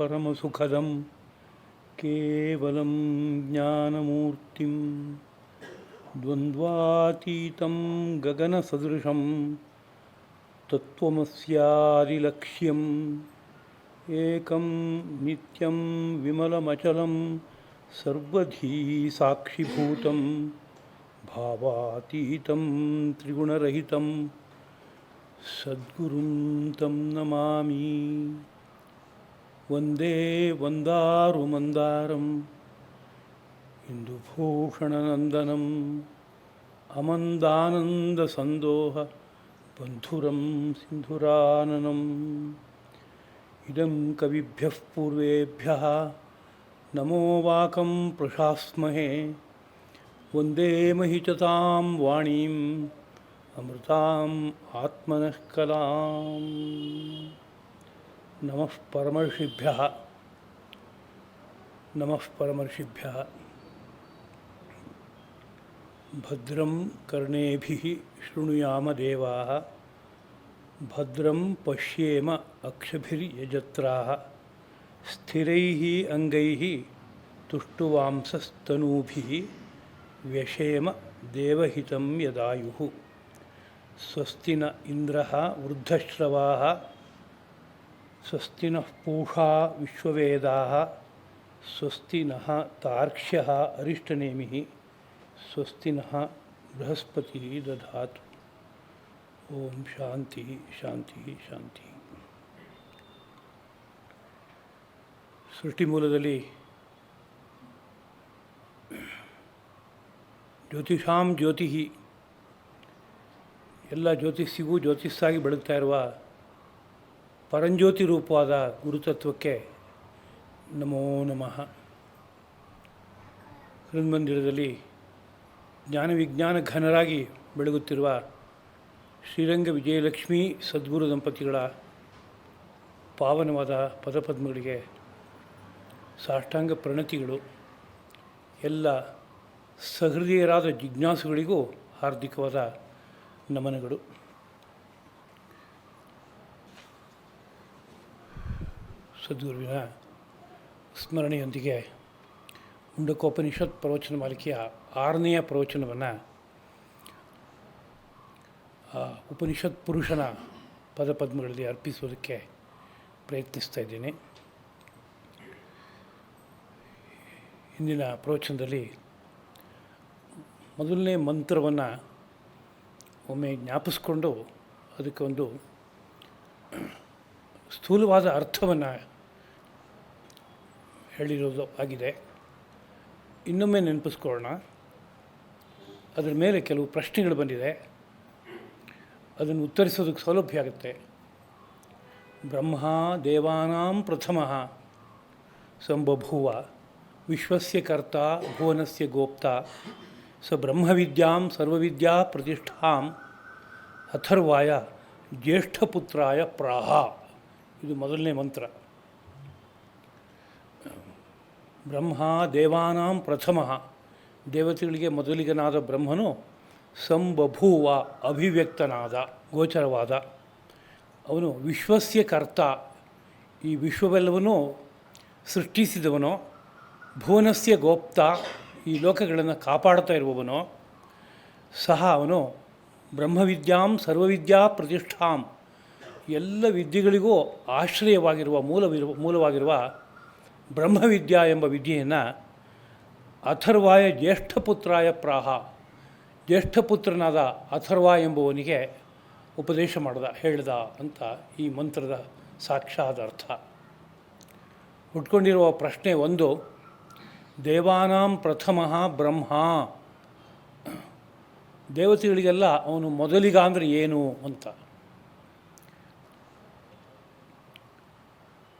परमसुखदं केवलं ज्ञानमूर्तिं द्वन्द्वातीतं गगनसदृशं तत्त्वमस्यादिलक्ष्यम् एकं नित्यं विमलमचलं सर्वधी साक्षिभूतं भावातीतं त्रिगुणरहितं सद्गुरुं तं नमामि। वन्दे वन्दारुमन्दारम् इन्दुभूषणनन्दनम् अमन्दानन्दसन्दोह बन्धुरं सिन्धुराननम् इदं कविभ्यः पूर्वेभ्यः नमो वाकं प्रशास्महे। वन्दे महिचतां वाणीम् अमृताम् आत्मनः कलाम्। नमः परमर्षिभ्यः नमः परमर्षिभ्यः। भद्रं कर्णेभिः शृणुयाम देवाः भद्रं पश्येम अक्षभिर्यजत्राः स्थिरैः अङ्गैः तुष्टुवांसस्तनूभिः व्यशेम देवहितं यदायुः। स्वस्ति न इन्द्रः वृद्धश्रवाः स्वस्ति नः पूषा विश्ववेदाः स्वस्ति नः तार्क्ष्यः अरिष्टनेमिः स्वस्ति नः बृहस्पतिः दधातु। ओम शांति शांति शांति। ಸೃಷ್ಟಿ ಮೂಲದಲ್ಲಿ ಜ್ಯೋತಿಷಾಂ ಜ್ಯೋತಿ, ಎಲ್ಲ ಜ್ಯೋತಿಷಿಗೂ ಜ್ಯೋತಿಸ್ಸಾಗಿ ಬೆಳಗ್ತಾ ಇರುವ ಪರಂಜ್ಯೋತಿ ರೂಪವಾದ ಗುರುತತ್ವಕ್ಕೆ ನಮೋ ನಮಃ. ಹೃನ್ಮಂದಿರದಲ್ಲಿ ಜ್ಞಾನ ವಿಜ್ಞಾನ ಘನರಾಗಿ ಬೆಳಗುತ್ತಿರುವ ಶ್ರೀರಂಗ ವಿಜಯಲಕ್ಷ್ಮೀ ಸದ್ಗುರು ದಂಪತಿಗಳ ಪಾವನವಾದ ಪದಪದ್ಮಗಳಿಗೆ ಸಾಷ್ಟಾಂಗ ಪ್ರಣತಿಗಳು. ಎಲ್ಲ ಸಹೃದಯರಾದ ಜಿಜ್ಞಾಸುಗಳಿಗೂ ಹಾರ್ದಿಕವಾದ ನಮನಗಳು. ಸದ್ಗುರುವಿನ ಸ್ಮರಣೆಯೊಂದಿಗೆ ಮುಂಡಕೋಪನಿಷತ್ ಪ್ರವಚನ ಮಾಲಿಕೆಯ 6ನೆಯ ಪ್ರವಚನವನ್ನು ಉಪನಿಷತ್ ಪುರುಷನ ಪದಪದ್ಮಗಳಲ್ಲಿ ಅರ್ಪಿಸುವುದಕ್ಕೆ ಪ್ರಯತ್ನಿಸ್ತಾ ಇದ್ದೇನೆ. ಇಂದಿನ ಪ್ರವಚನದಲ್ಲಿ ಮೊದಲನೇ ಮಂತ್ರವನ್ನು ಒಮ್ಮೆ ಜ್ಞಾಪಿಸ್ಕೊಂಡು ಅದಕ್ಕೆ ಒಂದು ಸ್ಥೂಲವಾದ ಅರ್ಥವನ್ನು ಹೇಳಿರೋದು ಆಗಿದೆ. ಇನ್ನೊಮ್ಮೆ ನೆನಪಿಸ್ಕೊಳ್ಳೋಣ. ಅದರ ಮೇಲೆ ಕೆಲವು ಪ್ರಶ್ನೆಗಳು ಬಂದಿದೆ, ಅದನ್ನು ಉತ್ತರಿಸೋದಕ್ಕೆ ಸೌಲಭ್ಯ ಆಗುತ್ತೆ. ಬ್ರಹ್ಮ ದೇವಾನಾಂ ಪ್ರಥಮಃ ಸಂಬಭೂವ ವಿಶ್ವಸ್ಯ ಕರ್ತ ಭುವನಸ್ಯ ಗೋಪ್ತ ಸ ಬ್ರಹ್ಮವಿದ್ಯಾಂ ಸರ್ವವಿದ್ಯಾ ಪ್ರತಿಷ್ಠಾಂ ಅಥರ್ವಾಯ ಜ್ಯೇಷ್ಠಪುತ್ರಾಯ ಪ್ರಾಹ. ಇದು ಮೊದಲನೇ ಮಂತ್ರ. ಬ್ರಹ್ಮ ದೇವಾನಾಂ ಪ್ರಥಮಃ, ದೇವತೆಗಳಿಗೆ ಮೊದಲಿಗನಾದ ಬ್ರಹ್ಮನು ಸಂಬಭೂವ ಅಭಿವ್ಯಕ್ತನಾದ, ಗೋಚರವಾದ. ಅವನು ವಿಶ್ವಸ್ಯ ಕರ್ತ, ಈ ವಿಶ್ವವೆಲ್ಲವನ್ನೂ ಸೃಷ್ಟಿಸಿದವನು. ಭುವನಸ್ಯ ಗೋಪ್ತ, ಈ ಲೋಕಗಳನ್ನು ಕಾಪಾಡ್ತಾ ಇರುವವನು. ಸಹ ಅವನು ಬ್ರಹ್ಮವಿದ್ಯಾಂ ಸರ್ವವಿದ್ಯಾ ಪ್ರತಿಷ್ಠಾಂ, ಎಲ್ಲ ವಿದ್ಯೆಗಳಿಗೂ ಆಶ್ರಯವಾಗಿರುವ ಮೂಲವಾಗಿರುವ ಬ್ರಹ್ಮವಿದ್ಯಾ ಎಂಬ ವಿದ್ಯೆಯನ್ನು ಅಥರ್ವಾಯ ಜ್ಯೇಷ್ಠಪುತ್ರಾಯ ಪ್ರಾಹ, ಜ್ಯೇಷ್ಠಪುತ್ರನಾದ ಅಥರ್ವ ಎಂಬುವನಿಗೆ ಉಪದೇಶ ಹೇಳ್ದ ಅಂತ ಈ ಮಂತ್ರದ ಸಾಕ್ಷಾತ್ ಅರ್ಥ. ಹುಟ್ಕೊಂಡಿರುವ ಪ್ರಶ್ನೆ ಒಂದು, ದೇವಾನಾಂ ಪ್ರಥಮಃ ಬ್ರಹ್ಮ, ದೇವತೆಗಳಿಗೆಲ್ಲ ಅವನು ಮೊದಲಿಗ ಅಂದರೆ ಏನು ಅಂತ.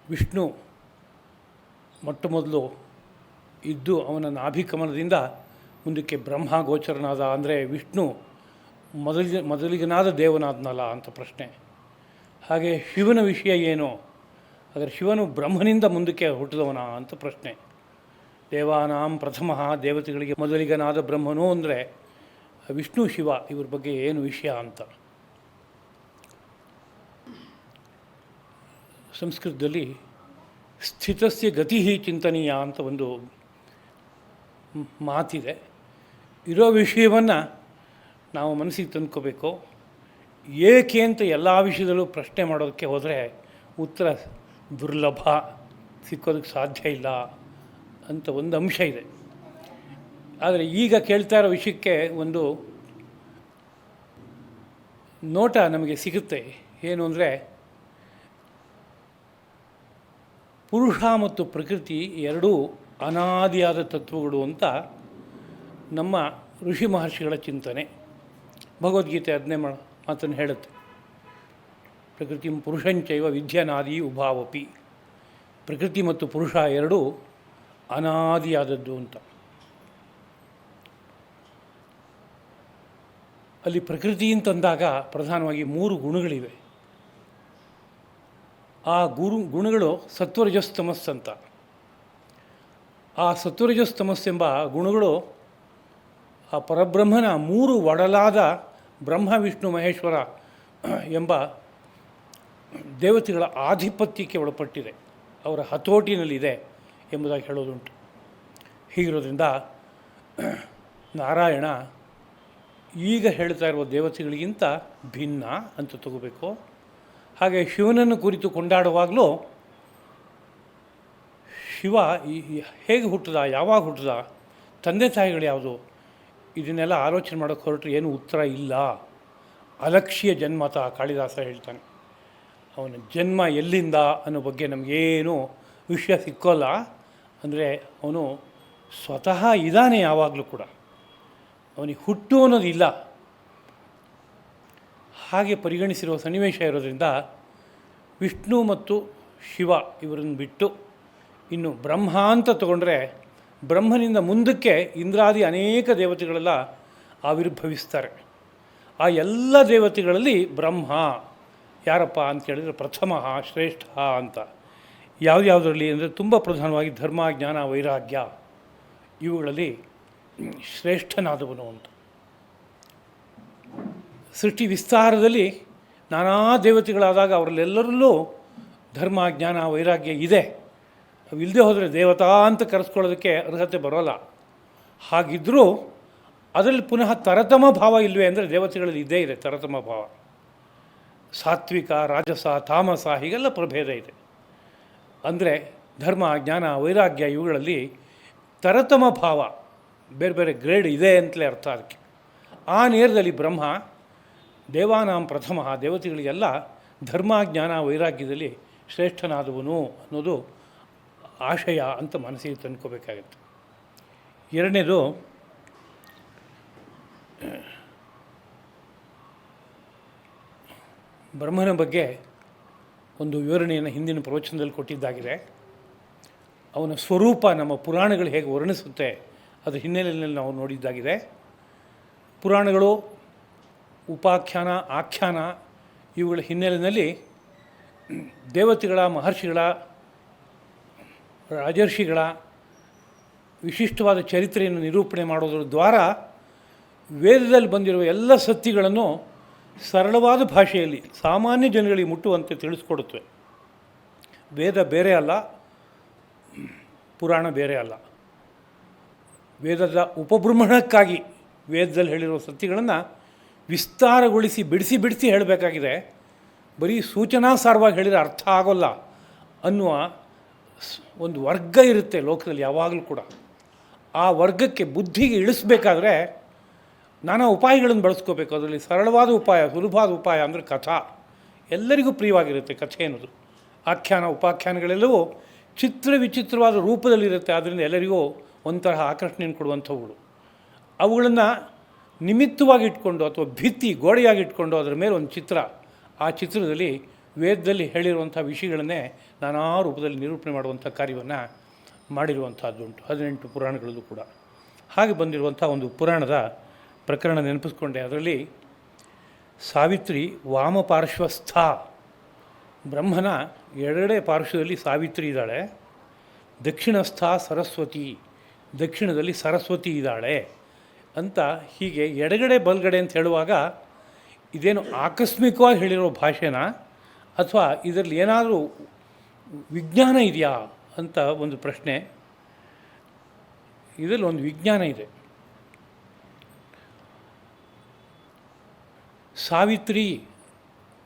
ವಿಷ್ಣು ಮೊಟ್ಟ ಮೊದಲು ಇದ್ದು ಅವನ ನಾಭಿಕಮಲದಿಂದ ಮುಂದಕ್ಕೆ ಬ್ರಹ್ಮ ಗೋಚರನಾದ, ಅಂದರೆ ವಿಷ್ಣು ಮೊದಲಿಗನಾದ ದೇವನಾದ್ನಲ್ಲ ಅಂತ ಪ್ರಶ್ನೆ. ಹಾಗೆ ಶಿವನ ವಿಷಯ ಏನು, ಆದರೆ ಶಿವನು ಬ್ರಹ್ಮನಿಂದ ಮುಂದಕ್ಕೆ ಹುಟ್ಟಿದವನ ಅಂತ ಪ್ರಶ್ನೆ. ದೇವಾನಾಂ ಪ್ರಥಮಃ, ದೇವತೆಗಳಿಗೆ ಮೊದಲಿಗನಾದ ಬ್ರಹ್ಮನು ಅಂದರೆ ವಿಷ್ಣು ಶಿವ, ಇವ್ರ ಬಗ್ಗೆ ಏನು ವಿಷಯ ಅಂತ. ಸಂಸ್ಕೃತದಲ್ಲಿ ಸ್ಥಿತಸ್ಯ ಗತಿ ಚಿಂತನೀಯ ಅಂತ ಒಂದು ಮಾತಿದೆ. ಇರೋ ವಿಷಯವನ್ನು ನಾವು ಮನಸ್ಸಿಗೆ ತಂದ್ಕೋಬೇಕು. ಏಕೆ ಅಂತ ಎಲ್ಲ ವಿಷಯದಲ್ಲೂ ಪ್ರಶ್ನೆ ಮಾಡೋದಕ್ಕೆ ಹೋದರೆ ಉತ್ತರ ದುರ್ಲಭ, ಸಿಕ್ಕೋದಕ್ಕೆ ಸಾಧ್ಯ ಇಲ್ಲ ಅಂತ ಒಂದು ಅಂಶ ಇದೆ. ಆದರೆ ಈಗ ಕೇಳ್ತಾ ಇರೋ ವಿಷಯಕ್ಕೆ ಒಂದು ನೋಟ ನಮಗೆ ಸಿಗುತ್ತೆ. ಏನು ಅಂದರೆ, ಪುರುಷ ಮತ್ತು ಪ್ರಕೃತಿ ಎರಡೂ ಅನಾದಿಯಾದ ತತ್ವಗಳು ಅಂತ ನಮ್ಮ ಋಷಿ ಮಹರ್ಷಿಗಳ ಚಿಂತನೆ. ಭಗವದ್ಗೀತೆ ಅದನ್ನೇ ಮಾತನ್ನು ಹೇಳುತ್ತೆ. ಪ್ರಕೃತಿ ಪುರುಷಂಚೈವ ವಿದ್ಯನಾದಿ ಉಭಾವಪಿ. ಪ್ರಕೃತಿ ಮತ್ತು ಪುರುಷ ಎರಡೂ ಅನಾದಿಯಾದದ್ದು ಅಂತ. ಅಲ್ಲಿ ಪ್ರಕೃತಿ ಅಂತಂದಾಗ ಪ್ರಧಾನವಾಗಿ 3 ಗುಣಗಳಿವೆ. ಆ ಗುಣಗಳು ಸತ್ವರಜಸ್ತಮಸ್ ಅಂತ. ಆ ಸತ್ವರಜಸ್ತಮಸ್ಸೆಂಬ ಗುಣಗಳು ಆ ಪರಬ್ರಹ್ಮನ 3 ಒಡಲಾದ ಬ್ರಹ್ಮ ವಿಷ್ಣು ಮಹೇಶ್ವರ ಎಂಬ ದೇವತೆಗಳ ಆಧಿಪತ್ಯಕ್ಕೆ ಒಳಪಟ್ಟಿದೆ, ಅವರ ಹತೋಟಿನಲ್ಲಿದೆ ಎಂಬುದಾಗಿ ಹೇಳೋದುಂಟು. ಹೀಗಿರೋದ್ರಿಂದ ನಾರಾಯಣ ಈಗ ಹೇಳ್ತಾ ಇರುವ ದೇವತೆಗಳಿಗಿಂತ ಭಿನ್ನ ಅಂತ ತಗೋಬೇಕು. ಹಾಗೆ ಶಿವನನ್ನು ಕುರಿತು ಕೊಂಡಾಡುವಾಗಲೂ ಶಿವ ಹೇಗೆ ಹುಟ್ಟಿದ, ಯಾವಾಗ ಹುಟ್ಟಿದ, ತಂದೆ ತಾಯಿಗಳು ಯಾವುದು, ಇದನ್ನೆಲ್ಲ ಆಲೋಚನೆ ಮಾಡೋಕ್ಕೆ ಹೊರಟ್ರೆ ಏನು ಉತ್ತರ ಇಲ್ಲ. ಅಲಕ್ಷ್ಯ ಜನ್ಮತ ಕಾಳಿದಾಸ ಹೇಳ್ತಾನೆ. ಅವನ ಜನ್ಮ ಎಲ್ಲಿಂದ ಅನ್ನೋ ಬಗ್ಗೆ ನಮಗೇನು ವಿಷಯ ಸಿಕ್ಕೋಲ್ಲ. ಅಂದರೆ ಅವನು ಸ್ವತಃ ಇದ್ದಾನೆ, ಯಾವಾಗಲೂ ಕೂಡ ಅವನಿಗೆ ಹುಟ್ಟು ಅನ್ನೋದಿಲ್ಲ. ಹಾಗೆ ಪರಿಗಣಿಸಿರುವ ಸನ್ನಿವೇಶ ಇರೋದ್ರಿಂದ ವಿಷ್ಣು ಮತ್ತು ಶಿವ ಇವರನ್ನು ಬಿಟ್ಟು ಇನ್ನು ಬ್ರಹ್ಮ ಅಂತ ತಗೊಂಡ್ರೆ, ಬ್ರಹ್ಮನಿಂದ ಮುಂದಕ್ಕೆ ಇಂದ್ರಾದಿ ಅನೇಕ ದೇವತೆಗಳೆಲ್ಲ ಆವಿರ್ಭವಿಸ್ತಾರೆ. ಆ ಎಲ್ಲ ದೇವತೆಗಳಲ್ಲಿ ಬ್ರಹ್ಮ ಯಾರಪ್ಪ ಅಂತ ಕೇಳಿದರೆ ಪ್ರಥಮ ಶ್ರೇಷ್ಠ ಅಂತ. ಯಾವುದ್ಯಾವುದರಲ್ಲಿ ಅಂದರೆ ತುಂಬ ಪ್ರಧಾನವಾಗಿ ಧರ್ಮ, ಜ್ಞಾನ, ವೈರಾಗ್ಯ ಇವುಗಳಲ್ಲಿ ಶ್ರೇಷ್ಠನಾದವನು ಅಂತ. ಸೃಷ್ಟಿ ವಿಸ್ತಾರದಲ್ಲಿ ನಾನಾ ದೇವತೆಗಳಾದಾಗ ಅವರಲ್ಲೆಲ್ಲರಲ್ಲೂ ಧರ್ಮ, ಜ್ಞಾನ, ವೈರಾಗ್ಯ ಇದೆ. ಅವಿಲ್ಲದೆ ಹೋದರೆ ದೇವತಾ ಅಂತ ಕರೆಸ್ಕೊಳ್ಳೋದಕ್ಕೆ ಅರ್ಹತೆ ಬರೋಲ್ಲ. ಹಾಗಿದ್ದರೂ ಅದರಲ್ಲಿ ಪುನಃ ತರತಮ ಭಾವ ಇಲ್ವೇ ಅಂದರೆ ದೇವತೆಗಳಲ್ಲಿ ಇದ್ದೇ ಇದೆ ತರತಮ ಭಾವ. ಸಾತ್ವಿಕ, ರಾಜಸ, ತಾಮಸ ಹೀಗೆಲ್ಲ ಪ್ರಭೇದ ಇದೆ. ಅಂದರೆ ಧರ್ಮ, ಜ್ಞಾನ, ವೈರಾಗ್ಯ ಇವುಗಳಲ್ಲಿ ತರತಮ ಭಾವ ಬೇರೆ ಬೇರೆ ಗ್ರೇಡ್ ಇದೆ ಅಂತಲೇ ಅರ್ಥ. ಅದಕ್ಕೆ ಆ ನೇರದಲ್ಲಿ ಬ್ರಹ್ಮ ದೇವಾನಾಂ ಪ್ರಥಮ, ದೇವತೆಗಳಿಗೆಲ್ಲ ಧರ್ಮ, ಜ್ಞಾನ, ವೈರಾಗ್ಯದಲ್ಲಿ ಶ್ರೇಷ್ಠನಾದವನು ಅನ್ನೋದು ಆಶಯ ಅಂತ ಮನಸ್ಸಿಗೆ ತಂದ್ಕೋಬೇಕಾಗತ್ತೆ. ಎರಡನೇದು, ಬ್ರಹ್ಮನ ಬಗ್ಗೆ ಒಂದು ವಿವರಣೆಯನ್ನು ಹಿಂದಿನ ಪ್ರವಚನದಲ್ಲಿ ಕೊಟ್ಟಿದ್ದಾಗಿದೆ. ಅವನ ಸ್ವರೂಪ ನಮ್ಮ ಪುರಾಣಗಳು ಹೇಗೆ ವರ್ಣಿಸುತ್ತೆ ಅದರ ಹಿನ್ನೆಲೆಯಲ್ಲಿ ನಾವು ನೋಡಿದ್ದಾಗಿದೆ. ಪುರಾಣಗಳು ಉಪಾಖ್ಯಾನ, ಆಖ್ಯಾನ ಇವುಗಳ ಹಿನ್ನೆಲೆಯಲ್ಲಿ ದೇವತೆಗಳ, ಮಹರ್ಷಿಗಳ, ರಾಜರ್ಷಿಗಳ ವಿಶಿಷ್ಟವಾದ ಚರಿತ್ರೆಯನ್ನು ನಿರೂಪಣೆ ಮಾಡೋದ್ರ ದ್ವಾರ ವೇದದಲ್ಲಿ ಬಂದಿರುವ ಎಲ್ಲ ಸತ್ಯಗಳನ್ನು ಸರಳವಾದ ಭಾಷೆಯಲ್ಲಿ ಸಾಮಾನ್ಯ ಜನಗಳಿಗೆ ಮುಟ್ಟುವಂತೆ ತಿಳಿಸ್ಕೊಡುತ್ತವೆ. ವೇದ ಬೇರೆ ಅಲ್ಲ, ಪುರಾಣ ಬೇರೆ ಅಲ್ಲ. ವೇದದ ಉಪಬೃಂಹಣಕ್ಕಾಗಿ ವೇದದಲ್ಲಿ ಹೇಳಿರುವ ಸತ್ಯಗಳನ್ನು ವಿಸ್ತಾರಗೊಳಿಸಿ ಬಿಡಿಸಿ ಹೇಳಬೇಕಾಗಿದೆ. ಬರೀ ಸೂಚನಾಸಾರವಾಗಿ ಹೇಳಿದರೆ ಅರ್ಥ ಆಗೋಲ್ಲ ಅನ್ನುವ ಒಂದು ವರ್ಗ ಇರುತ್ತೆ ಲೋಕದಲ್ಲಿ ಯಾವಾಗಲೂ ಕೂಡ. ಆ ವರ್ಗಕ್ಕೆ ಬುದ್ಧಿಗೆ ಇಳಿಸ್ಬೇಕಾದ್ರೆ ನಾನಾ ಉಪಾಯಗಳನ್ನು ಬಳಸ್ಕೋಬೇಕು. ಅದರಲ್ಲಿ ಸರಳವಾದ ಉಪಾಯ, ಸುಲಭವಾದ ಉಪಾಯ ಅಂದರೆ ಕಥಾ. ಎಲ್ಲರಿಗೂ ಪ್ರಿಯವಾಗಿರುತ್ತೆ ಕಥೆ ಅನ್ನೋದು. ಆಖ್ಯಾನ, ಉಪಾಖ್ಯಾನಗಳೆಲ್ಲವೂ ಚಿತ್ರ ವಿಚಿತ್ರವಾದ ರೂಪದಲ್ಲಿರುತ್ತೆ. ಆದ್ದರಿಂದ ಎಲ್ಲರಿಗೂ ಒಂಥರ ಆಕರ್ಷಣೆಯನ್ನು ಕೊಡುವಂಥವುಗಳು. ಅವುಗಳನ್ನು ನಿಮಿತ್ತವಾಗಿ ಇಟ್ಕೊಂಡು ಅಥವಾ ಭಿತ್ತಿ, ಗೋಡೆಯಾಗಿ ಇಟ್ಕೊಂಡು ಅದರ ಮೇಲೆ ಒಂದು ಚಿತ್ರ, ಆ ಚಿತ್ರದಲ್ಲಿ ವೇದದಲ್ಲಿ ಹೇಳಿರುವಂಥ ವಿಷಯಗಳನ್ನೇ ನಾನಾ ರೂಪದಲ್ಲಿ ನಿರೂಪಣೆ ಮಾಡುವಂಥ ಕಾರ್ಯವನ್ನು ಮಾಡಿರುವಂಥದ್ದುಂಟು 18 ಪುರಾಣಗಳಲ್ಲೂ ಕೂಡ. ಹಾಗೆ ಬಂದಿರುವಂಥ ಒಂದು ಪುರಾಣದ ಪ್ರಕರಣ ನೆನಪಿಸ್ಕೊಂಡೆ. ಅದರಲ್ಲಿ ಸಾವಿತ್ರಿ ವಾಮಪಾರ್ಶ್ವಸ್ಥ, ಬ್ರಹ್ಮನ ಎಡಗಡೆ ಪಾರ್ಶ್ವದಲ್ಲಿ ಸಾವಿತ್ರಿ ಇದ್ದಾಳೆ, ದಕ್ಷಿಣಸ್ಥ ಸರಸ್ವತಿ, ದಕ್ಷಿಣದಲ್ಲಿ ಸರಸ್ವತಿ ಇದ್ದಾಳೆ ಅಂತ. ಹೀಗೆ ಎಡಗಡೆ ಬಲಗಡೆ ಅಂತ ಹೇಳುವಾಗ ಇದೇನು ಆಕಸ್ಮಿಕವಾಗಿ ಹೇಳಿರೋ ಭಾಷೆನ ಅಥವಾ ಇದರಲ್ಲಿ ಏನಾದರೂ ವಿಜ್ಞಾನ ಇದೆಯಾ ಅಂತ ಒಂದು ಪ್ರಶ್ನೆ. ಇದರಲ್ಲಿ ಒಂದು ವಿಜ್ಞಾನ ಇದೆ. ಸಾವಿತ್ರಿ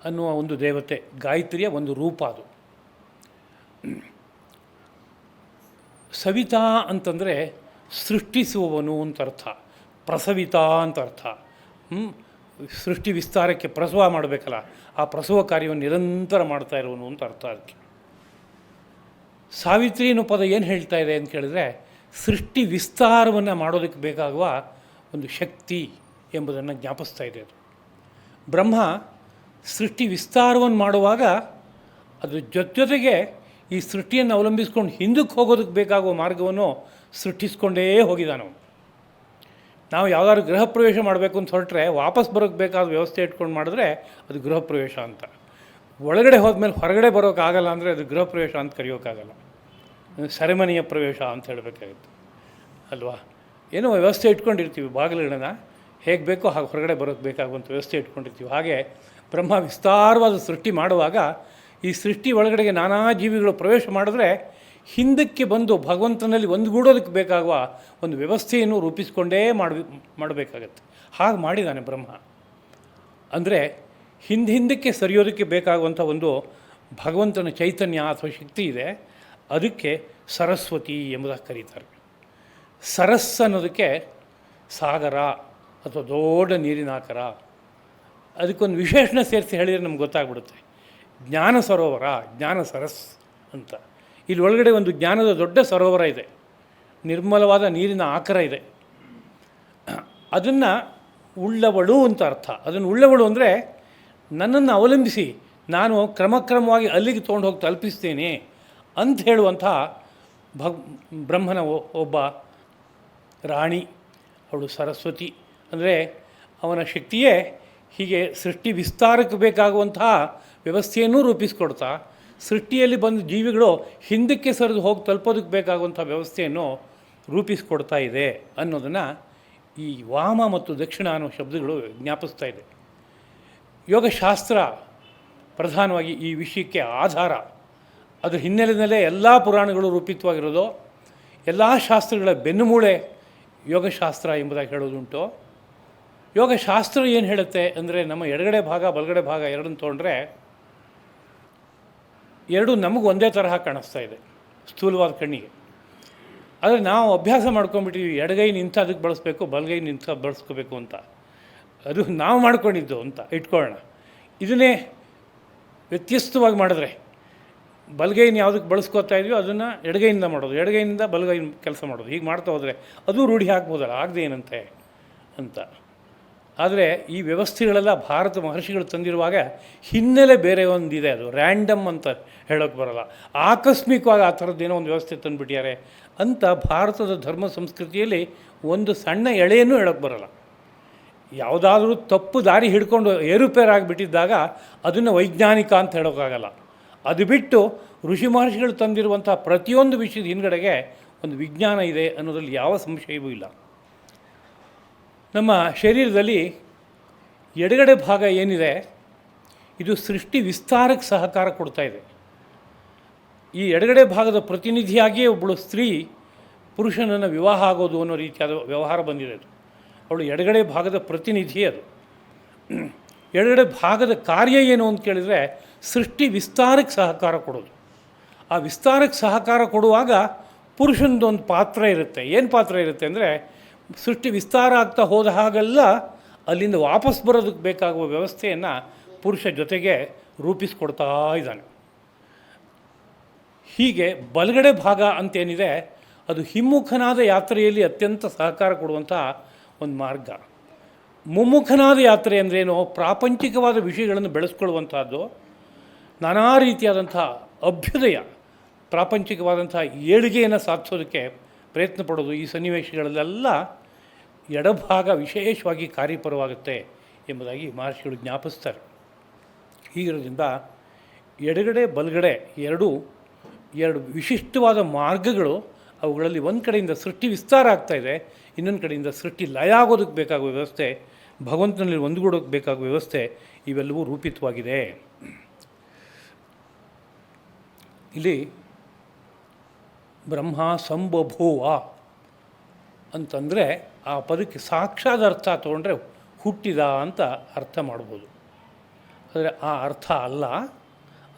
ಅನ್ನುವ ಒಂದು ದೇವತೆ, ಗಾಯತ್ರಿಯ ಒಂದು ರೂಪ ಅದು. ಸವಿತಾ ಅಂತಂದರೆ ಸೃಷ್ಟಿಸುವವನು ಅಂತ ಅರ್ಥ, ಪ್ರಸವಿತಾ ಅಂತ ಅರ್ಥ. ಸೃಷ್ಟಿ ವಿಸ್ತಾರಕ್ಕೆ ಪ್ರಸವ ಮಾಡಬೇಕಲ್ಲ, ಆ ಪ್ರಸವ ಕಾರ್ಯವನ್ನು ನಿರಂತರ ಮಾಡ್ತಾ ಇರುವನು ಅಂತ ಅರ್ಥ. ಅದಕ್ಕೆ ಸಾವಿತ್ರಿ ಅನ್ನೋ ಪದ ಏನು ಹೇಳ್ತಾ ಇದೆ ಅಂತ ಕೇಳಿದ್ರೆ, ಸೃಷ್ಟಿ ವಿಸ್ತಾರವನ್ನು ಮಾಡೋದಕ್ಕೆ ಬೇಕಾಗುವ ಒಂದು ಶಕ್ತಿ ಎಂಬುದನ್ನು ಜ್ಞಾಪಿಸ್ತಾ ಇದೆ ಅದು. ಬ್ರಹ್ಮ ಸೃಷ್ಟಿ ವಿಸ್ತಾರವನ್ನು ಮಾಡುವಾಗ ಅದ್ರ ಜೊತೆಗೆ ಈ ಸೃಷ್ಟಿಯನ್ನು ಅವಲಂಬಿಸ್ಕೊಂಡು ಹಿಂದಕ್ಕೆ ಹೋಗೋದಕ್ಕೆ ಬೇಕಾಗುವ ಮಾರ್ಗವನ್ನು ಸೃಷ್ಟಿಸ್ಕೊಂಡೇ ಹೋಗಿದ್ದಾನೆ. ನಾವು ಯಾವುದಾದ್ರು ಗೃಹ ಪ್ರವೇಶ ಮಾಡಬೇಕು ಅಂತ ಹೊರಟ್ರೆ ವಾಪಸ್ ಬರೋಕ್ಕೆ ಬೇಕಾದ ವ್ಯವಸ್ಥೆ ಇಟ್ಕೊಂಡು ಮಾಡಿದ್ರೆ ಅದು ಗೃಹ ಪ್ರವೇಶ ಅಂತ. ಒಳಗಡೆ ಹೋದ್ಮೇಲೆ ಹೊರಗಡೆ ಬರೋಕ್ಕಾಗಲ್ಲ ಅಂದರೆ ಅದು ಗೃಹ ಪ್ರವೇಶ ಅಂತ ಕರೆಯೋಕ್ಕಾಗಲ್ಲ, ಸೆರೆಮನಿಯ ಪ್ರವೇಶ ಅಂತ ಹೇಳಬೇಕಾಗುತ್ತೆ ಅಲ್ವಾ. ಏನೋ ವ್ಯವಸ್ಥೆ ಇಟ್ಕೊಂಡಿರ್ತೀವಿ, ಬಾಗಿಲುಗಳನ್ನ ಹೇಗೆ ಬೇಕೋ ಹಾಗೆ ಹೊರಗಡೆ ಬರೋಕ್ಕೆ ಬೇಕಾಗುವಂಥ ವ್ಯವಸ್ಥೆ ಇಟ್ಕೊಂಡಿರ್ತೀವಿ. ಹಾಗೆ ಬ್ರಹ್ಮ ವಿಸ್ತಾರವಾದ ಸೃಷ್ಟಿ ಮಾಡುವಾಗ ಈ ಸೃಷ್ಟಿ ಒಳಗಡೆಗೆ ನಾನಾ ಜೀವಿಗಳು ಪ್ರವೇಶ ಮಾಡಿದ್ರೆ ಹಿಂದಕ್ಕೆ ಬಂದು ಭಗವಂತನಲ್ಲಿ ಒಂದುಗೂಡೋದಕ್ಕೆ ಬೇಕಾಗುವ ಒಂದು ವ್ಯವಸ್ಥೆಯನ್ನು ರೂಪಿಸಿಕೊಂಡೇ ಮಾಡಬೇಕಾಗತ್ತೆ. ಹಾಗೆ ಮಾಡಿದ್ದಾನೆ ಬ್ರಹ್ಮ. ಅಂದರೆ ಹಿಂದಕ್ಕೆ ಸರಿಯೋದಕ್ಕೆ ಬೇಕಾಗುವಂಥ ಒಂದು ಭಗವಂತನ ಚೈತನ್ಯ ಅಥವಾ ಶಕ್ತಿ ಇದೆ. ಅದಕ್ಕೆ ಸರಸ್ವತಿ ಎಂಬುದಾಗಿ ಕರೀತಾರೆ. ಸರಸ್ ಅನ್ನೋದಕ್ಕೆ ಸಾಗರ ಅಥವಾ ದೊಡ್ಡ ನೀರಿನ ಆಕಾರ. ಅದಕ್ಕೊಂದು ವಿಶೇಷಣ ಸೇರಿಸಿ ಹೇಳಿದರೆ ನಮ್ಗೆ ಗೊತ್ತಾಗ್ಬಿಡುತ್ತೆ. ಜ್ಞಾನ ಸರೋವರ, ಜ್ಞಾನ ಸರಸ್ ಅಂತ. ಇಲ್ಲಿ ಒಳಗಡೆ ಒಂದು ಜ್ಞಾನದ ದೊಡ್ಡ ಸರೋವರ ಇದೆ, ನಿರ್ಮಲವಾದ ನೀರಿನ ಆಕಾರ ಇದೆ. ಅದನ್ನು ಉಳ್ಳವಳು ಅಂತ ಅರ್ಥ. ಅದನ್ನು ಉಳ್ಳವಳು ಅಂದರೆ ನನ್ನನ್ನು ಅವಲಂಬಿಸಿ ನಾನು ಕ್ರಮಕ್ರಮವಾಗಿ ಅಲ್ಲಿಗೆ ತೊಗೊಂಡು ಹೋಗಿ ತಲುಪಿಸ್ತೇನೆ ಅಂತ ಹೇಳುವಂಥ ಬ್ರಹ್ಮನ ಒಬ್ಬ ರಾಣಿ, ಅವಳು ಸರಸ್ವತಿ. ಅಂದರೆ ಅವನ ಶಕ್ತಿಯೇ ಹೀಗೆ ಸೃಷ್ಟಿ ವಿಸ್ತಾರಕ್ಕೆ ಬೇಕಾಗುವಂತಹ ವ್ಯವಸ್ಥೆಯನ್ನು ರೂಪಿಸ್ಕೊಡ್ತಾ, ಸೃಷ್ಟಿಯಲ್ಲಿ ಬಂದ ಜೀವಿಗಳು ಹಿಂದಕ್ಕೆ ಸರಿದು ಹೋಗಿ ತಲುಪೋದಕ್ಕೆ ಬೇಕಾಗುವಂಥ ವ್ಯವಸ್ಥೆಯನ್ನು ರೂಪಿಸ್ಕೊಡ್ತಾ ಇದೆ ಅನ್ನೋದನ್ನು ಈ ವಾಮ ಮತ್ತು ದಕ್ಷಿಣ ಅನ್ನೋ ಶಬ್ದಗಳು ಜ್ಞಾಪಿಸ್ತಾ ಇದೆ. ಯೋಗಶಾಸ್ತ್ರ ಪ್ರಧಾನವಾಗಿ ಈ ವಿಷಯಕ್ಕೆ ಆಧಾರ. ಅದರ ಹಿನ್ನೆಲೆಯಲ್ಲೇ ಎಲ್ಲ ಪುರಾಣಗಳು ರೂಪಿತವಾಗಿರೋದು. ಎಲ್ಲ ಶಾಸ್ತ್ರಗಳ ಬೆನ್ನುಮೂಳೆ ಯೋಗಶಾಸ್ತ್ರ ಎಂಬುದಾಗಿ ಹೇಳೋದುಂಟು. ಯೋಗಶಾಸ್ತ್ರ ಏನು ಹೇಳುತ್ತೆ ಅಂದರೆ, ನಮ್ಮ ಎಡಗಡೆ ಭಾಗ ಬಲಗಡೆ ಭಾಗ ಎರಡನ್ನು ತೊಗೊಂಡ್ರೆ ಎರಡೂ ನಮಗೆ ಒಂದೇ ತರಹ ಕಾಣಿಸ್ತಾ ಇದೆ ಸ್ಥೂಲವಾದ ಕಣ್ಣಿಗೆ. ಆದರೆ ನಾವು ಅಭ್ಯಾಸ ಮಾಡ್ಕೊಂಡ್ಬಿಟ್ಟಿದ್ದೀವಿ, ಎಡಗೈನ ಇಂಥದಕ್ಕೆ ಬಳಸಬೇಕು, ಬಲಗೈನ ಇಂಥ ಬಳಸ್ಕೋಬೇಕು ಅಂತ. ಅದು ನಾವು ಮಾಡ್ಕೊಂಡಿದ್ದು ಅಂತ ಇಟ್ಕೊಳ್ಳೋಣ. ಇದನ್ನೇ ವ್ಯತ್ಯಸ್ತವಾಗಿ ಮಾಡಿದ್ರೆ, ಬಲಗೈನ ಯಾವುದಕ್ಕೆ ಬಳಸ್ಕೋತಾ ಇದೆಯೋ ಅದನ್ನು ಎಡಗೈಯಿಂದ ಮಾಡೋದು, ಎಡಗೈನಿಂದ ಬಲಗೈನ ಕೆಲಸ ಮಾಡೋದು, ಹೀಗೆ ಮಾಡ್ತಾ ಹೋದರೆ ಅದು ರೂಢಿ ಹಾಕ್ಬೋದಲ್ಲ, ಆಗದೆ ಏನಂತೆ ಅಂತ. ಆದರೆ ಈ ವ್ಯವಸ್ಥೆಗಳೆಲ್ಲ ಭಾರತ ಮಹರ್ಷಿಗಳು ತಂದಿರುವಾಗ ಹಿನ್ನೆಲೆ ಬೇರೆ ಒಂದಿದೆ. ಅದು ರ್ಯಾಂಡಮ್ ಅಂತ ಹೇಳೋಕ್ಕೆ ಬರೋಲ್ಲ, ಆಕಸ್ಮಿಕವಾಗಿ ಆ ಥರದ್ದೇನೋ ಒಂದು ವ್ಯವಸ್ಥೆ ತಂದುಬಿಟ್ಟಿದ್ದಾರೆ ಅಂತ ಭಾರತದ ಧರ್ಮ ಸಂಸ್ಕೃತಿಯಲ್ಲಿ ಒಂದು ಸಣ್ಣ ಎಳೆಯನ್ನು ಹೇಳೋಕ್ಕೆ ಬರೋಲ್ಲ. ಯಾವುದಾದ್ರೂ ತಪ್ಪು ದಾರಿ ಹಿಡ್ಕೊಂಡು ಏರುಪೇರಾಗಿಬಿಟ್ಟಿದ್ದಾಗ ಅದನ್ನು ವೈಜ್ಞಾನಿಕ ಅಂತ ಹೇಳೋಕ್ಕಾಗಲ್ಲ. ಅದು ಬಿಟ್ಟು ಋಷಿ ಮಹರ್ಷಿಗಳು ತಂದಿರುವಂಥ ಪ್ರತಿಯೊಂದು ವಿಷಯದ ಹಿಂದುಗಡೆಗೆ ಒಂದು ವಿಜ್ಞಾನ ಇದೆ ಅನ್ನೋದ್ರಲ್ಲಿ ಯಾವ ಸಂಶಯವೂ ಇಲ್ಲ. ನಮ್ಮ ಶರೀರದಲ್ಲಿ ಎಡಗಡೆ ಭಾಗ ಏನಿದೆ, ಇದು ಸೃಷ್ಟಿ ವಿಸ್ತಾರಕ್ಕೆ ಸಹಕಾರ ಕೊಡ್ತಾ ಇದೆ. ಈ ಎಡಗಡೆ ಭಾಗದ ಪ್ರತಿನಿಧಿಯಾಗಿಯೇ ಒಬ್ಬಳು ಸ್ತ್ರೀ ಪುರುಷನನ್ನು ವಿವಾಹ ಆಗೋದು ಅನ್ನೋ ರೀತಿಯಾದ ವ್ಯವಹಾರ ಬಂದಿದೆ. ಅದು ಅವಳು ಎಡಗಡೆ ಭಾಗದ ಪ್ರತಿನಿಧಿ. ಅದು ಎಡಗಡೆ ಭಾಗದ ಕಾರ್ಯ ಏನು ಅಂತ ಕೇಳಿದರೆ, ಸೃಷ್ಟಿ ವಿಸ್ತಾರಕ್ಕೆ ಸಹಕಾರ ಕೊಡೋದು. ಆ ವಿಸ್ತಾರಕ್ಕೆ ಸಹಕಾರ ಕೊಡುವಾಗ ಪುರುಷನದೊಂದು ಪಾತ್ರ ಇರುತ್ತೆ. ಏನು ಪಾತ್ರ ಇರುತ್ತೆ ಅಂದರೆ, ಸೃಷ್ಟಿ ವಿಸ್ತಾರ ಆಗ್ತಾ ಹೋದ ಹಾಗೆಲ್ಲ ಅಲ್ಲಿಂದ ವಾಪಸ್ ಬರೋದಕ್ಕೆ ಬೇಕಾಗುವ ವ್ಯವಸ್ಥೆಯನ್ನು ಪುರುಷ ಜೊತೆಗೆ ರೂಪಿಸ್ಕೊಡ್ತಾ ಇದ್ದಾನೆ. ಹೀಗೆ ಬಲಗಡೆ ಭಾಗ ಅಂತೇನಿದೆ, ಅದು ಹಿಮ್ಮುಖನಾದ ಯಾತ್ರೆಯಲ್ಲಿ ಅತ್ಯಂತ ಸಹಕಾರ ಕೊಡುವಂಥ ಒಂದು ಮಾರ್ಗ. ಮುಮ್ಮುಖನಾದ ಯಾತ್ರೆ ಅಂದ್ರೇನು, ಪ್ರಾಪಂಚಿಕವಾದ ವಿಷಯಗಳನ್ನು ಬೆಳೆಸ್ಕೊಳ್ಳುವಂಥದ್ದು, ನಾನಾ ರೀತಿಯಾದಂಥ ಅಭ್ಯುದಯ, ಪ್ರಾಪಂಚಿಕವಾದಂಥ ಏಳಿಗೆಯನ್ನು ಸಾಧಿಸೋದಕ್ಕೆ ಪ್ರಯತ್ನ ಪಡೋದು. ಈ ಸನ್ನಿವೇಶಗಳಲ್ಲೆಲ್ಲ ಎಡಭಾಗ ವಿಶೇಷವಾಗಿ ಕಾರ್ಯಪರವಾಗುತ್ತೆ ಎಂಬುದಾಗಿ ಮಹರ್ಷಿಗಳು ಜ್ಞಾಪಿಸ್ತಾರೆ. ಹೀಗಿರೋದ್ರಿಂದ ಎಡಗಡೆ ಬಲಗಡೆ ಎರಡು ವಿಶಿಷ್ಟವಾದ ಮಾರ್ಗಗಳು. ಅವುಗಳಲ್ಲಿ ಒಂದು ಕಡೆಯಿಂದ ಸೃಷ್ಟಿ ವಿಸ್ತಾರ ಆಗ್ತಾಯಿದೆ, ಇನ್ನೊಂದು ಕಡೆಯಿಂದ ಸೃಷ್ಟಿ ಲಯ ಆಗೋದಕ್ಕೆ ಬೇಕಾಗುವ ವ್ಯವಸ್ಥೆ, ಭಗವಂತನಲ್ಲಿ ಒಂದುಗೂಡೋಕ್ಕೆ ಬೇಕಾಗುವ ವ್ಯವಸ್ಥೆ, ಇವೆಲ್ಲವೂ ರೂಪಿತವಾಗಿದೆ. ಇಲ್ಲಿ ಬ್ರಹ್ಮ ಸಂಬಭೂವ ಅಂತಂದರೆ ಆ ಪದಕ್ಕೆ ಸಾಕ್ಷಾತ್ ಅರ್ಥ ತೊಗೊಂಡ್ರೆ ಹುಟ್ಟಿದ ಅಂತ ಅರ್ಥ ಮಾಡ್ಬೋದು. ಆದರೆ ಆ ಅರ್ಥ ಅಲ್ಲ,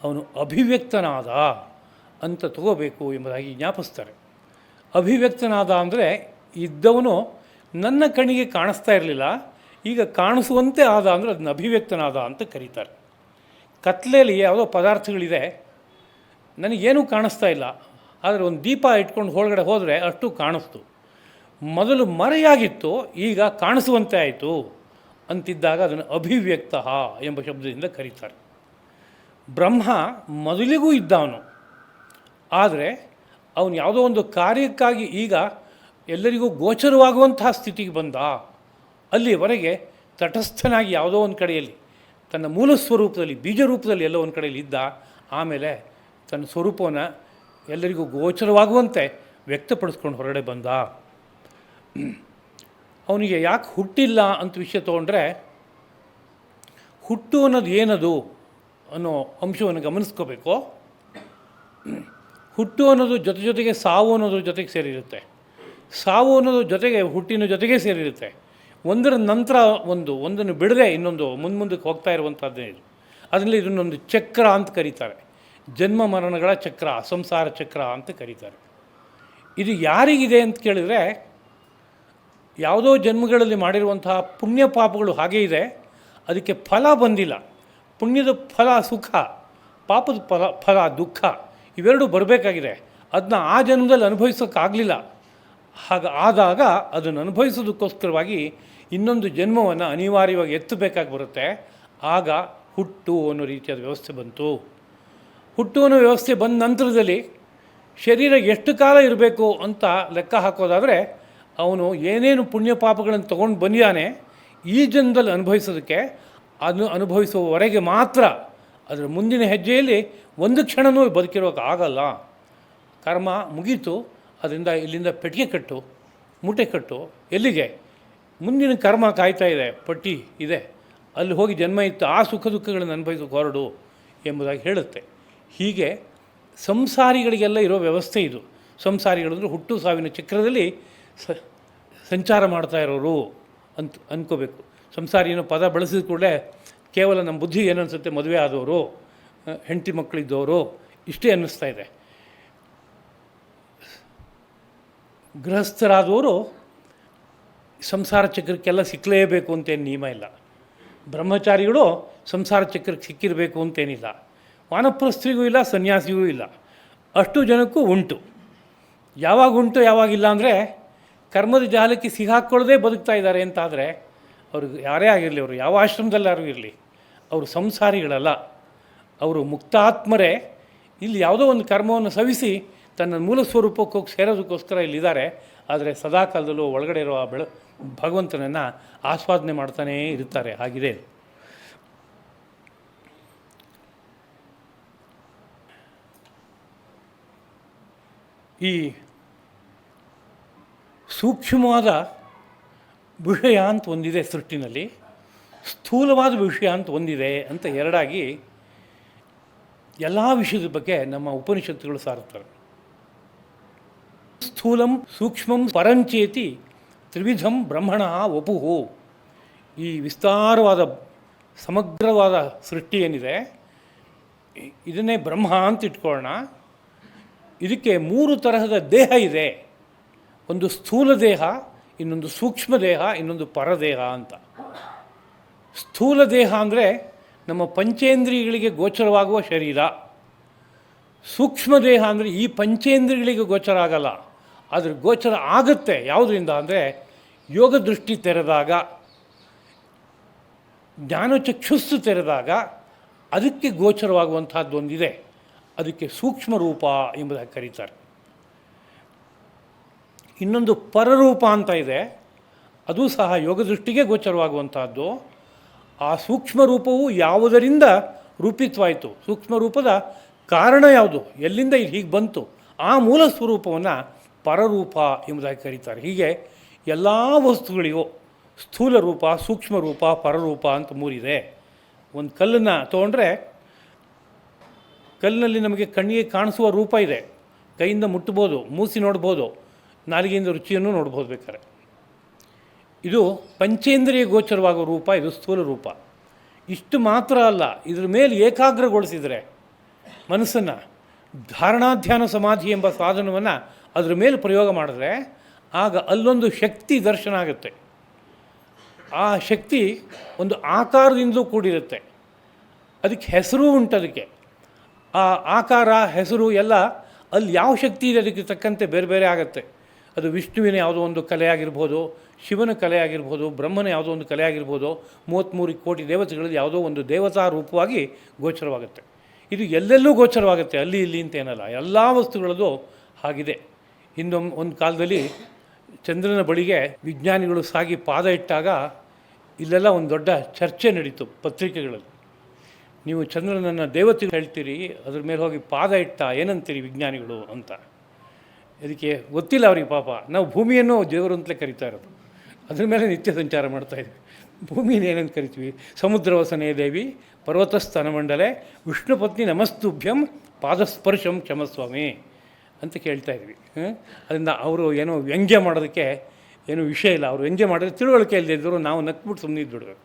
ಅವನು ಅಭಿವ್ಯಕ್ತನಾದ ಅಂತ ತಗೋಬೇಕು ಎಂಬುದಾಗಿ ಜ್ಞಾಪಿಸ್ತಾರೆ. ಅಭಿವ್ಯಕ್ತನಾದ ಅಂದರೆ ಇದ್ದವನು ನನ್ನ ಕಣ್ಣಿಗೆ ಕಾಣಿಸ್ತಾ ಇರಲಿಲ್ಲ, ಈಗ ಕಾಣಿಸುವಂತೆ ಆದ ಅಂದರೆ ಅದನ್ನು ಅಭಿವ್ಯಕ್ತನಾದ ಅಂತ ಕರೀತಾರೆ. ಕತ್ಲೆಯಲ್ಲಿ ಯಾವುದೋ ಪದಾರ್ಥಗಳಿದೆ, ನನಗೇನೂ ಕಾಣಿಸ್ತಾ ಇಲ್ಲ, ಆದರೆ ಒಂದು ದೀಪ ಇಟ್ಕೊಂಡು ಒಳಗಡೆ ಹೋದರೆ ಅಷ್ಟು ಕಾಣಿಸ್ತು. ಮೊದಲು ಮರೆಯಾಗಿತ್ತು, ಈಗ ಕಾಣಿಸುವಂತೆ ಆಯಿತು ಅಂತಿದ್ದಾಗ ಅದನ್ನು ಅಭಿವ್ಯಕ್ತ ಎಂಬ ಶಬ್ದದಿಂದ ಕರೀತಾರೆ. ಬ್ರಹ್ಮ ಮೊದಲಿಗೂ ಇದ್ದವನು, ಆದರೆ ಅವನು ಯಾವುದೋ ಒಂದು ಕಾರ್ಯಕ್ಕಾಗಿ ಈಗ ಎಲ್ಲರಿಗೂ ಗೋಚರವಾಗುವಂತಹ ಸ್ಥಿತಿಗೆ ಬಂದ. ಅಲ್ಲಿವರೆಗೆ ತಟಸ್ಥನಾಗಿ ಯಾವುದೋ ಒಂದು ಕಡೆಯಲ್ಲಿ ತನ್ನ ಮೂಲ ಸ್ವರೂಪದಲ್ಲಿ ಬೀಜ ರೂಪದಲ್ಲಿ ಎಲ್ಲೋ ಒಂದು ಕಡೆಯಲ್ಲಿ ಇದ್ದ. ಆಮೇಲೆ ತನ್ನ ಸ್ವರೂಪವನ್ನು ಎಲ್ಲರಿಗೂ ಗೋಚರವಾಗುವಂತೆ ವ್ಯಕ್ತಪಡಿಸ್ಕೊಂಡು ಹೊರಗಡೆ ಬಂದ. ಅವನಿಗೆ ಯಾಕೆ ಹುಟ್ಟಿಲ್ಲ ಅಂತ ವಿಷಯ ತೊಗೊಂಡ್ರೆ, ಹುಟ್ಟು ಅನ್ನೋದು ಏನದು ಅನ್ನೋ ಅಂಶವನ್ನು ಗಮನಿಸ್ಕೋಬೇಕು. ಹುಟ್ಟು ಅನ್ನೋದು ಜೊತೆಗೆ ಸಾವು ಅನ್ನೋದ್ರ ಜೊತೆಗೆ ಸೇರಿರುತ್ತೆ, ಸಾವು ಅನ್ನೋದು ಜೊತೆಗೆ ಹುಟ್ಟಿನ ಜೊತೆಗೆ ಸೇರಿರುತ್ತೆ. ಒಂದರ ನಂತರ ಒಂದನ್ನು ಬಿಡದೆ ಇನ್ನೊಂದು ಮುಂದಕ್ಕೆ ಹೋಗ್ತಾ ಇರುವಂಥದ್ದೇ ಇದು. ಅದರಲ್ಲಿ ಇದನ್ನೊಂದು ಚಕ್ರ ಅಂತ ಕರೀತಾರೆ, ಜನ್ಮ ಮರಣಗಳ ಚಕ್ರ, ಸಂಸಾರ ಚಕ್ರ ಅಂತ ಕರೀತಾರೆ. ಇದು ಯಾರಿಗಿದೆ ಅಂತ ಕೇಳಿದರೆ, ಯಾವುದೋ ಜನ್ಮಗಳಲ್ಲಿ ಮಾಡಿರುವಂತಹ ಪುಣ್ಯ ಪಾಪಗಳು ಹಾಗೇ ಇದೆ, ಅದಕ್ಕೆ ಫಲ ಬಂದಿಲ್ಲ. ಪುಣ್ಯದ ಫಲ ಸುಖ, ಪಾಪದ ಫಲ ದುಃಖ, ಇವೆರಡೂ ಬರಬೇಕಾಗಿದೆ. ಅದನ್ನ ಆ ಜನ್ಮದಲ್ಲಿ ಅನುಭವಿಸೋಕ್ಕಾಗಲಿಲ್ಲ. ಆದಾಗ ಅದನ್ನು ಅನುಭವಿಸೋದಕ್ಕೋಸ್ಕರವಾಗಿ ಇನ್ನೊಂದು ಜನ್ಮವನ್ನು ಅನಿವಾರ್ಯವಾಗಿ ಎತ್ತಬೇಕಾಗಿ ಬರುತ್ತೆ. ಆಗ ಹುಟ್ಟು ಅನ್ನೋ ರೀತಿಯಾದ ವ್ಯವಸ್ಥೆ ಬಂತು. ಹುಟ್ಟು ಅನ್ನೋ ವ್ಯವಸ್ಥೆ ಬಂದ ನಂತರದಲ್ಲಿ ಶರೀರ ಎಷ್ಟು ಕಾಲ ಇರಬೇಕು ಅಂತ ಲೆಕ್ಕ ಹಾಕೋದಾದರೆ, ಅವನು ಏನೇನು ಪುಣ್ಯ ಪಾಪಗಳನ್ನು ತೊಗೊಂಡು ಬಂದಿದ್ದಾನೆ ಈ ಜನ್ಮದಲ್ಲಿ ಅನುಭವಿಸೋದಕ್ಕೆ, ಅದನ್ನು ಅನುಭವಿಸುವವರೆಗೆ ಮಾತ್ರ. ಅದರ ಮುಂದಿನ ಹೆಜ್ಜೆಯಲ್ಲಿ ಒಂದು ಕ್ಷಣವೂ ಬದುಕಿರೋಕ್ಕಾಗಲ್ಲ. ಕರ್ಮ ಮುಗೀತು, ಅದರಿಂದ ಇಲ್ಲಿಂದ ಪೆಟ್ಟಿಗೆ ಕಟ್ಟು, ಮೂಟೆ ಕಟ್ಟು, ಎಲ್ಲಿಗೆ? ಮುಂದಿನ ಕರ್ಮ ಕಾಯ್ತಾ ಇದೆ, ಪಟ್ಟಿ ಇದೆ, ಅಲ್ಲಿ ಹೋಗಿ ಜನ್ಮ ಇತ್ತು, ಆ ಸುಖ ದುಃಖಗಳನ್ನು ಅನುಭವಿಸೋಕೆ ಹೊರಡು ಎಂಬುದಾಗಿ ಹೇಳುತ್ತೆ. ಹೀಗೆ ಸಂಸಾರಿಗಳಿಗೆಲ್ಲ ಇರೋ ವ್ಯವಸ್ಥೆ ಇದು. ಸಂಸಾರಿಗಳಂದರೆ ಹುಟ್ಟು ಸಾವಿನ ಚಕ್ರದಲ್ಲಿ ಸಂಚಾರ ಮಾಡ್ತಾ ಇರೋರು ಅಂತ ಅಂದ್ಕೋಬೇಕು. ಸಂಸಾರಿ ಅನ್ನೋ ಪದ ಬಳಸಿದ ಕೂಡಲೇ ಕೇವಲ ನಮ್ಮ ಬುದ್ಧಿ ಏನನ್ಸುತ್ತೆ, ಮದುವೆ ಆದವರು, ಹೆಂಡತಿ ಮಕ್ಕಳಿದ್ದವರು, ಇಷ್ಟೇ ಅನ್ನಿಸ್ತಾ ಇದೆ. ಗೃಹಸ್ಥರಾದವರು ಸಂಸಾರ ಚಕ್ರಕ್ಕೆಲ್ಲ ಸಿಕ್ಕಲೇಬೇಕು ಅಂತೇನು ನಿಯಮ ಇಲ್ಲ. ಬ್ರಹ್ಮಚಾರಿಗಳು ಸಂಸಾರ ಚಕ್ರಕ್ಕೆ ಸಿಕ್ಕಿರಬೇಕು ಅಂತೇನಿಲ್ಲ. ವಾನಪ್ರಸ್ಥರಿಗೂ ಇಲ್ಲ, ಸನ್ಯಾಸಿಗೂ ಇಲ್ಲ. ಅಷ್ಟು ಜನಕ್ಕೂ ಉಂಟು. ಯಾವಾಗ ಉಂಟು ಯಾವಾಗಿಲ್ಲ ಅಂದರೆ, ಕರ್ಮದ ಜಾಲಕ್ಕೆ ಸಿಗಾಕ್ಕೊಳ್ಳದೆ ಬದುಕ್ತಾ ಇದ್ದಾರೆ ಅಂತಾದರೆ, ಅವ್ರಿಗೆ ಯಾರೇ ಆಗಿರಲಿ, ಅವರು ಯಾವ ಆಶ್ರಮದಲ್ಲಾರು ಇರಲಿ, ಅವರು ಸಂಸಾರಿಗಳಲ್ಲ, ಅವರು ಮುಕ್ತಾತ್ಮರೇ. ಇಲ್ಲಿ ಯಾವುದೋ ಒಂದು ಕರ್ಮವನ್ನು ಸವಿಸಿ ತನ್ನ ಮೂಲ ಸ್ವರೂಪಕ್ಕೆ ಹೋಗಿ ಸೇರೋದಕ್ಕೋಸ್ಕರ ಇಲ್ಲಿದ್ದಾರೆ. ಆದರೆ ಸದಾಕಾಲದಲ್ಲೂ ಒಳಗಡೆ ಇರೋ ಆ ಭಗವಂತನನ್ನು ಆಸ್ವಾದನೆ ಮಾಡ್ತಾನೇ ಇರ್ತಾರೆ. ಆಗಿದೆ ಈ ಸೂಕ್ಷ್ಮವಾದ ವಿಷಯ ಅಂತ ಒಂದಿದೆ ಸೃಷ್ಟಿನಲ್ಲಿ, ಸ್ಥೂಲವಾದ ವಿಷಯ ಅಂತ ಒಂದಿದೆ ಅಂತ ಎರಡಾಗಿ ಎಲ್ಲ ವಿಷಯದ ಬಗ್ಗೆ ನಮ್ಮ ಉಪನಿಷತ್ತುಗಳು ಸಾರುತ್ತವೆ. ಸ್ಥೂಲಂ ಸೂಕ್ಷ್ಮಂ ಪರಂಚೇತಿ ತ್ರಿವಿಧಂ ಬ್ರಹ್ಮಣ ವಪುಹು. ಈ ವಿಸ್ತಾರವಾದ ಸಮಗ್ರವಾದ ಸೃಷ್ಟಿ ಏನಿದೆ, ಇದನ್ನೇ ಬ್ರಹ್ಮ ಅಂತ ಇಟ್ಕೊಳ್ಳೋಣ. ಇದಕ್ಕೆ 3 ತರಹದ ದೇಹ ಇದೆ. ಒಂದು ಸ್ಥೂಲ ದೇಹ, ಇನ್ನೊಂದು ಸೂಕ್ಷ್ಮ ದೇಹ, ಇನ್ನೊಂದು ಪರದೇಹ ಅಂತ. ಸ್ಥೂಲ ದೇಹ ಅಂದರೆ ನಮ್ಮ ಪಂಚೇಂದ್ರಿಯಗಳಿಗೆ ಗೋಚರವಾಗುವ ಶರೀರ. ಸೂಕ್ಷ್ಮ ದೇಹ ಅಂದರೆ ಈ ಪಂಚೇಂದ್ರಿಯಗಳಿಗೆ ಗೋಚರ ಆಗಲ್ಲ, ಆದರೆ ಗೋಚರ ಆಗುತ್ತೆ. ಯಾವುದರಿಂದ ಅಂದರೆ ಯೋಗ ದೃಷ್ಟಿ ತೆರೆದಾಗ, ಜ್ಞಾನಚಕ್ಷುಸ್ಸು ತೆರೆದಾಗ ಅದಕ್ಕೆ ಗೋಚರವಾಗುವಂಥದ್ದೊಂದಿದೆ. ಅದಕ್ಕೆ ಸೂಕ್ಷ್ಮ ರೂಪ ಎಂಬುದಾಗಿ ಕರೀತಾರೆ. ಇನ್ನೊಂದು ಪರರೂಪ ಅಂತ ಇದೆ, ಅದು ಸಹ ಯೋಗದೃಷ್ಟಿಗೆ ಗೋಚರವಾಗುವಂಥದ್ದು. ಆ ಸೂಕ್ಷ್ಮ ರೂಪವು ಯಾವುದರಿಂದ ರೂಪಿತವಾಯಿತು, ಸೂಕ್ಷ್ಮ ರೂಪದ ಕಾರಣ ಯಾವುದು, ಎಲ್ಲಿಂದ ಇದು ಹೀಗೆ ಬಂತು, ಆ ಮೂಲ ಸ್ವರೂಪವನ್ನು ಪರರೂಪ ಎಂಬುದಾಗಿ ಕರೀತಾರೆ. ಹೀಗೆ ಎಲ್ಲ ವಸ್ತುಗಳಿಗೂ ಸ್ಥೂಲ ರೂಪ, ಸೂಕ್ಷ್ಮ ರೂಪ, ಪರರೂಪ ಅಂತ 3 ಇದೆ. ಒಂದು ಕಲ್ಲನ್ನು ತೊಗೊಂಡ್ರೆ ಕಲ್ಲಿನಲ್ಲಿ ನಮಗೆ ಕಣ್ಣಿಗೆ ಕಾಣಿಸುವ ರೂಪ ಇದೆ, ಕೈಯಿಂದ ಮುಟ್ಬೋದು, ಮೂಸಿ ನೋಡ್ಬೋದು, ನಾಲಿಗೆಯಿಂದ ರುಚಿಯನ್ನು ನೋಡ್ಬೋದು ಬೇಕಾದ್ರೆ. ಇದು ಪಂಚೇಂದ್ರಿಯ ಗೋಚರವಾಗುವ ರೂಪ, ಇದು ಸ್ಥೂಲ ರೂಪ. ಇಷ್ಟು ಮಾತ್ರ ಅಲ್ಲ, ಇದ್ರ ಮೇಲೆ ಏಕಾಗ್ರಗೊಳಿಸಿದರೆ ಮನಸ್ಸನ್ನು, ಧಾರಣಾಧ್ಯಾನ ಸಮಾಧಿ ಎಂಬ ಸಾಧನವನ್ನು ಅದರ ಮೇಲೆ ಪ್ರಯೋಗ ಮಾಡಿದ್ರೆ ಆಗ ಅಲ್ಲೊಂದು ಶಕ್ತಿ ದರ್ಶನ ಆಗುತ್ತೆ. ಆ ಶಕ್ತಿ ಒಂದು ಆಕಾರದಿಂದಲೂ ಕೂಡಿರುತ್ತೆ, ಅದಕ್ಕೆ ಹೆಸರು ಉಂಟು. ಅದಕ್ಕೆ ಆ ಆಕಾರ, ಹೆಸರು ಎಲ್ಲ ಅಲ್ಲಿ ಯಾವ ಶಕ್ತಿ ಇದೆ ಅದಕ್ಕೆ ತಕ್ಕಂತೆ ಬೇರೆ ಬೇರೆ ಆಗುತ್ತೆ. ಅದು ವಿಷ್ಣುವಿನ ಯಾವುದೋ ಒಂದು ಕಲೆ ಆಗಿರ್ಬೋದು, ಶಿವನ ಕಲೆ ಆಗಿರ್ಬೋದು, ಬ್ರಹ್ಮನ ಯಾವುದೋ ಒಂದು ಕಲೆ ಆಗಿರ್ಬೋದು, 33 ಕೋಟಿ ದೇವತೆಗಳಲ್ಲಿ ಯಾವುದೋ ಒಂದು ದೇವತಾ ರೂಪವಾಗಿ ಗೋಚರವಾಗುತ್ತೆ. ಇದು ಎಲ್ಲೆಲ್ಲೂ ಗೋಚರವಾಗುತ್ತೆ, ಅಲ್ಲಿ ಇಲ್ಲಿ ಅಂತೇನಲ್ಲ, ಎಲ್ಲ ವಸ್ತುಗಳದ್ದು ಹಾಗಿದೆ. ಒಂದು ಕಾಲದಲ್ಲಿ ಚಂದ್ರನ ಬಳಿಗೆ ವಿಜ್ಞಾನಿಗಳು ಸಾಗಿ ಪಾದ ಇಟ್ಟಾಗ ಇಲ್ಲೆಲ್ಲ ಒಂದು ದೊಡ್ಡ ಚರ್ಚೆ ನಡೀತು ಪತ್ರಿಕೆಗಳಲ್ಲಿ. ನೀವು ಚಂದ್ರನನ್ನು ದೇವತೆ ಹೇಳ್ತೀರಿ, ಅದ್ರ ಮೇಲೆ ಹೋಗಿ ಪಾದ ಇಟ್ಟ ಏನಂತೀರಿ ವಿಜ್ಞಾನಿಗಳು ಅಂತ. ಅದಕ್ಕೆ ಗೊತ್ತಿಲ್ಲ ಅವ್ರಿಗೆ ಪಾಪ. ನಾವು ಭೂಮಿಯನ್ನು ದೇವರು ಅಂತಲೇ ಕರಿತಾ ಇರೋದು, ಅದ್ರ ಮೇಲೆ ನಿತ್ಯ ಸಂಚಾರ ಮಾಡ್ತಾಯಿದ್ವಿ. ಭೂಮಿನ ಏನಂತ ಕರಿತೀವಿ? ಸಮುದ್ರವಸನೇ ದೇವಿ ಪರ್ವತಸ್ಥಾನ ಮಂಡಲೆ ವಿಷ್ಣು ಪತ್ನಿ ನಮಸ್ತುಭ್ಯಂ ಪಾದಸ್ಪರ್ಶಂ ಕ್ಷಮಸ್ವಾಮಿ ಅಂತ ಕೇಳ್ತಾಯಿದ್ವಿ. ಅದರಿಂದ ಅವರು ಏನೋ ವ್ಯಂಗ್ಯ ಮಾಡೋದಕ್ಕೆ ಏನೂ ವಿಷಯ ಇಲ್ಲ. ಅವರು ವ್ಯಂಗ್ಯ ಮಾಡಿದ್ರೆ ತಿಳುವಳಿಕೆ ಇಲ್ಲದಿದ್ದರು ನಾವು ನಕ್ಬಿಟ್ಟು ಸುಮ್ಮನೆ ಇದ್ಬಿಡ್ಬೇಕು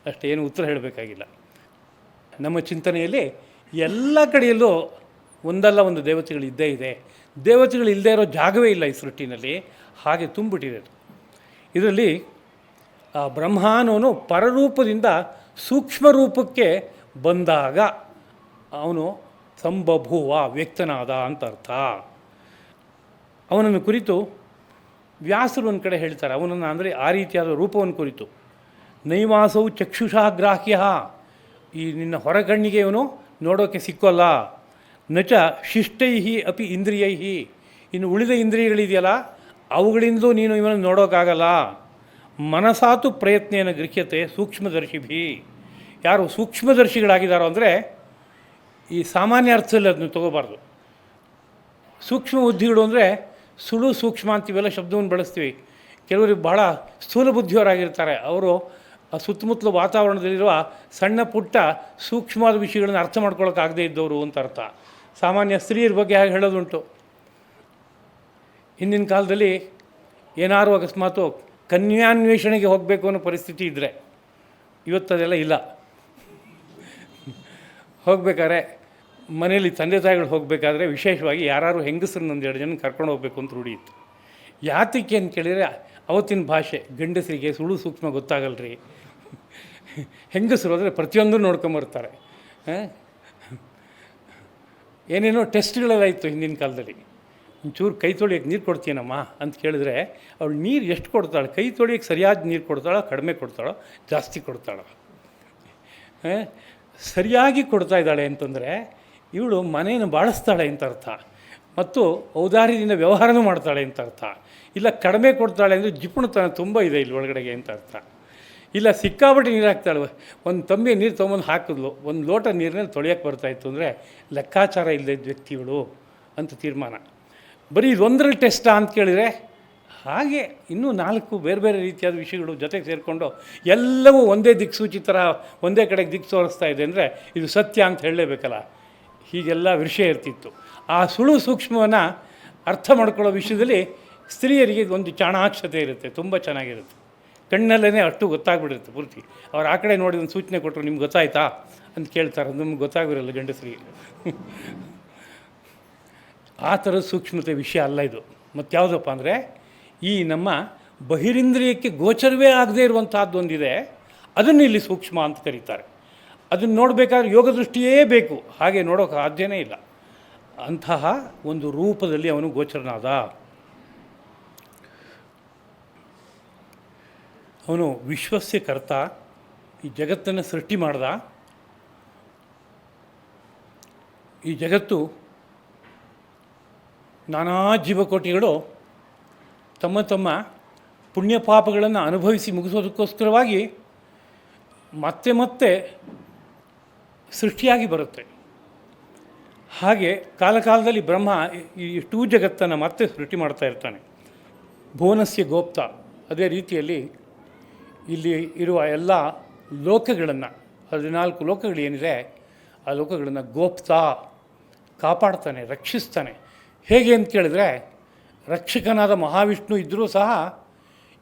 ಅಷ್ಟೇ, ಏನು ಉತ್ತರ ಹೇಳಬೇಕಾಗಿಲ್ಲ. ನಮ್ಮ ಚಿಂತನೆಯಲ್ಲಿ ಎಲ್ಲ ಕಡೆಯಲ್ಲೂ ಒಂದಲ್ಲ ಒಂದು ದೇವತೆಗಳು ಇದ್ದೇ ಇದೆ. ದೇವತೆಗಳು ಇಲ್ಲದೇ ಇರೋ ಜಾಗವೇ ಇಲ್ಲ ಈ ಸೃಷ್ಟಿನಲ್ಲಿ, ಹಾಗೆ ತುಂಬಿಟ್ಟಿದೆ. ಇದರಲ್ಲಿ ಬ್ರಹ್ಮಾನವನು ಪರರೂಪದಿಂದ ಸೂಕ್ಷ್ಮ ರೂಪಕ್ಕೆ ಬಂದಾಗ ಅವನು ಸಂಬಭೂವ, ವ್ಯಕ್ತನಾದ ಅಂತ ಅರ್ಥ. ಅವನನ್ನು ಕುರಿತು ವ್ಯಾಸರು ಒಂದು ಕಡೆ ಹೇಳ್ತಾರೆ, ಅವನನ್ನು ಅಂದರೆ ಆ ರೀತಿಯಾದ ರೂಪವನ್ನು ಕುರಿತು. ನೈವಾಸವು ಚಕ್ಷುಷಾಗ್ರಾಹ್ಯ, ಈ ನಿನ್ನ ಹೊರಗಣ್ಣಿಗೆ ಇವನು ನೋಡೋಕ್ಕೆ ಸಿಕ್ಕೋಲ್ಲ. ನಚ ಶಿಷ್ಟೈಹಿ ಅಪಿ ಇಂದ್ರಿಯೈಹಿ, ಇನ್ನು ಉಳಿದ ಇಂದ್ರಿಯಗಳಿದೆಯಲ್ಲ ಅವುಗಳಿಂದಲೂ ನೀನು ಇವನು ನೋಡೋಕ್ಕಾಗಲ್ಲ. ಮನಸಾತು ಪ್ರಯತ್ನೇನ ಗೃಹ್ಯತೆ ಸೂಕ್ಷ್ಮದರ್ಶಿಭಿ, ಯಾರು ಸೂಕ್ಷ್ಮದರ್ಶಿಗಳಾಗಿದ್ದಾರೋ ಅಂದರೆ ಈ ಸಾಮಾನ್ಯ ಅರ್ಥದಲ್ಲಿ ಅದನ್ನು ತೊಗೋಬಾರ್ದು. ಸೂಕ್ಷ್ಮ ಬುದ್ಧಿಗಳು ಅಂದರೆ ಸುಳು ಸೂಕ್ಷ್ಮ ಅಂತೀವೆಲ್ಲ ಶಬ್ದವನ್ನು ಬಳಸ್ತೀವಿ. ಕೆಲವರಿಗೆ ಬಹಳ ಸ್ಥೂಲ ಬುದ್ಧಿಯವರಾಗಿರ್ತಾರೆ, ಅವರು ಆ ಸುತ್ತಮುತ್ತಲ ವಾತಾವರಣದಲ್ಲಿರುವ ಸಣ್ಣ ಪುಟ್ಟ ಸೂಕ್ಷ್ಮವಾದ ವಿಷಯಗಳನ್ನು ಅರ್ಥ ಮಾಡ್ಕೊಳ್ಳೋಕ್ಕಾಗದೇ ಇದ್ದವರು ಅಂತ ಅರ್ಥ. ಸಾಮಾನ್ಯ ಸ್ತ್ರೀಯರ ಬಗ್ಗೆ ಹಾಗೆ ಹೇಳೋದುಂಟು. ಹಿಂದಿನ ಕಾಲದಲ್ಲಿ ಏನಾರು ಅಕಸ್ಮಾತು ಕನ್ಯಾನ್ವೇಷಣೆಗೆ ಹೋಗಬೇಕು ಅನ್ನೋ ಪರಿಸ್ಥಿತಿ ಇದ್ದರೆ, ಇವತ್ತದೆಲ್ಲ ಇಲ್ಲ. ಹೋಗಬೇಕಾದ್ರೆ ಮನೆಯಲ್ಲಿ ತಂದೆ ತಾಯಿಗಳು ಹೋಗಬೇಕಾದ್ರೆ ವಿಶೇಷವಾಗಿ ಯಾರು ಹೆಂಗಸರನ್ನ 1-2 ಜನ ಕರ್ಕೊಂಡು ಹೋಗಬೇಕು ಅಂತ ರೂಢಿ ಇತ್ತು. ಯಾತಕ್ಕೆ ಅಂತ ಕೇಳಿದರೆ ಅವತ್ತಿನ ಭಾಷೆ ಗಂಡಸರಿಗೆ ಸುಳು ಸೂಕ್ಷ್ಮ ಗೊತ್ತಾಗಲ್ರಿ, ಹೆಂಗಸರು ಅಂದರೆ ಪ್ರತಿಯೊಂದು ನೋಡ್ಕೊಂಬರ್ತಾರೆ. ಏನೇನೋ ಟೆಸ್ಟ್ಗಳೆಲ್ಲ ಇತ್ತು ಹಿಂದಿನ ಕಾಲದಲ್ಲಿ. ಒಂಚೂರು ಕೈ ತೊಳಿಯೋಕ್ಕೆ ನೀರು ಕೊಡ್ತೀನಮ್ಮ ಅಂತ ಕೇಳಿದ್ರೆ ಅವಳು ನೀರು ಎಷ್ಟು ಕೊಡ್ತಾಳೆ, ಕೈ ತೊಳಿಯೋಕ್ಕೆ ಸರಿಯಾದ ನೀರು ಕೊಡ್ತಾಳೋ, ಕಡಿಮೆ ಕೊಡ್ತಾಳೋ, ಜಾಸ್ತಿ ಕೊಡ್ತಾಳೋ. ಸರಿಯಾಗಿ ಕೊಡ್ತಾ ಇದ್ದಾಳೆ ಅಂತಂದರೆ ಇವಳು ಮನೆಯನ್ನು ಬಾಳಿಸ್ತಾಳೆ ಅಂತ ಅರ್ಥ, ಮತ್ತು ಔದಾರ್ಯದಿಂದ ವ್ಯವಹಾರನೂ ಮಾಡ್ತಾಳೆ ಅಂತ ಅರ್ಥ. ಇಲ್ಲ ಕಡಿಮೆ ಕೊಡ್ತಾಳೆ ಅಂದರೆ ಜಿಪುಣತನ ತುಂಬ ಇದೆ ಇಲ್ಲಿ ಒಳಗಡೆಗೆ ಅಂತ ಅರ್ಥ. ಇಲ್ಲ ಸಿಕ್ಕಾಪಟ್ಟೆ ನೀರು ಹಾಕ್ತಾಳೆ, ಒಂದು ತಂಬಿ ನೀರು ತೊಗೊಂಬಂದು ಹಾಕಿದ್ಲು, ಒಂದು ಲೋಟ ನೀರಿನಲ್ಲಿ ತೊಳೆಯೋಕ್ಕೆ ಬರ್ತಾಯಿತ್ತು ಅಂದರೆ ಲೆಕ್ಕಾಚಾರ ಇಲ್ಲದ ವ್ಯಕ್ತಿಗಳು ಅಂತ ತೀರ್ಮಾನ. ಬರೀ ಇದೊಂದರಲ್ಲಿ ಟೆಸ್ಟಾ ಅಂತ ಕೇಳಿದರೆ ಹಾಗೆ ಇನ್ನೂ 4 ಬೇರೆ ಬೇರೆ ರೀತಿಯಾದ ವಿಷಯಗಳು ಜೊತೆಗೆ ಸೇರಿಕೊಂಡು ಎಲ್ಲವೂ ಒಂದೇ ದಿಕ್ಸೂಚಿ ಥರ ಒಂದೇ ಕಡೆಗೆ ದಿಕ್ಕು ತೋರಿಸ್ತಾ ಇದೆ ಅಂದರೆ ಇದು ಸತ್ಯ ಅಂತ ಹೇಳಲೇಬೇಕಲ್ಲ. ಹೀಗೆಲ್ಲ ವಿಷಯ ಇರ್ತಿತ್ತು. ಆ ಸುಳು ಸೂಕ್ಷ್ಮವನ್ನು ಅರ್ಥ ಮಾಡ್ಕೊಳ್ಳೋ ವಿಷಯದಲ್ಲಿ ಸ್ತ್ರೀಯರಿಗೆ ಒಂದು ಚಾಣಾಕ್ಷತೆ ಇರುತ್ತೆ, ತುಂಬ ಚೆನ್ನಾಗಿರುತ್ತೆ. ಕಣ್ಣಲ್ಲೇ ಅಷ್ಟು ಗೊತ್ತಾಗ್ಬಿಡುತ್ತೆ ಪೂರ್ತಿ. ಅವ್ರು ಆ ಕಡೆ ನೋಡಿ ಒಂದು ಸೂಚನೆ ಕೊಟ್ಟರು, ನಿಮ್ಗೆ ಗೊತ್ತಾಯ್ತಾ ಅಂತ ಕೇಳ್ತಾರೆ, ನಮ್ಗೆ ಗೊತ್ತಾಗಿರಲ್ಲ ಗಂಡಸರಿಗೆ. ಆ ಥರದ ಸೂಕ್ಷ್ಮತೆ ವಿಷಯ ಅಲ್ಲ ಇದು. ಮತ್ತು ಯಾವುದಪ್ಪ ಅಂದರೆ ಈ ನಮ್ಮ ಬಹಿರಿಂದ್ರಿಯಕ್ಕೆ ಗೋಚರವೇ ಆಗದೇ ಇರುವಂಥದ್ದು ಒಂದಿದೆ, ಅದನ್ನು ಇಲ್ಲಿ ಸೂಕ್ಷ್ಮ ಅಂತ ಕರೀತಾರೆ. ಅದನ್ನು ನೋಡಬೇಕಾದ್ರೆ ಯೋಗ ದೃಷ್ಟಿಯೇ ಬೇಕು, ಹಾಗೆ ನೋಡೋಕೆ ಸಾಧ್ಯನೇ ಇಲ್ಲ. ಅಂತಹ ಒಂದು ರೂಪದಲ್ಲಿ ಅವನು ಗೋಚರನಾದ. ಅವನು ವಿಶ್ವಸ್ಯ ಕರ್ತ, ಈ ಜಗತ್ತನ್ನು ಸೃಷ್ಟಿ ಮಾಡ್ದ. ಈ ಜಗತ್ತು ನಾನಾ ಜೀವಕೋಟಿಗಳು ತಮ್ಮ ತಮ್ಮ ಪುಣ್ಯ ಪಾಪಗಳನ್ನು ಅನುಭವಿಸಿ ಮುಗಿಸೋದಕ್ಕೋಸ್ಕರವಾಗಿ ಮತ್ತೆ ಮತ್ತೆ ಸೃಷ್ಟಿಯಾಗಿ ಬರುತ್ತೆ. ಹಾಗೆ ಕಾಲಕಾಲದಲ್ಲಿ ಬ್ರಹ್ಮ ಈ ಇಷ್ಟೂ ಜಗತ್ತನ್ನು ಮತ್ತೆ ಸೃಷ್ಟಿ ಮಾಡ್ತಾ ಇರ್ತಾನೆ. ಭುವನಸ್ಯ ಗೋಪ್ತ, ಅದೇ ರೀತಿಯಲ್ಲಿ ಇಲ್ಲಿ ಇರುವ ಎಲ್ಲ ಲೋಕಗಳನ್ನು 14 ಲೋಕಗಳೇನಿದೆ ಆ ಲೋಕಗಳನ್ನು ಗೋಪ್ತ ಕಾಪಾಡ್ತಾನೆ, ರಕ್ಷಿಸ್ತಾನೆ. ಹೇಗೆ ಅಂತ ಕೇಳಿದ್ರೆ, ರಕ್ಷಕನಾದ ಮಹಾವಿಷ್ಣು ಇದ್ದರೂ ಸಹ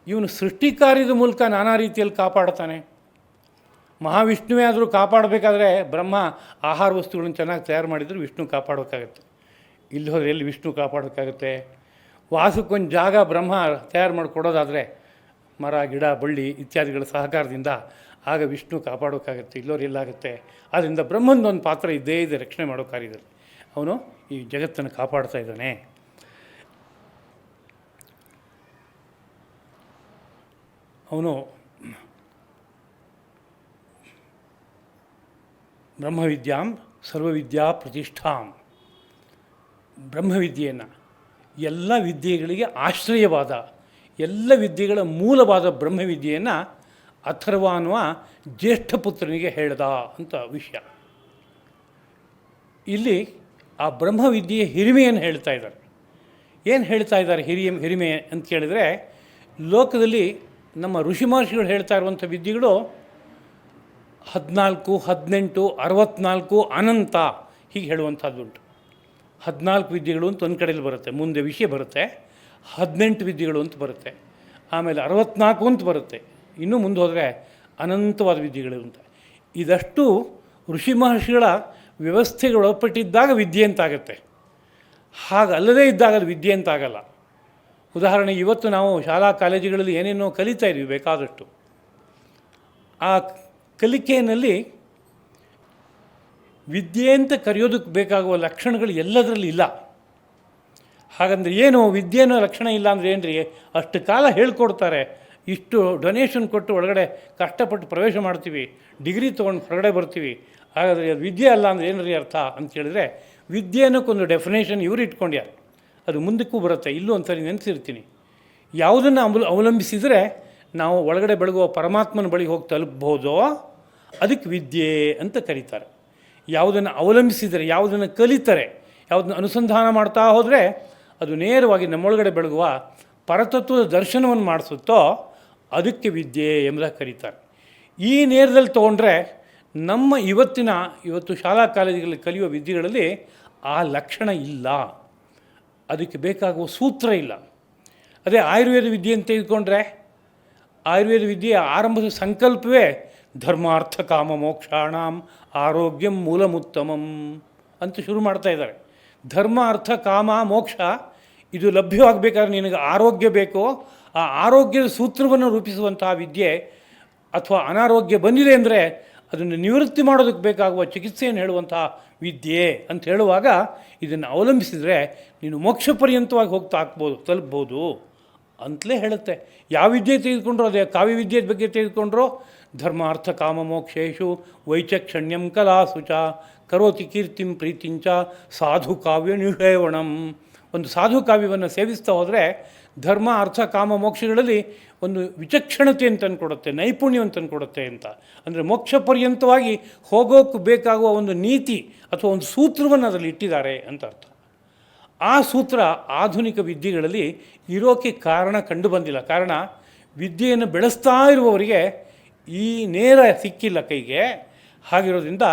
ಇವನು ಸೃಷ್ಟಿ ಕಾರ್ಯದ ಮೂಲಕ ನಾನಾ ರೀತಿಯಲ್ಲಿ ಕಾಪಾಡ್ತಾನೆ. ಮಹಾವಿಷ್ಣುವೇ ಆದರೂ ಕಾಪಾಡಬೇಕಾದ್ರೆ ಬ್ರಹ್ಮ ಆಹಾರ ವಸ್ತುಗಳನ್ನು ಚೆನ್ನಾಗಿ ತಯಾರು ಮಾಡಿದರೂ ವಿಷ್ಣು ಕಾಪಾಡೋಕ್ಕಾಗತ್ತೆ. ಇಲ್ಲಿ ಹೋದರೆ ಎಲ್ಲಿ ವಿಷ್ಣು ಕಾಪಾಡೋಕ್ಕಾಗುತ್ತೆ? ವಾಸಕ್ಕೊಂದು ಜಾಗ ಬ್ರಹ್ಮ ತಯಾರು ಮಾಡಿಕೊಡೋದಾದರೆ ಮರ ಗಿಡ ಬಳ್ಳಿ ಇತ್ಯಾದಿಗಳ ಸಹಕಾರದಿಂದ ಆಗ ವಿಷ್ಣು ಕಾಪಾಡೋಕ್ಕಾಗತ್ತೆ, ಇಲ್ಲೋರು ಎಲ್ಲಾಗುತ್ತೆ. ಆದ್ದರಿಂದ ಬ್ರಹ್ಮಂದೊಂದು ಪಾತ್ರ ಇದ್ದೇ ಇದೆ ರಕ್ಷಣೆ ಮಾಡೋ ಕಾರ್ಯದಲ್ಲಿ. ಅವನು ಈ ಜಗತ್ತನ್ನು ಕಾಪಾಡ್ತಾ ಇದ್ದಾನೆ. ಅವನು ಬ್ರಹ್ಮವಿದ್ಯಾಂ ಸರ್ವವಿದ್ಯಾ ಪ್ರತಿಷ್ಠಾಂ, ಬ್ರಹ್ಮವಿದ್ಯೆಯನ್ನು ಎಲ್ಲ ವಿದ್ಯೆಗಳಿಗೆ ಆಶ್ರಯವಾದ, ಎಲ್ಲ ವಿದ್ಯೆಗಳ ಮೂಲವಾದ ಬ್ರಹ್ಮವಿದ್ಯೆಯನ್ನು ಅಥರ್ವ ಅನ್ನುವ ಜ್ಯೇಷ್ಠ ಪುತ್ರನಿಗೆ ಹೇಳ್ದ ಅಂತ ವಿಷಯ. ಇಲ್ಲಿ ಆ ಬ್ರಹ್ಮವಿದ್ಯೆಯ ಹಿರಿಮೆಯನ್ನು ಹೇಳ್ತಾ ಇದ್ದಾರೆ. ಏನು ಹೇಳ್ತಾ ಇದ್ದಾರೆ ಹಿರಿಮೆ ಅಂತ ಕೇಳಿದರೆ, ಲೋಕದಲ್ಲಿ ನಮ್ಮ ಋಷಿ ಮಹರ್ಷಿಗಳು ಹೇಳ್ತಾ ಇರುವಂಥ ವಿದ್ಯೆಗಳು 14, 18, 64 ಅನಂತ ಹೀಗೆ ಹೇಳುವಂಥದ್ದುಂಟು. 14 ವಿದ್ಯೆಗಳು ಅಂತ ಒಂದು ಕಡೆಯಲ್ಲಿ ಬರುತ್ತೆ, ಮುಂದೆ ವಿಷಯ ಬರುತ್ತೆ. 18 ವಿದ್ಯೆಗಳು ಅಂತ ಬರುತ್ತೆ, ಆಮೇಲೆ 64 ಅಂತ ಬರುತ್ತೆ, ಇನ್ನೂ ಮುಂದೆ ಹೋದರೆ ಅನಂತವಾದ ವಿದ್ಯೆಗಳು ಅಂತ. ಇದಷ್ಟು ಋಷಿ ಮಹರ್ಷಿಗಳ ವ್ಯವಸ್ಥೆಗಳು ಒಳಪಟ್ಟಿದ್ದಾಗ ವಿದ್ಯೆ ಅಂತಾಗುತ್ತೆ. ಹಾಗಲ್ಲದೇ ಇದ್ದಾಗ ಅದು ವಿದ್ಯೆ ಅಂತಾಗಲ್ಲ. ಉದಾಹರಣೆಗೆ ಇವತ್ತು ನಾವು ಶಾಲಾ ಕಾಲೇಜುಗಳಲ್ಲಿ ಏನೇನೋ ಕಲಿತಾ ಇದ್ವಿ ಬೇಕಾದಷ್ಟು. ಆ ಕಲಿಕೆಯಲ್ಲಿ ವಿದ್ಯೆ ಅಂತ ಕರೆಯೋದಕ್ಕೆ ಬೇಕಾಗುವ ಲಕ್ಷಣಗಳು ಎಲ್ಲದರಲ್ಲಿ ಇಲ್ಲ. ಹಾಗಂದ್ರೆ ಏನು ವಿದ್ಯೆನೋ ಲಕ್ಷಣ ಇಲ್ಲ ಅಂದರೆ ಏನು ರೀ? ಅಷ್ಟು ಕಾಲ ಹೇಳ್ಕೊಡ್ತಾರೆ, ಇಷ್ಟು ಡೊನೇಷನ್ ಕೊಟ್ಟು ಒಳಗಡೆ ಕಷ್ಟಪಟ್ಟು ಪ್ರವೇಶ ಮಾಡ್ತೀವಿ, ಡಿಗ್ರಿ ತೊಗೊಂಡು ಹೊರಗಡೆ ಬರ್ತೀವಿ, ಹಾಗಾದರೆ ಅದು ವಿದ್ಯೆ ಅಲ್ಲ ಅಂದರೆ ಏನು ರೀ ಅರ್ಥ ಅಂತ ಕೇಳಿದ್ರೆ, ವಿದ್ಯೆ ಅನ್ನೋಕ್ಕೊಂದು ಡೆಫಿನೇಷನ್ ಇವರು ಇಟ್ಕೊಂಡ್ಯಾರ. ಅದು ಮುಂದಕ್ಕೂ ಬರುತ್ತೆ. ಇಲ್ಲೂ ಒಂದ್ಸರಿ ನೆನೆಸಿರ್ತೀನಿ. ಯಾವುದನ್ನು ಅವಲಂಬಿಸಿದರೆ ನಾವು ಒಳಗಡೆ ಬೆಳಗುವ ಪರಮಾತ್ಮನ ಬಳಿ ಹೋಗಿ ತಲುಪ್ಬೋದೋ ಅದಕ್ಕೆ ವಿದ್ಯೆ ಅಂತ ಕರೀತಾರೆ. ಯಾವುದನ್ನು ಅವಲಂಬಿಸಿದರೆ, ಯಾವುದನ್ನು ಕಲಿತಾರೆ, ಯಾವುದನ್ನು ಅನುಸಂಧಾನ ಮಾಡ್ತಾ ಹೋದರೆ ಅದು ನೇರವಾಗಿ ನಮ್ಮೊಳಗಡೆ ಬೆಳಗುವ ಪರತತ್ವದ ದರ್ಶನವನ್ನು ಮಾಡಿಸುತ್ತೋ ಅದಕ್ಕೆ ವಿದ್ಯೆ ಎಂಬುದಾಗಿ ಕರೀತಾರೆ. ಈ ನೇರದಲ್ಲಿ ತೊಗೊಂಡ್ರೆ ನಮ್ಮ ಇವತ್ತು ಶಾಲಾ ಕಾಲೇಜುಗಳಲ್ಲಿ ಕಲಿಯುವ ವಿದ್ಯೆಗಳಲ್ಲಿ ಆ ಲಕ್ಷಣ ಇಲ್ಲ, ಅದಕ್ಕೆ ಬೇಕಾಗುವ ಸೂತ್ರ ಇಲ್ಲ. ಅದೇ ಆಯುರ್ವೇದ ವಿದ್ಯೆ ಅಂತ ತೆಗೆದುಕೊಂಡ್ರೆ, ಆಯುರ್ವೇದ ವಿದ್ಯೆಯ ಆರಂಭದ ಸಂಕಲ್ಪವೇ ಧರ್ಮಾರ್ಥ ಕಾಮ ಮೋಕ್ಷಾಣಂ ಆರೋಗ್ಯಂ ಮೂಲಮುತ್ತಮಂ ಅಂತ ಶುರು ಮಾಡ್ತಾ ಇದ್ದಾರೆ. ಧರ್ಮ ಅರ್ಥ ಕಾಮ ಮೋಕ್ಷ ಇದು ಲಭ್ಯವಾಗಬೇಕಾದ್ರೆ ನಿನಗೆ ಆರೋಗ್ಯ ಬೇಕು. ಆ ಆರೋಗ್ಯದ ಸೂತ್ರವನ್ನು ರೂಪಿಸುವಂತಹ ವಿದ್ಯೆ, ಅಥವಾ ಅನಾರೋಗ್ಯ ಬಂದಿದೆ ಅಂದರೆ ಅದನ್ನು ನಿವೃತ್ತಿ ಮಾಡೋದಕ್ಕೆ ಬೇಕಾಗುವ ಚಿಕಿತ್ಸೆಯನ್ನು ಹೇಳುವಂತಹ ವಿದ್ಯೆ ಅಂತ ಹೇಳುವಾಗ ಇದನ್ನು ಅವಲಂಬಿಸಿದರೆ ನೀನು ಮೋಕ್ಷ ಪರ್ಯಂತವಾಗಿ ತಲುಪ್ಬೋದು ಅಂತಲೇ ಹೇಳುತ್ತೆ. ಯಾವ ವಿದ್ಯೆ ತೆಗೆದುಕೊಂಡ್ರು, ಅದೇ ಕಾವ್ಯ ವಿದ್ಯೆ ಬಗ್ಗೆ ತೆಗೆದುಕೊಂಡ್ರು, ಧರ್ಮಾರ್ಥ ಕಾಮ ಮೋಕ್ಷೇಶು ವೈಚಕ್ಷಣ್ಯಂ ಕಲಾಸು ಚ ಕರೋತಿ ಕೀರ್ತಿಂ ಪ್ರೀತಿಂಚ ಸಾಧು ಕಾವ್ಯ ನಿಷೇವಣಂ. ಒಂದು ಸಾಧು ಕಾವ್ಯವನ್ನು ಸೇವಿಸ್ತಾ ಹೋದರೆ ಧರ್ಮ ಅರ್ಥ ಕಾಮ ಮೋಕ್ಷಗಳಲ್ಲಿ ಒಂದು ವಿಚಕ್ಷಣತೆ ಅಂತ ಅಂದ್ಕೊಡುತ್ತೆ, ನೈಪುಣ್ಯ ಅಂತ ಅಂದ್ಕೊಡುತ್ತೆ ಅಂತ. ಅಂದರೆ ಮೋಕ್ಷ ಪರ್ಯಂತವಾಗಿ ಹೋಗೋಕ್ಕೆ ಬೇಕಾಗುವ ಒಂದು ನೀತಿ ಅಥವಾ ಒಂದು ಸೂತ್ರವನ್ನು ಅದರಲ್ಲಿ ಇಟ್ಟಿದ್ದಾರೆ ಅಂತ ಅರ್ಥ. ಆ ಸೂತ್ರ ಆಧುನಿಕ ವಿದ್ಯೆಗಳಲ್ಲಿ ಇರೋಕ್ಕೆ ಕಾರಣ ಕಂಡು ಬಂದಿಲ್ಲ. ಕಾರಣ ವಿದ್ಯೆಯನ್ನು ಬೆಳೆಸ್ತಾ ಇರುವವರಿಗೆ ಈ ನೇರ ಸಿಕ್ಕಿಲ್ಲ ಕೈಗೆ. ಹಾಗಿರೋದ್ರಿಂದ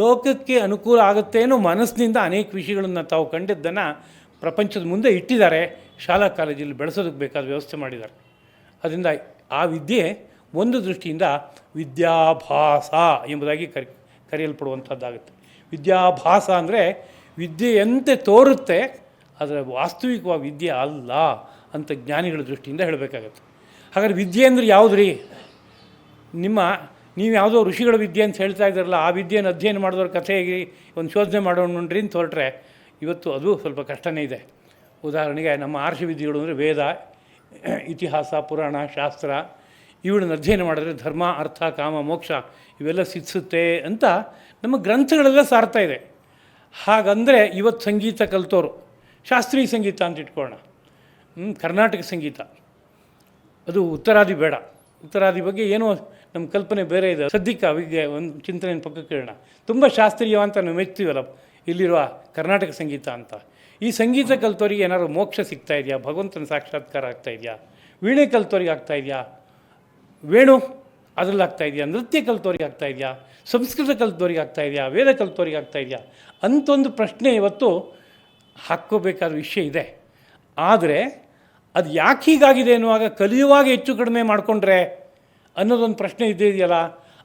ಲೋಕಕ್ಕೆ ಅನುಕೂಲ ಆಗುತ್ತೆ ಅನ್ನೋ ಮನಸ್ಸಿನಿಂದ ಅನೇಕ ವಿಷಯಗಳನ್ನು ತಾವು ಕಂಡಿದ್ದನ್ನು ಪ್ರಪಂಚದ ಮುಂದೆ ಇಟ್ಟಿದ್ದಾರೆ, ಶಾಲಾ ಕಾಲೇಜಲ್ಲಿ ಬೆಳೆಸೋದಕ್ಕೆ ಬೇಕಾದ ವ್ಯವಸ್ಥೆ ಮಾಡಿದ್ದಾರೆ. ಅದರಿಂದ ಆ ವಿದ್ಯೆ ಒಂದು ದೃಷ್ಟಿಯಿಂದ ವಿದ್ಯಾಭಾಸ ಎಂಬುದಾಗಿ ಕರೆಯಲ್ಪಡುವಂಥದ್ದಾಗುತ್ತೆ. ವಿದ್ಯಾಭಾಸ ಅಂದರೆ ವಿದ್ಯೆಯಂತೆ ತೋರುತ್ತೆ, ಅದರ ವಾಸ್ತವಿಕವಾಗಿ ವಿದ್ಯೆ ಅಲ್ಲ ಅಂತ ಜ್ಞಾನಿಗಳ ದೃಷ್ಟಿಯಿಂದ ಹೇಳಬೇಕಾಗತ್ತೆ. ಹಾಗಾದ್ರೆ ವಿದ್ಯೆ ಅಂದರೆ ಯಾವುದು ರೀ? ನೀವು ಯಾವುದೋ ಋಷಿಗಳ ವಿದ್ಯೆ ಅಂತ ಹೇಳ್ತಾ ಇದ್ದಾರಲ್ಲ, ಆ ವಿದ್ಯೆಯನ್ನು ಅಧ್ಯಯನ ಮಾಡಿದವ್ರ ಕಥೆ ಹೇಗೆ ಒಂದು ಶೋಧನೆ ಮಾಡೋಣ್ರಿ ಅಂತ ಹೊರಟ್ರೆ ಇವತ್ತು ಅದು ಸ್ವಲ್ಪ ಕಷ್ಟನೇ ಇದೆ. ಉದಾಹರಣೆಗೆ ನಮ್ಮ ಆರ್ಷ ವಿದ್ಯೆಗಳು ಅಂದರೆ ವೇದ, ಇತಿಹಾಸ, ಪುರಾಣ, ಶಾಸ್ತ್ರ ಇವುಗಳನ್ನು ಅಧ್ಯಯನ ಮಾಡಿದ್ರೆ ಧರ್ಮ ಅರ್ಥ ಕಾಮ ಮೋಕ್ಷ ಇವೆಲ್ಲ ಸಿದ್ಧಿಸುತ್ತೆ ಅಂತ ನಮ್ಮ ಗ್ರಂಥಗಳೆಲ್ಲ ಸಾರ್ತಾ ಇದೆ. ಹಾಗಂದರೆ ಇವತ್ತು ಸಂಗೀತ ಕಲಿತೋರು, ಶಾಸ್ತ್ರೀಯ ಸಂಗೀತ ಅಂತ ಇಟ್ಕೊಳ್ಳೋಣ, ಕರ್ನಾಟಕ ಸಂಗೀತ, ಅದು ಉತ್ತರಾದಿ ಬೇಡ, ಉತ್ತರಾದಿ ಬಗ್ಗೆ ಏನೋ ನಮ್ಮ ಕಲ್ಪನೆ ಬೇರೆ ಇದೆ. ಸದ್ಯಕ್ಕೆ ಅವಿಗೆ ಒಂದು ಚಿಂತನೆ ಪಕ್ಕಕ್ಕೆ ಕೇಳೋಣ. ತುಂಬ ಶಾಸ್ತ್ರೀಯ ಅಂತ ನಾವು ಮೆಚ್ತೀವಲ್ಲ ಇಲ್ಲಿರುವ ಕರ್ನಾಟಕ ಸಂಗೀತ ಅಂತ. ಈ ಸಂಗೀತ ಕಲಿತವರಿಗೆ ಏನಾದ್ರು ಮೋಕ್ಷ ಸಿಗ್ತಾ ಇದೆಯಾ? ಭಗವಂತನ ಸಾಕ್ಷಾತ್ಕಾರ ಆಗ್ತಾ ಇದೆಯಾ? ವೀಣೆ ಕಲಿತವ್ರಿಗೆ ಆಗ್ತಾ ಇದೆಯಾ? ವೇಣು ಅದರಲ್ಲಿ ಆಗ್ತಾಯಿದೆಯಾ, ನೃತ್ಯ ಕಲಿತವ್ರಿಗೆ ಆಗ್ತಾಯಿದೆಯಾ, ಸಂಸ್ಕೃತ ಕಲಿತವ್ರಿಗೆ ಆಗ್ತಾಯಿದೆಯಾ, ವೇದ ಕಲಿತವ್ರಿಗೆ ಆಗ್ತಾಯಿದೆಯಾ ಅಂಥೊಂದು ಪ್ರಶ್ನೆ ಇವತ್ತು ಹಾಕ್ಕೋಬೇಕಾದ ವಿಷಯ ಇದೆ. ಆದರೆ ಅದು ಯಾಕೆ ಹೀಗಾಗಿದೆ ಅನ್ನುವಾಗ ಕಲಿಯುವಾಗ ಹೆಚ್ಚು ಕಡಿಮೆ ಮಾಡಿಕೊಂಡ್ರೆ ಅನ್ನೋದೊಂದು ಪ್ರಶ್ನೆ ಇದೆಯಲ್ಲ.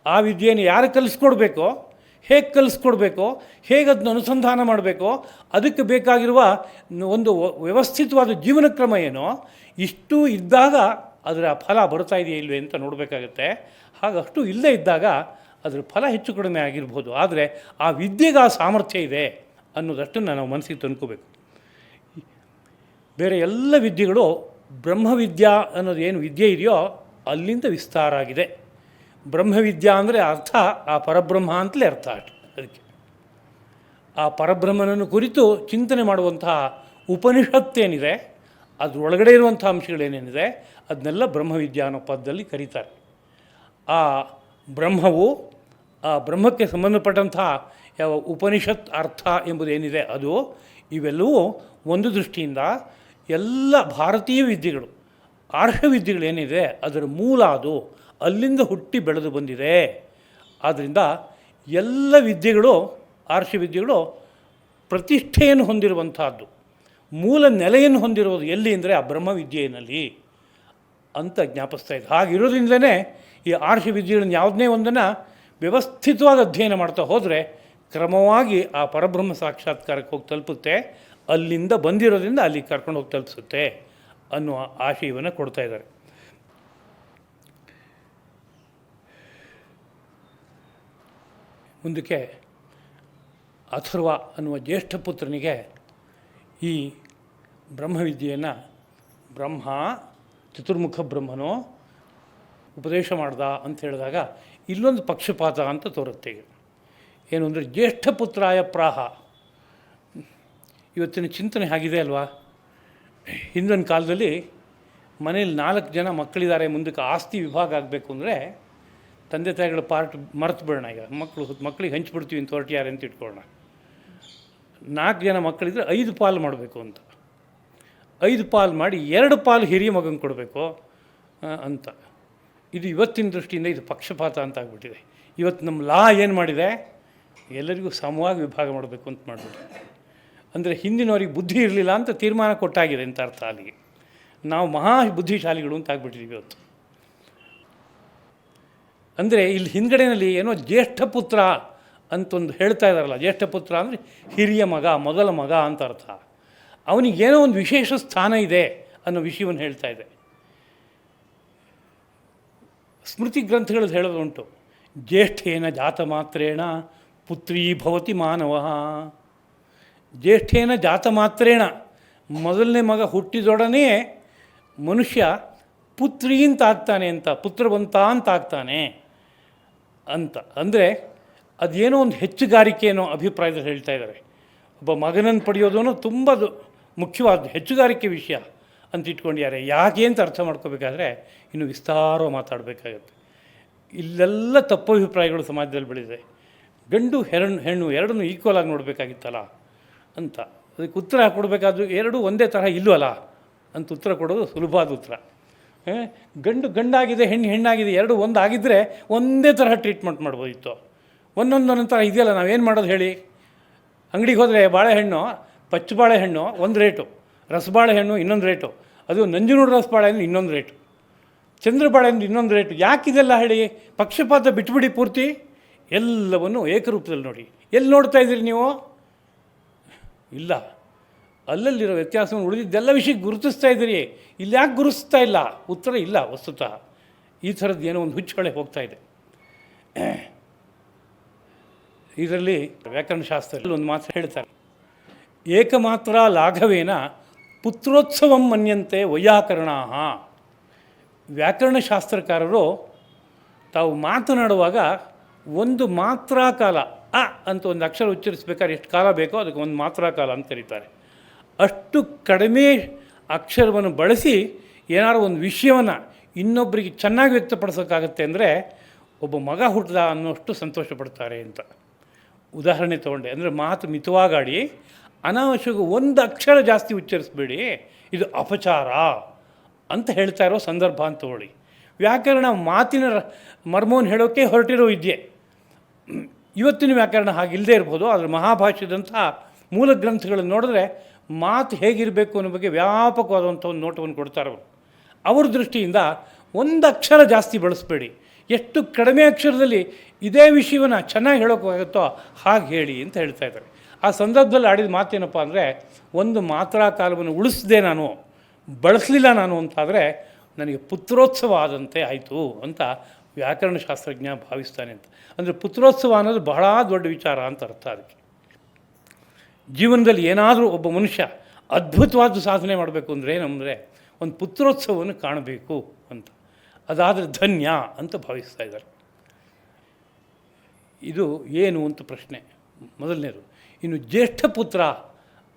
ಆ ವಿದ್ಯೆಯನ್ನು ಯಾರು ಕಲಿಸ್ಕೊಡ್ಬೇಕೋ, ಹೇಗೆ ಕಲಿಸ್ಕೊಡ್ಬೇಕೋ, ಹೇಗೆ ಅದನ್ನ ಅನುಸಂಧಾನ ಮಾಡಬೇಕೋ, ಅದಕ್ಕೆ ಬೇಕಾಗಿರುವ ಒಂದು ವ್ಯವಸ್ಥಿತವಾದ ಜೀವನ ಕ್ರಮ ಏನೋ, ಇಷ್ಟು ಇದ್ದಾಗ ಅದರ ಫಲ ಬರ್ತಾ ಇದೆಯಾ ಇಲ್ವೇ ಅಂತ ನೋಡಬೇಕಾಗತ್ತೆ. ಹಾಗಷ್ಟು ಇಲ್ಲದೇ ಇದ್ದಾಗ ಅದರ ಫಲ ಹೆಚ್ಚು ಕಡಿಮೆ ಆಗಿರ್ಬೋದು. ಆದರೆ ಆ ವಿದ್ಯೆಗೆ ಆ ಸಾಮರ್ಥ್ಯ ಇದೆ ಅನ್ನೋದಷ್ಟನ್ನು ನಾವು ಮನಸ್ಸಿಗೆ ತಂದ್ಕೋಬೇಕು. ಬೇರೆ ಎಲ್ಲ ವಿದ್ಯೆಗಳು ಬ್ರಹ್ಮವಿದ್ಯಾ ಅನ್ನೋದು ಏನು ವಿದ್ಯೆ ಇದೆಯೋ ಅಲ್ಲಿಂದ ವಿಸ್ತಾರ ಆಗಿದೆ. ಬ್ರಹ್ಮವಿದ್ಯಾ ಅಂದರೆ ಅರ್ಥ ಆ ಪರಬ್ರಹ್ಮ ಅಂತಲೇ ಅರ್ಥ. ಅದಕ್ಕೆ ಆ ಪರಬ್ರಹ್ಮನನ್ನು ಕುರಿತು ಚಿಂತನೆ ಮಾಡುವಂತಹ ಉಪನಿಷತ್ತೇನಿದೆ, ಅದರೊಳಗಡೆ ಇರುವಂಥ ಅಂಶಗಳೇನೇನಿದೆ ಅದನ್ನೆಲ್ಲ ಬ್ರಹ್ಮವಿದ್ಯಾ ಅನ್ನೋ ಪದದಲ್ಲಿ ಕರೀತಾರೆ. ಆ ಬ್ರಹ್ಮವು, ಆ ಬ್ರಹ್ಮಕ್ಕೆ ಸಂಬಂಧಪಟ್ಟಂತಹ ಯಾವ ಉಪನಿಷತ್ ಅರ್ಥ ಎಂಬುದೇನಿದೆ ಅದು, ಇವೆಲ್ಲವೂ ಒಂದು ದೃಷ್ಟಿಯಿಂದ ಎಲ್ಲ ಭಾರತೀಯ ವಿದ್ಯೆಗಳು, ಆರ್ಷ ವಿದ್ಯೆಗಳೇನಿದೆ ಅದರ ಮೂಲ ಅದು, ಅಲ್ಲಿಂದ ಹುಟ್ಟಿ ಬೆಳೆದು ಬಂದಿದೆ. ಆದ್ದರಿಂದ ಎಲ್ಲ ವಿದ್ಯೆಗಳು, ಆರ್ಷ ವಿದ್ಯೆಗಳು ಪ್ರತಿಷ್ಠೆಯನ್ನು ಹೊಂದಿರುವಂತಹದ್ದು, ಮೂಲ ನೆಲೆಯನ್ನು ಹೊಂದಿರುವುದು ಎಲ್ಲಿ ಅಂದರೆ ಆ ಬ್ರಹ್ಮವಿದ್ಯೆಯಲ್ಲಿ ಅಂತ ಜ್ಞಾಪಿಸ್ತಾ ಇದೆ. ಹಾಗಿರೋದ್ರಿಂದಲೇ ಈ ಆರ್ಷ ವಿದ್ಯೆಗಳನ್ನು ಯಾವುದನ್ನೇ ಒಂದನ್ನು ವ್ಯವಸ್ಥಿತವಾಗಿ ಅಧ್ಯಯನ ಮಾಡ್ತಾ ಹೋದರೆ ಕ್ರಮವಾಗಿ ಆ ಪರಬ್ರಹ್ಮ ಸಾಕ್ಷಾತ್ಕಾರಕ್ಕೆ ಹೋಗಿ ತಲುಪುತ್ತೆ. ಅಲ್ಲಿಂದ ಬಂದಿರೋದ್ರಿಂದ ಅಲ್ಲಿ ಕರ್ಕೊಂಡು ಹೋಗಿ ತಲುಪಿಸುತ್ತೆ ಅನ್ನುವ ಆಶಯವನ್ನು ಕೊಡ್ತಾ ಇದ್ದಾರೆ. ಮುಂದಕ್ಕೆ ಅಥರ್ವ ಅನ್ನುವ ಜ್ಯೇಷ್ಠ ಪುತ್ರನಿಗೆ ಈ ಬ್ರಹ್ಮವಿದ್ಯೆಯನ್ನು ಬ್ರಹ್ಮ ಚತುರ್ಮುಖ ಬ್ರಹ್ಮನೋ ಉಪದೇಶ ಮಾಡ್ದ ಅಂತ ಹೇಳಿದಾಗ ಇಲ್ಲೊಂದು ಪಕ್ಷಪಾತ ಅಂತ ತೋರುತ್ತೆ. ಈಗ ಏನು ಅಂದರೆ ಜ್ಯೇಷ್ಠ ಪುತ್ರಾಯ ಪ್ರಾಹ, ಇವತ್ತಿನ ಚಿಂತನೆ ಆಗಿದೆ ಅಲ್ವಾ. ಹಿಂದಿನ ಕಾಲದಲ್ಲಿ ಮನೇಲಿ 4 ಜನ ಮಕ್ಕಳಿದ್ದಾರೆ, ಮುಂದಕ್ಕೆ ಆಸ್ತಿ ವಿಭಾಗ ಆಗಬೇಕು ಅಂದರೆ ತಂದೆ ತಾಯಿಗಳ ಪಾರ್ಟ್ ಮರೆತು ಬಿಡೋಣ. ಈಗ ಮಕ್ಕಳಿಗೆ ಹಂಚ್ಬಿಡ್ತೀವಿ ಅಂತ ಹೊರಟಿಯಾರೆ ಅಂತ ಇಟ್ಕೊಳ್ಳೋಣ. 4 ಜನ ಮಕ್ಕಳಿದ್ರೆ 5 ಪಾಲು ಮಾಡಬೇಕು ಅಂತ, 5 ಪಾಲು ಮಾಡಿ 2 ಪಾಲು ಹಿರಿಯ ಮಗಂಗೆ ಕೊಡಬೇಕು ಅಂತ. ಇದು ಇವತ್ತಿನ ದೃಷ್ಟಿಯಿಂದ ಇದು ಪಕ್ಷಪಾತ ಅಂತ ಆಗಿಬಿಟ್ಟಿದೆ. ಇವತ್ತು ನಮ್ಮ ಲಾ ಏನು ಮಾಡಿದೆ, ಎಲ್ಲರಿಗೂ ಸಮವಾಗಿ ವಿಭಾಗ ಮಾಡಬೇಕು ಅಂತ ಮಾಡಿಬಿಟ್ಟಿದೆ. ಅಂದರೆ ಹಿಂದಿನವ್ರಿಗೆ ಬುದ್ಧಿ ಇರಲಿಲ್ಲ ಅಂತ ತೀರ್ಮಾನ ಕೊಟ್ಟಾಗಿದೆ ಅಂತ ಅರ್ಥ. ಅಲ್ಲಿಗೆ ನಾವು ಮಹಾ ಬುದ್ಧಿಶಾಲಿಗಳು ಅಂತ ಆಗಿಬಿಟ್ಟಿದ್ದೀವಿ ಇವತ್ತು. ಅಂದರೆ ಇಲ್ಲಿ ಹಿಂದ್ಗಡೆಯಲ್ಲಿ ಏನೋ ಜ್ಯೇಷ್ಠ ಪುತ್ರ ಅಂತೊಂದು ಹೇಳ್ತಾ ಇದ್ದಾರಲ್ಲ, ಜ್ಯೇಷ್ಠ ಪುತ್ರ ಅಂದರೆ ಹಿರಿಯ ಮಗ, ಮೊದಲ ಮಗ ಅಂತ ಅರ್ಥ. ಅವನಿಗೇನೋ ಒಂದು ವಿಶೇಷ ಸ್ಥಾನ ಇದೆ ಅನ್ನೋ ವಿಷಯವನ್ನು ಹೇಳ್ತಾ ಇದೆ. ಸ್ಮೃತಿ ಗ್ರಂಥಗಳಲ್ಲಿ ಹೇಳೋದುಂಟು, ಜ್ಯೇಷ್ಠೇನ ಜಾತ ಮಾತ್ರೇಣ ಪುತ್ರೀ ಭವತಿ ಮಾನವ. ಜ್ಯೇಷ್ಠೇನ ಜಾತ ಮಾತ್ರೇಣ, ಮೊದಲನೇ ಮಗ ಹುಟ್ಟಿದೊಡನೆ ಮನುಷ್ಯ ಪುತ್ರಿ ಅಂತ ಆಗ್ತಾನೆ ಅಂತ, ಪುತ್ರವಂತ ಅಂತ ಆಗ್ತಾನೆ ಅಂತ. ಅಂದರೆ ಅದೇನೋ ಒಂದು ಹೆಚ್ಚುಗಾರಿಕೆ ಅನ್ನೋ ಅಭಿಪ್ರಾಯದಲ್ಲಿ ಹೇಳ್ತಾ ಇದ್ದಾರೆ. ಒಬ್ಬ ಮಗನನ್ನು ಪಡೆಯೋದು ತುಂಬ ಮುಖ್ಯವಾದ ಹೆಚ್ಚುಗಾರಿಕೆ ವಿಷಯ ಅಂತ ಇಟ್ಕೊಂಡಿದ್ದಾರೆ. ಯಾಕೆ ಅಂತ ಅರ್ಥ ಮಾಡ್ಕೋಬೇಕಾದ್ರೆ ಇನ್ನು ವಿಸ್ತಾರವಾಗಿ ಮಾತಾಡಬೇಕಾಗತ್ತೆ. ಇಲ್ಲೆಲ್ಲ ತಪ್ಪು ಅಭಿಪ್ರಾಯಗಳು ಸಮಾಜದಲ್ಲಿ ಬೆಳೆದಿದೆ. ಗಂಡು ಹೆಣ್ಣು ಎರಡನ್ನೂ ಈಕ್ವಲ್ ಆಗಿ ನೋಡಬೇಕಾಗಿತ್ತಲ್ಲ ಅಂತ. ಅದಕ್ಕೆ ಉತ್ತರ ಕೊಡಬೇಕಾದ್ರು ಎರಡೂ ಒಂದೇ ತರಹ ಇಲ್ವಲ್ಲ ಅಂತ ಉತ್ತರ ಕೊಡೋದು ಸುಲಭವಾದ ಉತ್ತರ. ಗಂಡಾಗಿದೆ ಹೆಣ್ಣಾಗಿದೆ ಎರಡು ಒಂದಾಗಿದ್ದರೆ ಒಂದೇ ತರಹ ಟ್ರೀಟ್ಮೆಂಟ್ ಮಾಡ್ಬೋದಿತ್ತು. ಒಂದೊಂದೊಂದು ಥರ ಇದೆಯಲ್ಲ, ನಾವೇನು ಮಾಡೋದು ಹೇಳಿ. ಅಂಗಡಿಗೆ ಹೋದರೆ ಬಾಳೆಹಣ್ಣು, ಪಚ್ಚ ಬಾಳೆಹಣ್ಣು ಒಂದು ರೇಟು, ರಸಬಾಳೆಹಣ್ಣು ಇನ್ನೊಂದು ರೇಟು, ಅದು ನಂಜನಗೂಡು ರಸಬಾಳೆಹಣ್ಣು ಇನ್ನೊಂದು ರೇಟು, ಚಂದ್ರ ಬಾಳೆಹಣ್ಣು ಇನ್ನೊಂದು ರೇಟು. ಯಾಕಿದೆಲ್ಲ ಹೇಳಿ? ಪಕ್ಷಪಾತ ಬಿಟ್ಬಿಡಿ ಪೂರ್ತಿ, ಎಲ್ಲವನ್ನು ಏಕರೂಪದಲ್ಲಿ ನೋಡಿ. ಎಲ್ಲಿ ನೋಡ್ತಾ ಇದ್ದೀರಿ ನೀವು? ಇಲ್ಲ, ಅಲ್ಲಲ್ಲಿರೋ ವ್ಯತ್ಯಾಸವನ್ನು ಉಳಿದಿದ್ದೆಲ್ಲ ವಿಷಯಕ್ಕೆ ಗುರುತಿಸ್ತಾ ಇದ್ದೀರಿ. ಇಲ್ಲಿ ಯಾಕೆ ಗುರುತಿಸ್ತಾ ಇಲ್ಲ? ಉತ್ತರ ಇಲ್ಲ. ವಸ್ತುತಃ ಈ ಥರದ್ದು ಏನೋ ಒಂದು ಹುಚ್ಚೊಳೆ ಹೋಗ್ತಾ ಇದೆ. ಇದರಲ್ಲಿ ವ್ಯಾಕರಣಶಾಸ್ತ್ರದಲ್ಲಿ ಒಂದು ಮಾತು ಹೇಳ್ತಾರೆ, ಏಕಮಾತ್ರ ಲಾಘವೇನ ಪುತ್ರೋತ್ಸವಂ ಮನ್ಯಂತೆ ವೈಯಾಕರಣಾಃ. ವ್ಯಾಕರಣಶಾಸ್ತ್ರಕಾರರು ತಾವು ಮಾತನಾಡುವಾಗ ಒಂದು ಮಾತ್ರಾ ಕಾಲ ಅ ಅಂತ ಒಂದು ಅಕ್ಷರ ಉಚ್ಚರಿಸ್ಬೇಕಾದ್ರೆ ಎಷ್ಟು ಕಾಲ ಬೇಕೋ ಅದಕ್ಕೆ ಒಂದು ಮಾತ್ರಾ ಕಾಲ ಅಂತ ಕರೀತಾರೆ. ಅಷ್ಟು ಕಡಿಮೆ ಅಕ್ಷರವನ್ನು ಬಳಸಿ ಏನಾದ್ರು ಒಂದು ವಿಷಯವನ್ನು ಇನ್ನೊಬ್ಬರಿಗೆ ಚೆನ್ನಾಗಿ ವ್ಯಕ್ತಪಡಿಸೋಕ್ಕಾಗತ್ತೆ ಅಂದರೆ ಒಬ್ಬ ಮಗ ಹುಟ್ಟಿದ ಅನ್ನೋಷ್ಟು ಸಂತೋಷ ಪಡ್ತಾರೆ ಅಂತ ಉದಾಹರಣೆ ತೊಗೊಂಡೆ. ಅಂದರೆ ಮಾತು ಮಿತವಾಗಾಡಿ ಅನಾವಶ್ಯಕ ಒಂದು ಅಕ್ಷರ ಜಾಸ್ತಿ ಉಚ್ಚರಿಸಬೇಡಿ, ಇದು ಅಪಚಾರ ಅಂತ ಹೇಳ್ತಾ ಇರೋ ಸಂದರ್ಭ ಅಂತ ತಗೊಳ್ಳಿ. ವ್ಯಾಕರಣ ಮಾತಿನ ಮರ್ಮವನ್ನು ಹೇಳೋಕ್ಕೆ ಹೊರಟಿರೋ ವಿದ್ಯೆ. ಇವತ್ತಿನ ವ್ಯಾಕರಣ ಹಾಗಿಲ್ಲದೆ ಇರ್ಬೋದು, ಆದರೆ ಮಹಾಭಾಷ್ಯದಂಥ ಮೂಲ ಗ್ರಂಥಗಳನ್ನು ನೋಡಿದ್ರೆ ಮಾತು ಹೇಗಿರಬೇಕು ಅನ್ನೋ ಬಗ್ಗೆ ವ್ಯಾಪಕವಾದಂಥ ಒಂದು ನೋಟವನ್ನು ಕೊಡ್ತಾರೆ ಅವರು. ಅವ್ರ ದೃಷ್ಟಿಯಿಂದ ಒಂದು ಅಕ್ಷರ ಜಾಸ್ತಿ ಬಳಸಬೇಡಿ, ಎಷ್ಟು ಕಡಿಮೆ ಅಕ್ಷರದಲ್ಲಿ ಇದೇ ವಿಷಯವನ್ನು ಚೆನ್ನಾಗಿ ಹೇಳೋಕ್ಕಾಗುತ್ತೋ ಹಾಗೆ ಹೇಳಿ ಅಂತ ಹೇಳ್ತಾ ಇದ್ದಾರೆ. ಆ ಸಂದರ್ಭದಲ್ಲಿ ಆಡಿದ ಮಾತೇನಪ್ಪ ಅಂದರೆ, ಒಂದು ಮಾತ್ರಾ ಕಾಲವನ್ನು ಉಳಿಸಿದೆ ನಾನು, ಬಳಸಲಿಲ್ಲ ನಾನು ಅಂತಾದರೆ ನನಗೆ ಪುತ್ರೋತ್ಸವ ಆದಂತೆ ಆಯಿತು ಅಂತ ವ್ಯಾಕರಣಶಾಸ್ತ್ರಜ್ಞ ಭಾವಿಸ್ತಾನೆ ಅಂತ. ಅಂದರೆ ಪುತ್ರೋತ್ಸವ ಅನ್ನೋದು ಬಹಳ ದೊಡ್ಡ ವಿಚಾರ ಅಂತ ಅರ್ಥ. ಅದಕ್ಕೆ ಜೀವನದಲ್ಲಿ ಏನಾದರೂ ಒಬ್ಬ ಮನುಷ್ಯ ಅದ್ಭುತವಾದ ಸಾಧನೆ ಮಾಡಬೇಕು ಅಂದರೆ ಏನಂದರೆ ಒಂದು ಪುತ್ರೋತ್ಸವವನ್ನು ಕಾಣಬೇಕು ಅಂತ, ಅದಾದರೆ ಧನ್ಯ ಅಂತ ಭಾವಿಸ್ತಾ ಇದ್ದಾರೆ. ಇದು ಏನು ಅಂತ ಪ್ರಶ್ನೆ ಮೊದಲನೇದು. ಇನ್ನು ಜ್ಯೇಷ್ಠ ಪುತ್ರ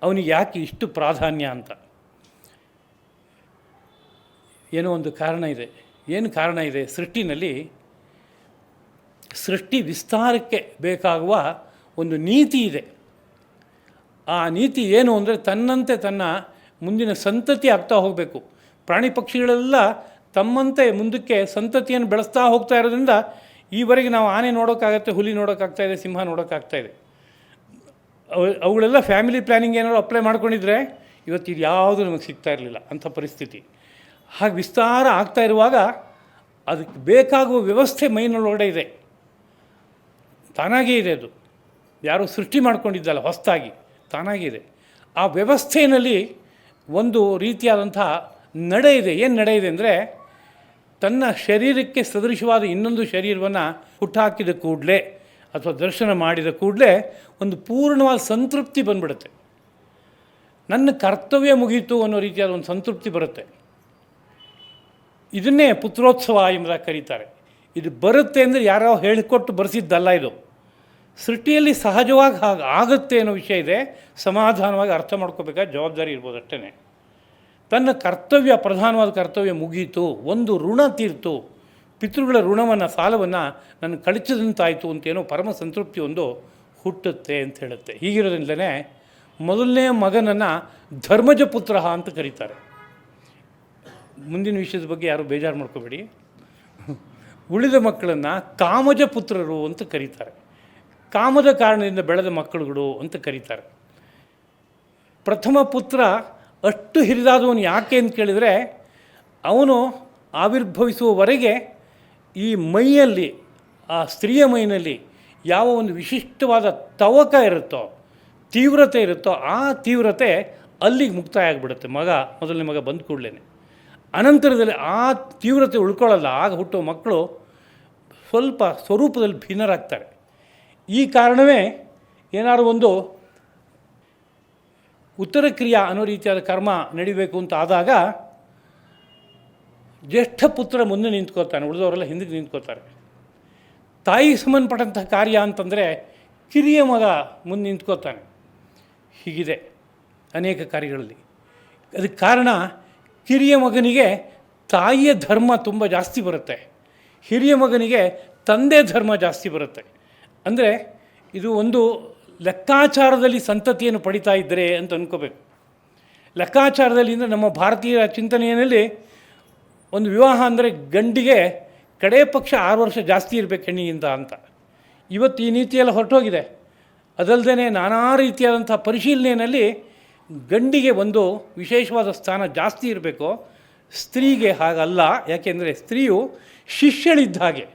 ಅವನಿಗೆ ಯಾಕೆ ಇಷ್ಟು ಪ್ರಾಧಾನ್ಯ ಅಂತ ಏನೋ ಒಂದು ಕಾರಣ ಇದೆ. ಏನು ಕಾರಣ ಇದೆ? ಸೃಷ್ಟಿ ವಿಸ್ತಾರಕ್ಕೆ ಬೇಕಾಗುವ ಒಂದು ನೀತಿ ಇದೆ. ಆ ನೀತಿ ಏನು ಅಂದರೆ, ತನ್ನಂತೆ ತನ್ನ ಮುಂದಿನ ಸಂತತಿ ಆಗ್ತಾ ಹೋಗಬೇಕು. ಪ್ರಾಣಿ ಪಕ್ಷಿಗಳೆಲ್ಲ ತಮ್ಮಂತೆ ಮುಂದಕ್ಕೆ ಸಂತತಿಯನ್ನು ಬೆಳೆಸ್ತಾ ಹೋಗ್ತಾ ಇರೋದ್ರಿಂದ ಈವರೆಗೆ ನಾವು ಆನೆ ನೋಡೋಕ್ಕಾಗತ್ತೆ, ಹುಲಿ ನೋಡೋಕ್ಕಾಗ್ತಾಯಿದೆ, ಸಿಂಹ ನೋಡೋಕ್ಕಾಗ್ತಾಯಿದೆ. ಅವುಗಳೆಲ್ಲ ಫ್ಯಾಮಿಲಿ ಪ್ಲ್ಯಾನಿಂಗ್ ಏನಾದ್ರು ಅಪ್ಲೈ ಮಾಡ್ಕೊಂಡಿದ್ರೆ ಇವತ್ತು ಇದು ಯಾವುದೂ ನಮಗೆ ಸಿಗ್ತಾ ಇರಲಿಲ್ಲ ಅಂಥ ಪರಿಸ್ಥಿತಿ. ಹಾಗೆ ವಿಸ್ತಾರ ಆಗ್ತಾ ಇರುವಾಗ ಅದಕ್ಕೆ ಬೇಕಾಗುವ ವ್ಯವಸ್ಥೆ ಮೈನೊಳಗಡೆ ಇದೆ, ತಾನಾಗೇ ಇದೆ. ಅದು ಯಾರೂ ಸೃಷ್ಟಿ ಮಾಡ್ಕೊಂಡಿದ್ದಲ್ಲ, ಹೊಸದಾಗಿ ತಾನಾಗೇ ಇದೆ. ಆ ವ್ಯವಸ್ಥೆಯಲ್ಲಿ ಒಂದು ರೀತಿಯಾದಂಥ ನಡೆ ಇದೆ. ಏನು ನಡೆ ಇದೆ ಅಂದರೆ, ತನ್ನ ಶರೀರಕ್ಕೆ ಸದೃಶವಾದ ಇನ್ನೊಂದು ಶರೀರವನ್ನು ಹುಟ್ಟಾಕಿದ ಕೂಡಲೇ ಅಥವಾ ದರ್ಶನ ಮಾಡಿದ ಕೂಡಲೇ ಒಂದು ಪೂರ್ಣವಾದ ಸಂತೃಪ್ತಿ ಬಂದ್ಬಿಡುತ್ತೆ. ನನ್ನ ಕರ್ತವ್ಯ ಮುಗೀತು ಅನ್ನೋ ರೀತಿಯಾದ ಒಂದು ಸಂತೃಪ್ತಿ ಬರುತ್ತೆ. ಇದನ್ನೇ ಪುತ್ರೋತ್ಸವ ಎಂಬುದಾಗಿ ಕರೀತಾರೆ. ಇದು ಬರುತ್ತೆ ಅಂದರೆ ಯಾರೋ ಹೇಳಿಕೊಟ್ಟು ಬರೆಸಿದ್ದಲ್ಲ. ಇದು ಸೃಷ್ಟಿಯಲ್ಲಿ ಸಹಜವಾಗಿ ಹಾಗೆ ಆಗುತ್ತೆ ಅನ್ನೋ ವಿಷಯ ಇದೆ. ಸಮಾಧಾನವಾಗಿ ಅರ್ಥ ಮಾಡ್ಕೋಬೇಕಾದ ಜವಾಬ್ದಾರಿ ಇರ್ಬೋದು ಅಷ್ಟೇ. ತನ್ನ ಕರ್ತವ್ಯ, ಪ್ರಧಾನವಾದ ಕರ್ತವ್ಯ ಮುಗೀತು, ಒಂದು ಋಣ ತೀರ್ತು, ಪಿತೃಗಳ ಋಣವನ್ನು, ಸಾಲವನ್ನು ನನ್ನ ಕಳಿಸಿದಂತಾಯಿತು ಅಂತೇನೋ ಪರಮ ಸಂತೃಪ್ತಿ ಒಂದು ಹುಟ್ಟುತ್ತೆ ಅಂತ ಹೇಳುತ್ತೆ. ಹೀಗಿರೋದ್ರಿಂದಲೇ ಮೊದಲನೇ ಮಗನನ್ನು ಧರ್ಮಜ ಪುತ್ರ ಅಂತ ಕರೀತಾರೆ. ಮುಂದಿನ ವಿಷಯದ ಬಗ್ಗೆ ಯಾರು ಬೇಜಾರು ಮಾಡ್ಕೋಬೇಡಿ. ಉಳಿದ ಮಕ್ಕಳನ್ನು ಕಾಮಜ ಪುತ್ರರು ಅಂತ ಕರೀತಾರೆ. ಕಾಮದ ಕಾರಣದಿಂದ ಬೆಳೆದ ಮಕ್ಕಳುಗಳು ಅಂತ ಕರೀತಾರೆ. ಪ್ರಥಮ ಪುತ್ರ ಅಷ್ಟು ಹಿರಿದಾದವನು ಯಾಕೆ ಅಂತ ಕೇಳಿದರೆ, ಅವನು ಆವಿರ್ಭವಿಸುವವರೆಗೆ ಈ ಮೈಯಲ್ಲಿ, ಆ ಸ್ತ್ರೀಯ ಮೈಯಲ್ಲಿ ಯಾವ ಒಂದು ವಿಶಿಷ್ಟವಾದ ತವಕ ಇರುತ್ತೋ, ತೀವ್ರತೆ ಇರುತ್ತೋ, ಆ ತೀವ್ರತೆ ಅಲ್ಲಿಗೆ ಮುಕ್ತಾಯ ಆಗಿಬಿಡುತ್ತೆ. ಮೊದಲನೇ ಮಗ ಬಂದ ಕೂಡಲೇ. ಅನಂತರದಲ್ಲಿ ಆ ತೀವ್ರತೆ ಉಳ್ಕೊಳ್ಳಲ್ಲ. ಆಗ ಹುಟ್ಟುವ ಮಕ್ಕಳು ಸ್ವಲ್ಪ ಸ್ವರೂಪದಲ್ಲಿ ಭಿನ್ನರಾಗ್ತಾರೆ. ಈ ಕಾರಣವೇ ಏನಾದ್ರು ಒಂದು ಉತ್ತರ ಕ್ರಿಯಾ ಅನ್ನೋ ರೀತಿಯಾದ ಕರ್ಮ ನಡಿಬೇಕು ಅಂತ ಆದಾಗ ಜ್ಯೇಷ್ಠ ಪುತ್ರ ಮುಂದೆ ನಿಂತ್ಕೋತಾನೆ, ಉಳಿದವರೆಲ್ಲ ಹಿಂದಕ್ಕೆ ನಿಂತ್ಕೋತಾರೆ. ತಾಯಿಗೆ ಸಂಬಂಧಪಟ್ಟಂತಹ ಕಾರ್ಯ ಅಂತಂದರೆ ಕಿರಿಯ ಮಗ ಮುಂದೆ ನಿಂತ್ಕೋತಾನೆ. ಹೀಗಿದೆ ಅನೇಕ ಕಾರ್ಯಗಳಲ್ಲಿ. ಅದಕ್ಕೆ ಕಾರಣ, ಕಿರಿಯ ಮಗನಿಗೆ ತಾಯಿಯ ಧರ್ಮ ತುಂಬ ಜಾಸ್ತಿ ಬರುತ್ತೆ, ಹಿರಿಯ ಮಗನಿಗೆ ತಂದೆ ಧರ್ಮ ಜಾಸ್ತಿ ಬರುತ್ತೆ. ಅಂದರೆ ಇದು ಒಂದು ಲೆಕ್ಕಾಚಾರದಲ್ಲಿ ಸಂತತಿಯನ್ನು ಪಡಿತಾ ಇದ್ದರೆ ಅಂತ ಅಂದ್ಕೋಬೇಕು. ಲೆಕ್ಕಾಚಾರದಲ್ಲಿ ಅಂದರೆ ನಮ್ಮ ಭಾರತೀಯ ಚಿಂತನೆಯಲ್ಲಿ ಒಂದು ವಿವಾಹ ಅಂದರೆ ಗಂಡಿಗೆ ಕಡೇ ಪಕ್ಷ 6 ವರ್ಷ ಜಾಸ್ತಿ ಇರಬೇಕು ಹೆಣ್ಣಿಗಿಂತ ಅಂತ. ಇವತ್ತು ಈ ನೀತಿಯೆಲ್ಲ ಹೊರಟೋಗಿದೆ. ಅದಲ್ಲದೆ ನಾನಾ ರೀತಿಯಾದಂಥ ಪರಿಶೀಲನೆಯಲ್ಲಿ ಗಂಡಿಗೆ ಒಂದು ವಿಶೇಷವಾದ ಸ್ಥಾನ ಜಾಸ್ತಿ ಇರಬೇಕು, ಸ್ತ್ರೀಗೆ ಹಾಗಲ್ಲ. ಯಾಕೆಂದರೆ ಸ್ತ್ರೀಯು ಶಿಷ್ಯಳಿದ್ದ ಹಾಗೆ,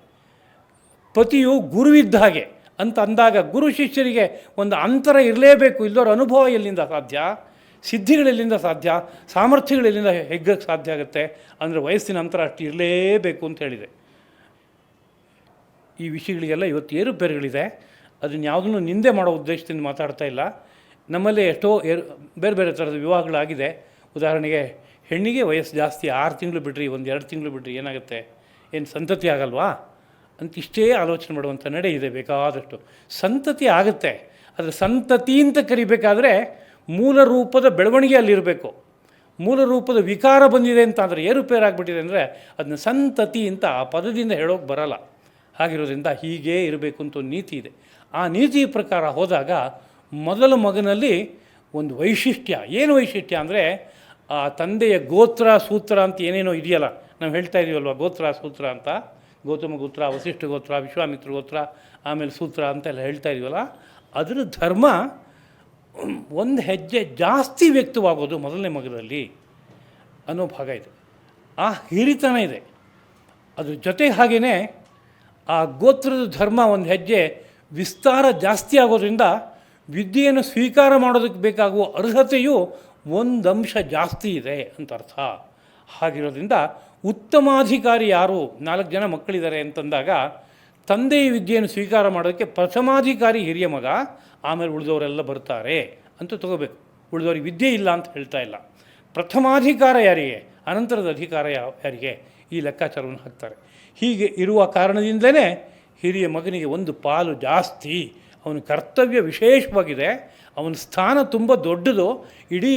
ಪತಿಯು ಗುರುವಿದ್ದ ಹಾಗೆ ಅಂತ ಅಂದಾಗ ಗುರು ಶಿಷ್ಯರಿಗೆ ಒಂದು ಅಂತರ ಇರಲೇಬೇಕು. ಇಲ್ಲದವ್ರ ಅನುಭವ ಎಲ್ಲಿಂದ ಸಾಧ್ಯ, ಸಿದ್ಧಿಗಳೆಲ್ಲಿಂದ ಸಾಧ್ಯ, ಸಾಮರ್ಥ್ಯಗಳೆಲ್ಲಿಂದ ಹೆಗ್ಗಕ್ಕೆ ಸಾಧ್ಯ ಆಗುತ್ತೆ. ಅಂದರೆ ವಯಸ್ಸಿನ ಅಂತರ ಅಷ್ಟು ಇರಲೇಬೇಕು ಅಂತ ಹೇಳಿದೆ. ಈ ವಿಷಯಗಳಿಗೆಲ್ಲ ಇವತ್ತು ಏರುಪೇರುಗಳಿದೆ. ಅದನ್ನು ಯಾವುದನ್ನು ನಿಂದೆ ಮಾಡೋ ಉದ್ದೇಶದಿಂದ ಮಾತಾಡ್ತಾ ಇಲ್ಲ. ನಮ್ಮಲ್ಲಿ ಎಷ್ಟೋ ಬೇರೆ ಬೇರೆ ಥರದ ವಿವಾಹಗಳಾಗಿದೆ. ಉದಾಹರಣೆಗೆ ಹೆಣ್ಣಿಗೆ ವಯಸ್ಸು ಜಾಸ್ತಿ, 6 ತಿಂಗಳು ಬಿಡ್ರಿ, 1-2 ತಿಂಗಳು ಬಿಡ್ರಿ, ಏನಾಗುತ್ತೆ, ಏನು ಸಂತತಿ ಆಗಲ್ವಾ ಅಂತ ಇಷ್ಟೇ ಆಲೋಚನೆ ಮಾಡುವಂಥ ನಡೆ ಇದೆ ಬೇಕಾದಷ್ಟು. ಸಂತತಿ ಆಗುತ್ತೆ, ಆದರೆ ಸಂತತಿ ಅಂತ ಕರಿಬೇಕಾದ್ರೆ ಮೂಲ ರೂಪದ ಬೆಳವಣಿಗೆ ಅಲ್ಲಿರಬೇಕು. ಮೂಲ ರೂಪದ ವಿಕಾರ ಬಂದಿದೆ ಅಂತ ಅಂದರೆ, ಏರುಪೇರಾಗ್ಬಿಟ್ಟಿದೆ ಅಂದರೆ ಅದನ್ನ ಸಂತತಿ ಅಂತ ಆ ಪದದಿಂದ ಹೇಳೋಕೆ ಬರಲ್ಲ. ಹಾಗಿರೋದ್ರಿಂದ ಹೀಗೇ ಇರಬೇಕು ಅಂತ ಒಂದು ನೀತಿ ಇದೆ. ಆ ನೀತಿ ಪ್ರಕಾರ ಹೋದಾಗ ಮೊದಲ ಮಗನಲ್ಲಿ ಒಂದು ವೈಶಿಷ್ಟ್ಯ. ಏನು ವೈಶಿಷ್ಟ್ಯ ಅಂದರೆ, ಆ ತಂದೆಯ ಗೋತ್ರ ಸೂತ್ರ ಅಂತ ಏನೇನೋ ಇದೆಯಲ್ಲ, ನಾವು ಹೇಳ್ತಾ ಇದೀವಲ್ವ, ಗೋತ್ರ ಸೂತ್ರ ಅಂತ, ಗೌತಮ ಗೋತ್ರ, ವಸಿಷ್ಠ ಗೋತ್ರ, ವಿಶ್ವಾಮಿತ್ರ ಗೋತ್ರ, ಆಮೇಲೆ ಸೂತ್ರ ಅಂತೆಲ್ಲ ಹೇಳ್ತಾ ಇದೀವಲ್ಲ, ಅದರ ಧರ್ಮ ಒಂದು ಹೆಜ್ಜೆ ಜಾಸ್ತಿ ವ್ಯಕ್ತವಾಗೋದು ಮೊದಲನೇ ಮಗದಲ್ಲಿ ಅನ್ನೋ ಭಾಗ ಇದೆ. ಆ ಹಿರಿತನ ಇದೆ. ಅದ್ರ ಜೊತೆ ಹಾಗೆಯೇ ಆ ಗೋತ್ರದ ಧರ್ಮ ಒಂದು ಹೆಜ್ಜೆ ವಿಸ್ತಾರ ಜಾಸ್ತಿ ಆಗೋದ್ರಿಂದ ವಿದ್ಯೆಯನ್ನು ಸ್ವೀಕಾರ ಮಾಡೋದಕ್ಕೆ ಬೇಕಾಗುವ ಅರ್ಹತೆಯು ಒಂದು ಅಂಶ ಜಾಸ್ತಿ ಇದೆ ಅಂತ ಅರ್ಥ. ಹಾಗಿರೋದ್ರಿಂದ ಉತ್ತಮಾಧಿಕಾರಿ ಯಾರು, 4 ಜನ ಮಕ್ಕಳಿದ್ದಾರೆ ಅಂತಂದಾಗ ತಂದೆಯ ವಿದ್ಯೆಯನ್ನು ಸ್ವೀಕಾರ ಮಾಡೋದಕ್ಕೆ ಪ್ರಥಮಾಧಿಕಾರಿ ಹಿರಿಯ ಮಗ, ಆಮೇಲೆ ಉಳಿದವರೆಲ್ಲ ಬರ್ತಾರೆ ಅಂತ ತಗೋಬೇಕು. ಉಳಿದವ್ರಿಗೆ ವಿದ್ಯೆ ಇಲ್ಲ ಅಂತ ಹೇಳ್ತಾ ಇಲ್ಲ. ಪ್ರಥಮಾಧಿಕಾರ ಯಾರಿಗೆ, ಅನಂತರದ ಅಧಿಕಾರ ಯಾರಿಗೆ, ಈ ಲೆಕ್ಕಾಚಾರವನ್ನು ಹಾಕ್ತಾರೆ. ಹೀಗೆ ಇರುವ ಕಾರಣದಿಂದಲೇ ಹಿರಿಯ ಮಗನಿಗೆ ಒಂದು ಪಾಲು ಜಾಸ್ತಿ, ಅವನ ಕರ್ತವ್ಯ ವಿಶೇಷವಾಗಿದೆ, ಅವನ ಸ್ಥಾನ ತುಂಬ ದೊಡ್ಡದು, ಇಡೀ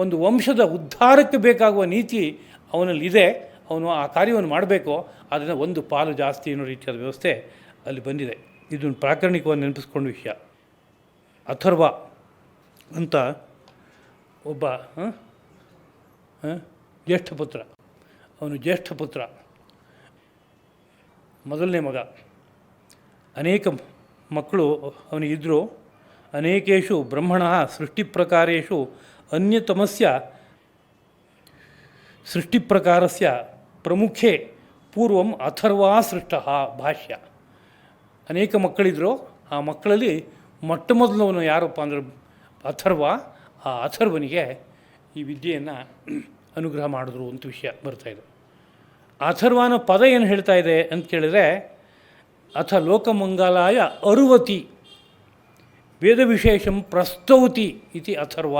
ಒಂದು ವಂಶದ ಉದ್ಧಾರಕ್ಕೆ ಬೇಕಾಗುವ ನೀತಿ ಅವನಲ್ಲಿದೆ, ಅವನು ಆ ಕಾರ್ಯವನ್ನು ಮಾಡಬೇಕು, ಅದನ್ನು ಒಂದು ಪಾಲು ಜಾಸ್ತಿ ಅನ್ನೋ ರೀತಿಯಾದ ವ್ಯವಸ್ಥೆ ಅಲ್ಲಿ ಬಂದಿದೆ. ಇದನ್ನು ಪ್ರಾಕರಣಿಕವಾಗಿ ನೆನಪಿಸ್ಕೊಂಡ ವಿಷಯ. ಅಥರ್ವ ಅಂತ ಒಬ್ಬ ಜ್ಯೇಷ್ಠ ಪುತ್ರ, ಅವನು ಜ್ಯೇಷ್ಠ ಪುತ್ರ, ಮೊದಲನೇ ಮಗ. ಅನೇಕ ಮಕ್ಕಳು ಅವನಿಗಿದ್ದರು. ಅನೇಕೇಷು ಬ್ರಹ್ಮಣಃ ಸೃಷ್ಟಿಪ್ರಕಾರೇಷು ಅನ್ಯತಮಸ್ಯ ಸೃಷ್ಟಿಪ್ರಕಾರಸ್ಯ ಪ್ರಮುಖೇ ಪೂರ್ವಂ ಅಥರ್ವಾ ಸೃಷ್ಟಃ ಭಾಷ್ಯ. ಅನೇಕ ಮಕ್ಕಳಿದ್ದರು. ಆ ಮಕ್ಕಳಲ್ಲಿ ಮೊಟ್ಟ ಮೊದಲವನು ಯಾರಪ್ಪ ಅಂದರೆ ಅಥರ್ವ. ಆ ಅಥರ್ವನಿಗೆ ಈ ವಿದ್ಯೆಯನ್ನು ಅನುಗ್ರಹ ಮಾಡಿದ್ರು ಅಂತ ವಿಷಯ ಬರ್ತಾಯಿದೆ. ಅಥರ್ವನ ಪದ ಏನು ಹೇಳ್ತಾ ಇದೆ ಅಂತ ಕೇಳಿದರೆ, ಅಥ ಲೋಕಮಂಗಲಾಯ ಅರುವತಿ ವೇದವಿಶೇಷಂ ಪ್ರಸ್ತೌತಿ ಇತಿ ಅಥರ್ವ.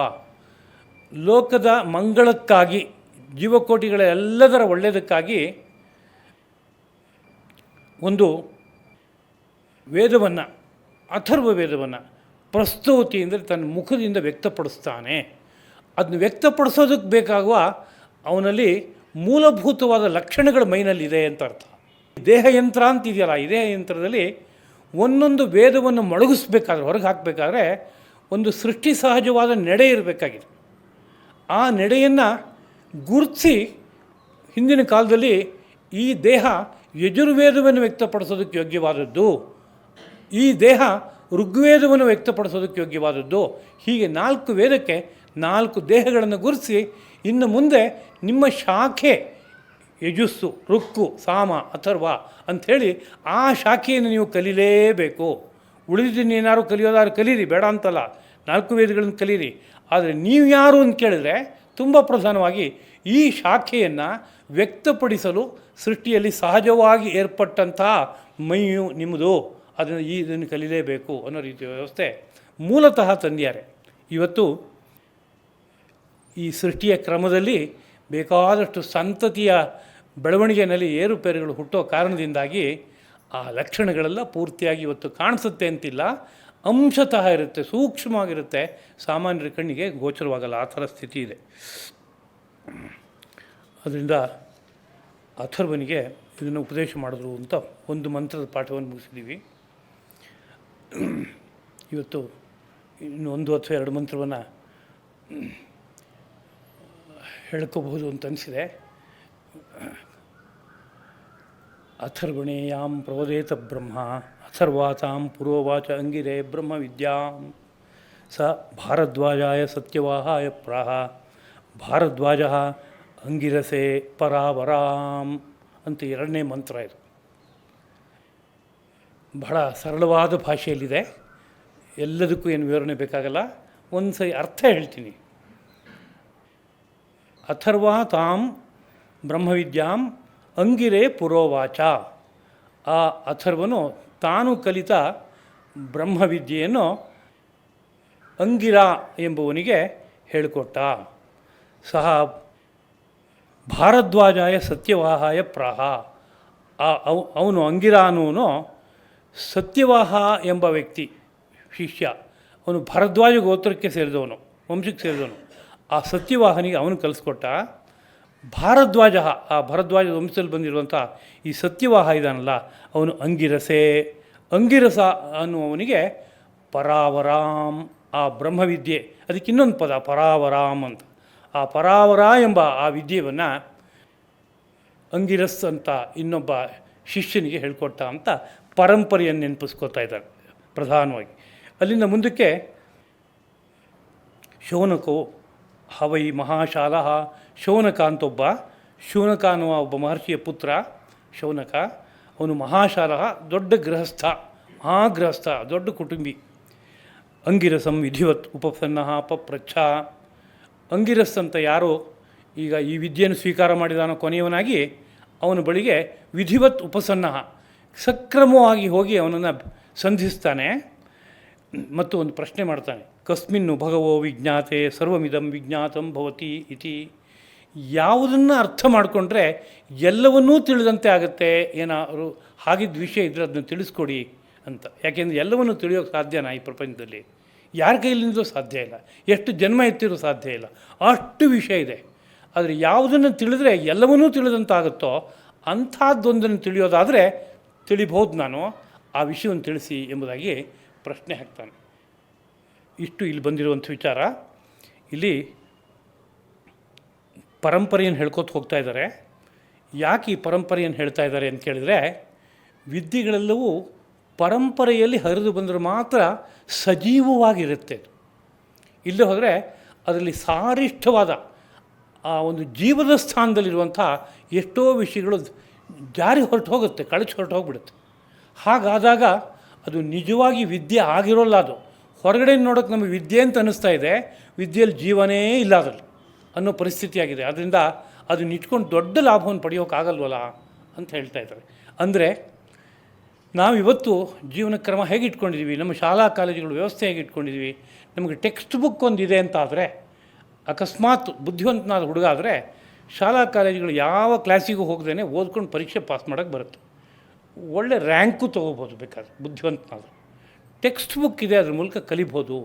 ಲೋಕದ ಮಂಗಳಕ್ಕಾಗಿ, ಜೀವಕೋಟಿಗಳ ಎಲ್ಲದರ ಒಳ್ಳೆಯದಕ್ಕಾಗಿ ಒಂದು ವೇದವನ್ನು, ಅಥರ್ವ ವೇದವನ್ನು ಪ್ರಸ್ತೌತಿ ಅಂದರೆ ತನ್ನ ಮುಖದಿಂದ ವ್ಯಕ್ತಪಡಿಸ್ತಾನೆ. ಅದನ್ನು ವ್ಯಕ್ತಪಡಿಸೋದಕ್ಕೆ ಬೇಕಾಗುವ ಅವನಲ್ಲಿ ಮೂಲಭೂತವಾದ ಲಕ್ಷಣಗಳು ಮೈನಲ್ಲಿದೆ ಅಂತ ಅರ್ಥ. ದೇಹಯಂತ್ರ ಅಂತಿದೆಯಲ್ಲ, ಈ ದೇಹಯಂತ್ರದಲ್ಲಿ ಒಂದೊಂದು ವೇದವನ್ನು ಮೊಳಗಿಸ್ಬೇಕಾದ್ರೆ, ಹೊರಗೆ ಹಾಕಬೇಕಾದ್ರೆ ಒಂದು ಸೃಷ್ಟಿ ಸಹಜವಾದ ನಡೆ ಇರಬೇಕಾಗಿದೆ. ಆ ನಡೆಯನ್ನು ಗುರುತಿಸಿ ಹಿಂದಿನ ಕಾಲದಲ್ಲಿ ಈ ದೇಹ ಯಜುರ್ವೇದವನ್ನು ವ್ಯಕ್ತಪಡಿಸೋದಕ್ಕೆ ಯೋಗ್ಯವಾದದ್ದು, ಈ ದೇಹ ಋಗ್ವೇದವನ್ನು ವ್ಯಕ್ತಪಡಿಸೋದಕ್ಕೆ ಯೋಗ್ಯವಾದದ್ದು, ಹೀಗೆ 4 ವೇದಕ್ಕೆ 4 ದೇಹಗಳನ್ನು ಗುರುತಿಸಿ, ಇನ್ನು ಮುಂದೆ ನಿಮ್ಮ ಶಾಖೆ ಯಜುಸ್ಸು, ಋಕ್ಕು, ಸಾಮ, ಅಥರ್ವ ಅಂಥೇಳಿ ಆ ಶಾಖೆಯನ್ನು ನೀವು ಕಲೀಲೇಬೇಕು. ಉಳಿದಿದ್ದೇನಾದ್ರು ಕಲಿಯೋದಾದ್ರು ಕಲೀರಿ, ಬೇಡ ಅಂತಲ್ಲ, 4 ವೇದಗಳನ್ನು ಕಲೀರಿ. ಆದರೆ ನೀವು ಯಾರು ಅಂತ ಕೇಳಿದ್ರೆ ತುಂಬ ಪ್ರಧಾನವಾಗಿ ಈ ಶಾಖೆಯನ್ನು ವ್ಯಕ್ತಪಡಿಸಲು ಸೃಷ್ಟಿಯಲ್ಲಿ ಸಹಜವಾಗಿ ಏರ್ಪಟ್ಟಂತಹ ಮೈಯು ನಿಮ್ಮದು, ಇದನ್ನು ಕಲೀಲೇಬೇಕು ಅನ್ನೋ ರೀತಿಯ ವ್ಯವಸ್ಥೆ ಮೂಲತಃ ತಂದಿದ್ದಾರೆ. ಇವತ್ತು ಈ ಸೃಷ್ಟಿಯ ಕ್ರಮದಲ್ಲಿ ಬೇಕಾದಷ್ಟು ಸಂತತಿಯ ಬೆಳವಣಿಗೆಯಲ್ಲಿ ಏರುಪೇರುಗಳು ಹುಟ್ಟೋ ಕಾರಣದಿಂದಾಗಿ ಆ ಲಕ್ಷಣಗಳೆಲ್ಲ ಪೂರ್ತಿಯಾಗಿ ಇವತ್ತು ಕಾಣಿಸುತ್ತೆ ಅಂತಿಲ್ಲ, ಅಂಶತಃ ಇರುತ್ತೆ, ಸೂಕ್ಷ್ಮವಾಗಿರುತ್ತೆ, ಸಾಮಾನ್ಯರ ಕಣ್ಣಿಗೆ ಗೋಚರವಾಗಲ್ಲ. ಆ ಥರ ಸ್ಥಿತಿ ಇದೆ. ಅದರಿಂದ ಅಥರ್ವನಿಗೆ ಇದನ್ನು ಉಪದೇಶ ಮಾಡಿದ್ರು ಅಂತ ಒಂದು ಮಂತ್ರದ ಪಾಠವನ್ನು ಮುಗಿಸಿದ್ದೀವಿ. ಇವತ್ತು ಇನ್ನು 1 ಅಥವಾ 2 ಮಂತ್ರವನ್ನು ಹೇಳ್ಕೋಬಹುದು ಅಂತ ಅನಿಸಿದೆ. ಅಥರ್ವಣೇಯಾಂ ಪ್ರವದೇತ ಬ್ರಹ್ಮ ಅಥರ್ವಾತಾಂ ಪುರೋವಾಚ ಅಂಗಿರೇ ಬ್ರಹ್ಮ ವಿದ್ಯಾಂ ಸ ಭಾರದ್ವಾಜಾಯ ಸತ್ಯವಾಹಾಯ ಪ್ರಾಹ ಭಾರದ್ವಾಜ ಅಂಗಿರಸೆ ಪರಾವರಾಂ ಅಂತ 2ನೇ ಮಂತ್ರ ಇದು. ಬಹಳ ಸರಳವಾದ ಭಾಷೆಯಲ್ಲಿದೆ, ಎಲ್ಲದಕ್ಕೂ ಏನು ವಿವರಣೆ ಬೇಕಾಗಲ್ಲ. ಒಂದು ಸರಿ ಅರ್ಥ ಹೇಳ್ತೀನಿ. ಅಥರ್ವಾ ತಾಂ ಬ್ರಹ್ಮವಿದ್ಯಾಂ ಅಂಗಿರೇ ಪುರೋವಾಚ. ಆ ಅಥರ್ವನು ತಾನು ಕಲಿತ ಬ್ರಹ್ಮವಿದ್ಯೆಯನ್ನು ಅಂಗಿರ ಎಂಬುವನಿಗೆ ಹೇಳಿಕೊಟ್ಟ. ಸಹ ಭಾರದ್ವಾಜಾಯ ಸತ್ಯವಾಹಾಯ ಪ್ರಾಹ. ಅವನು ಅಂಗಿರ ಅನ್ನೋನು ಸತ್ಯವಾಹ ಎಂಬ ವ್ಯಕ್ತಿ, ಶಿಷ್ಯ. ಅವನು ಭರದ್ವಾಜ ಗೋತ್ರಕ್ಕೆ ಸೇರಿದವನು, ವಂಶಕ್ಕೆ ಸೇರಿದವನು. ಆ ಸತ್ಯವಾಹನಿಗೆ ಅವನು ಕಲಿಸ್ಕೊಟ್ಟ. ಭಾರದ್ವಾಜ, ಆ ಭರದ್ವಾಜ ವಂಶದಲ್ಲಿ ಬಂದಿರುವಂಥ ಈ ಸತ್ಯವಾಹ ಇದಾನಲ್ಲ, ಅವನು ಅಂಗಿರಸ ಅನ್ನುವವನಿಗೆ ಪರಾವರಾಮ್, ಆ ಬ್ರಹ್ಮವಿದ್ಯೆ, ಅದಕ್ಕೆ ಇನ್ನೊಂದು ಪದ ಪರಾವರಾಮ್ ಅಂತ. ಆ ಪರಾವರ ಎಂಬ ಆ ವಿದ್ಯೆಯನ್ನು ಅಂಗಿರಸ್ ಅಂತ ಇನ್ನೊಬ್ಬ ಶಿಷ್ಯನಿಗೆ ಹೇಳ್ಕೊಟ್ಟ ಅಂತ ಪರಂಪರೆಯನ್ನು ನೆನಪಿಸ್ಕೋತಾ ಇದ್ದಾರೆ ಪ್ರಧಾನವಾಗಿ. ಅಲ್ಲಿಂದ ಮುಂದಕ್ಕೆ ಶೌನಕೋ ಹವೈ ಮಹಾಶಾಲಃ, ಶೌನಕ ಅಂತ ಶೌನಕ ಅನ್ನುವ ಒಬ್ಬ ಮಹರ್ಷಿಯ ಪುತ್ರ ಶೌನಕ. ಅವನು ಮಹಾಶಾಲಃ, ದೊಡ್ಡ ಗೃಹಸ್ಥ, ಮಹಾಗೃಹಸ್ಥ, ದೊಡ್ಡ ಕುಟುಂಬಿ. ಅಂಗಿರಸಂ ವಿಧಿವತ್ ಉಪಸನ್ನ ಪಪ್ರಚ್ಛ. ಅಂಗಿರಸ್ ಅಂತ ಯಾರೋ ಈಗ ಈ ವಿದ್ಯೆಯನ್ನು ಸ್ವೀಕಾರ ಮಾಡಿದಾನೋ ಕೊನೆಯವನಾಗಿ ಅವನ ಬಳಿಗೆ ವಿಧಿವತ್ ಉಪಸನ್ನ, ಸಕ್ರಮವಾಗಿ ಹೋಗಿ ಅವನನ್ನು ಸಂಧಿಸ್ತಾನೆ ಮತ್ತು ಒಂದು ಪ್ರಶ್ನೆ ಮಾಡ್ತಾನೆ. ಕಸ್ಮಿನ್ನು ಭಗವೋ ವಿಜ್ಞಾತೆ ಸರ್ವಮಿದಂ ವಿಜ್ಞಾತಂ ಭವತಿ ಇತಿ. ಯಾವುದನ್ನು ಅರ್ಥ ಮಾಡಿಕೊಂಡ್ರೆ ಎಲ್ಲವನ್ನೂ ತಿಳಿದಂತೆ ಆಗುತ್ತೆ, ಏನಾದ್ರು ಹಾಗಿದ್ದ ವಿಷಯ ಇದ್ದರೆ ಅದನ್ನು ತಿಳಿಸ್ಕೊಡಿ ಅಂತ. ಯಾಕೆಂದರೆ ಎಲ್ಲವನ್ನೂ ತಿಳಿಯೋಕ್ಕೆ ಸಾಧ್ಯನಾ ಈ ಪ್ರಪಂಚದಲ್ಲಿ? ಯಾರ ಕೈಲಿಂದಲೂ ಸಾಧ್ಯ ಇಲ್ಲ, ಎಷ್ಟು ಜನ್ಮ ಎತ್ತಿರೂ ಸಾಧ್ಯ ಇಲ್ಲ, ಅಷ್ಟು ವಿಷಯ ಇದೆ. ಆದರೆ ಯಾವುದನ್ನು ತಿಳಿದ್ರೆ ಎಲ್ಲವನ್ನೂ ತಿಳಿದಂತಾಗುತ್ತೋ ಅಂಥದ್ದೊಂದನ್ನು ತಿಳಿಯೋದಾದರೆ ತಿಳಿಬಹುದು ನಾನು, ಆ ವಿಷಯವನ್ನು ತಿಳಿಸಿ ಎಂಬುದಾಗಿ ಪ್ರಶ್ನೆ ಹಾಕ್ತಾನೆ. ಇಷ್ಟು ಇಲ್ಲಿ ಬಂದಿರುವಂಥ ವಿಚಾರ. ಇಲ್ಲಿ ಪರಂಪರೆಯನ್ನು ಹೇಳ್ಕೊತ ಹೋಗ್ತಾ ಇದ್ದಾರೆ. ಯಾಕೆ ಈ ಪರಂಪರೆಯನ್ನು ಹೇಳ್ತಾ ಇದ್ದಾರೆ ಅಂತ ಕೇಳಿದರೆ, ವಿದ್ಯೆಗಳೆಲ್ಲವೂ ಪರಂಪರೆಯಲ್ಲಿ ಹರಿದು ಬಂದರೆ ಮಾತ್ರ ಸಜೀವವಾಗಿರುತ್ತೆ. ಇಲ್ಲದೆ ಹೋದರೆ ಅದರಲ್ಲಿ ಸಾರಿಷ್ಠವಾದ ಆ ಒಂದು ಜೀವದ ಸ್ಥಾನದಲ್ಲಿರುವಂಥ ಎಷ್ಟೋ ವಿಷಯಗಳು ಜಾರಿ ಹೊರಟು ಹೋಗುತ್ತೆ, ಕಳಚಿ ಹೊರಟು ಹೋಗ್ಬಿಡುತ್ತೆ. ಹಾಗಾದಾಗ ಅದು ನಿಜವಾಗಿ ವಿದ್ಯೆ ಆಗಿರೋಲ್ಲ. ಅದು ಹೊರಗಡೆ ನೋಡೋಕ್ಕೆ ನಮಗೆ ವಿದ್ಯೆ ಅಂತ ಅನ್ನಿಸ್ತಾ ಇದೆ, ವಿದ್ಯೆಯಲ್ಲಿ ಜೀವನೇ ಇಲ್ಲ ಅದರಲ್ಲಿ ಅನ್ನೋ ಪರಿಸ್ಥಿತಿಯಾಗಿದೆ. ಆದ್ದರಿಂದ ಅದನ್ನ ಇಟ್ಕೊಂಡು ದೊಡ್ಡ ಲಾಭವನ್ನು ಪಡೆಯೋಕ್ಕಾಗಲ್ವಲ್ಲ ಅಂತ ಹೇಳ್ತಾ ಇದ್ದಾರೆ. ಅಂದರೆ ನಾವಿವತ್ತು ಜೀವನ ಕ್ರಮ ಹೇಗೆ ಇಟ್ಕೊಂಡಿದ್ದೀವಿ, ನಮ್ಮ ಶಾಲಾ ಕಾಲೇಜುಗಳ ವ್ಯವಸ್ಥೆ ಹೇಗೆ ಇಟ್ಕೊಂಡಿದ್ದೀವಿ, ನಮಗೆ ಟೆಕ್ಸ್ಟ್ ಬುಕ್ ಒಂದಿದೆ ಅಂತಾದರೆ, ಅಕಸ್ಮಾತ್ ಬುದ್ಧಿವಂತನಾದ ಹುಡುಗ ಆದರೆ ಶಾಲಾ ಕಾಲೇಜುಗಳು ಯಾವ ಕ್ಲಾಸಿಗೂ ಹೋಗದೇ ಓದ್ಕೊಂಡು ಪರೀಕ್ಷೆ ಪಾಸ್ ಮಾಡೋಕ್ಕೆ ಬರುತ್ತೆ, ಒಳ್ಳೆ ರ್ಯಾಂಕು ತೊಗೋಬೋದು ಬೇಕಾದ್ರೆ ಬುದ್ಧಿವಂತನಾದ್ರು. ಟೆಕ್ಸ್ಟ್ ಬುಕ್ ಇದೆ, ಅದ್ರ ಮೂಲಕ ಕಲಿಬೋದು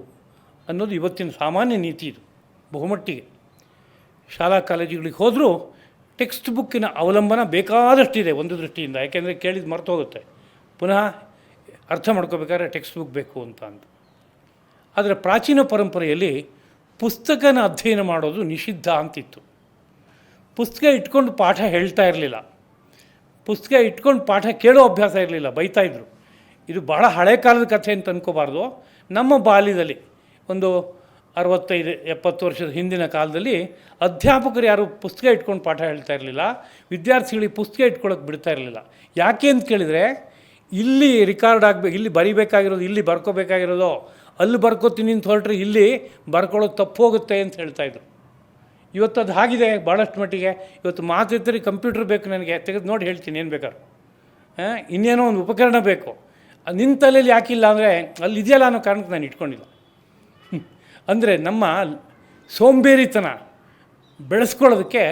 ಅನ್ನೋದು ಇವತ್ತಿನ ಸಾಮಾನ್ಯ ನೀತಿ. ಇದು ಬಹುಮಟ್ಟಿಗೆ ಶಾಲಾ ಕಾಲೇಜುಗಳಿಗೆ ಹೋದರೂ ಟೆಕ್ಸ್ಟ್ ಬುಕ್ಕಿನ ಅವಲಂಬನ ಬೇಕಾದಷ್ಟಿದೆ ಒಂದು ದೃಷ್ಟಿಯಿಂದ. ಯಾಕೆಂದರೆ ಕೇಳಿದ ಮರ್ತು ಹೋಗುತ್ತೆ, ಪುನಃ ಅರ್ಥ ಮಾಡ್ಕೋಬೇಕಾದ್ರೆ ಟೆಕ್ಸ್ಟ್ ಬುಕ್ ಬೇಕು ಅಂತ. ಆದರೆ ಪ್ರಾಚೀನ ಪರಂಪರೆಯಲ್ಲಿ ಪುಸ್ತಕನ ಅಧ್ಯಯನ ಮಾಡೋದು ನಿಷಿದ್ಧ ಅಂತಿತ್ತು. ಪುಸ್ತಕ ಇಟ್ಕೊಂಡು ಪಾಠ ಹೇಳ್ತಾ ಇರಲಿಲ್ಲ, ಪುಸ್ತಕ ಇಟ್ಕೊಂಡು ಪಾಠ ಕೇಳೋ ಅಭ್ಯಾಸ ಇರಲಿಲ್ಲ, ಬೈತಾಯಿದ್ರು. ಇದು ಭಾಳ ಹಳೆ ಕಾಲದ ಕಥೆ ಅಂತ ಅಂದ್ಕೋಬಾರ್ದು. ನಮ್ಮ ಬಾಲ್ಯದಲ್ಲಿ ಒಂದು 65-70 ವರ್ಷದ ಹಿಂದಿನ ಕಾಲದಲ್ಲಿ ಅಧ್ಯಾಪಕರು ಯಾರು ಪುಸ್ತಕ ಇಟ್ಕೊಂಡು ಪಾಠ ಹೇಳ್ತಾ ಇರಲಿಲ್ಲ, ವಿದ್ಯಾರ್ಥಿಗಳಿಗೆ ಪುಸ್ತಕ ಇಟ್ಕೊಳ್ಳೋಕೆ ಬಿಡ್ತಾ ಇರಲಿಲ್ಲ. ಯಾಕೆ ಅಂತ ಕೇಳಿದರೆ, ಇಲ್ಲಿ ರಿಕಾರ್ಡ್ ಆಗಬೇಕು, ಇಲ್ಲಿ ಬರಿಬೇಕಾಗಿರೋದು ಇಲ್ಲಿ ಬರ್ಕೋಬೇಕಾಗಿರೋದು ಅಲ್ಲಿ ಬರ್ಕೋತೀನಿ ಅಂತ ಹೊರಟ್ರೆ ಇಲ್ಲಿ ಬರ್ಕೊಳ್ಳೋದು ತಪ್ಪು ಹೋಗುತ್ತೆ ಅಂತ ಹೇಳ್ತಾಯಿದ್ರು. ಇವತ್ತು ಅದು ಆಗಿದೆ ಭಾಳಷ್ಟು ಮಟ್ಟಿಗೆ. ಇವತ್ತು ಮಾತಿರ್ತೀರಿ, ಕಂಪ್ಯೂಟರ್ ಬೇಕು ನನಗೆ, ತೆಗೆದು ನೋಡಿ ಹೇಳ್ತೀನಿ ಏನು ಬೇಕಾದ್ರು, ಇನ್ನೇನೋ ಒಂದು ಉಪಕರಣ ಬೇಕು. ನಿನ್ನ ತಲೆಯಲ್ಲಿ ಯಾಕಿಲ್ಲ ಅಂದರೆ ಅಲ್ಲಿ ಇದೆಯಲ್ಲ ಅನ್ನೋ ಕಾರಣಕ್ಕೆ ನಾನು ಇಟ್ಕೊಂಡಿಲ್ಲ. ಅಂದರೆ ನಮ್ಮ ಸೋಂಬೇರಿತನ ಬೆಳೆಸ್ಕೊಳ್ಳೋದಕ್ಕೆ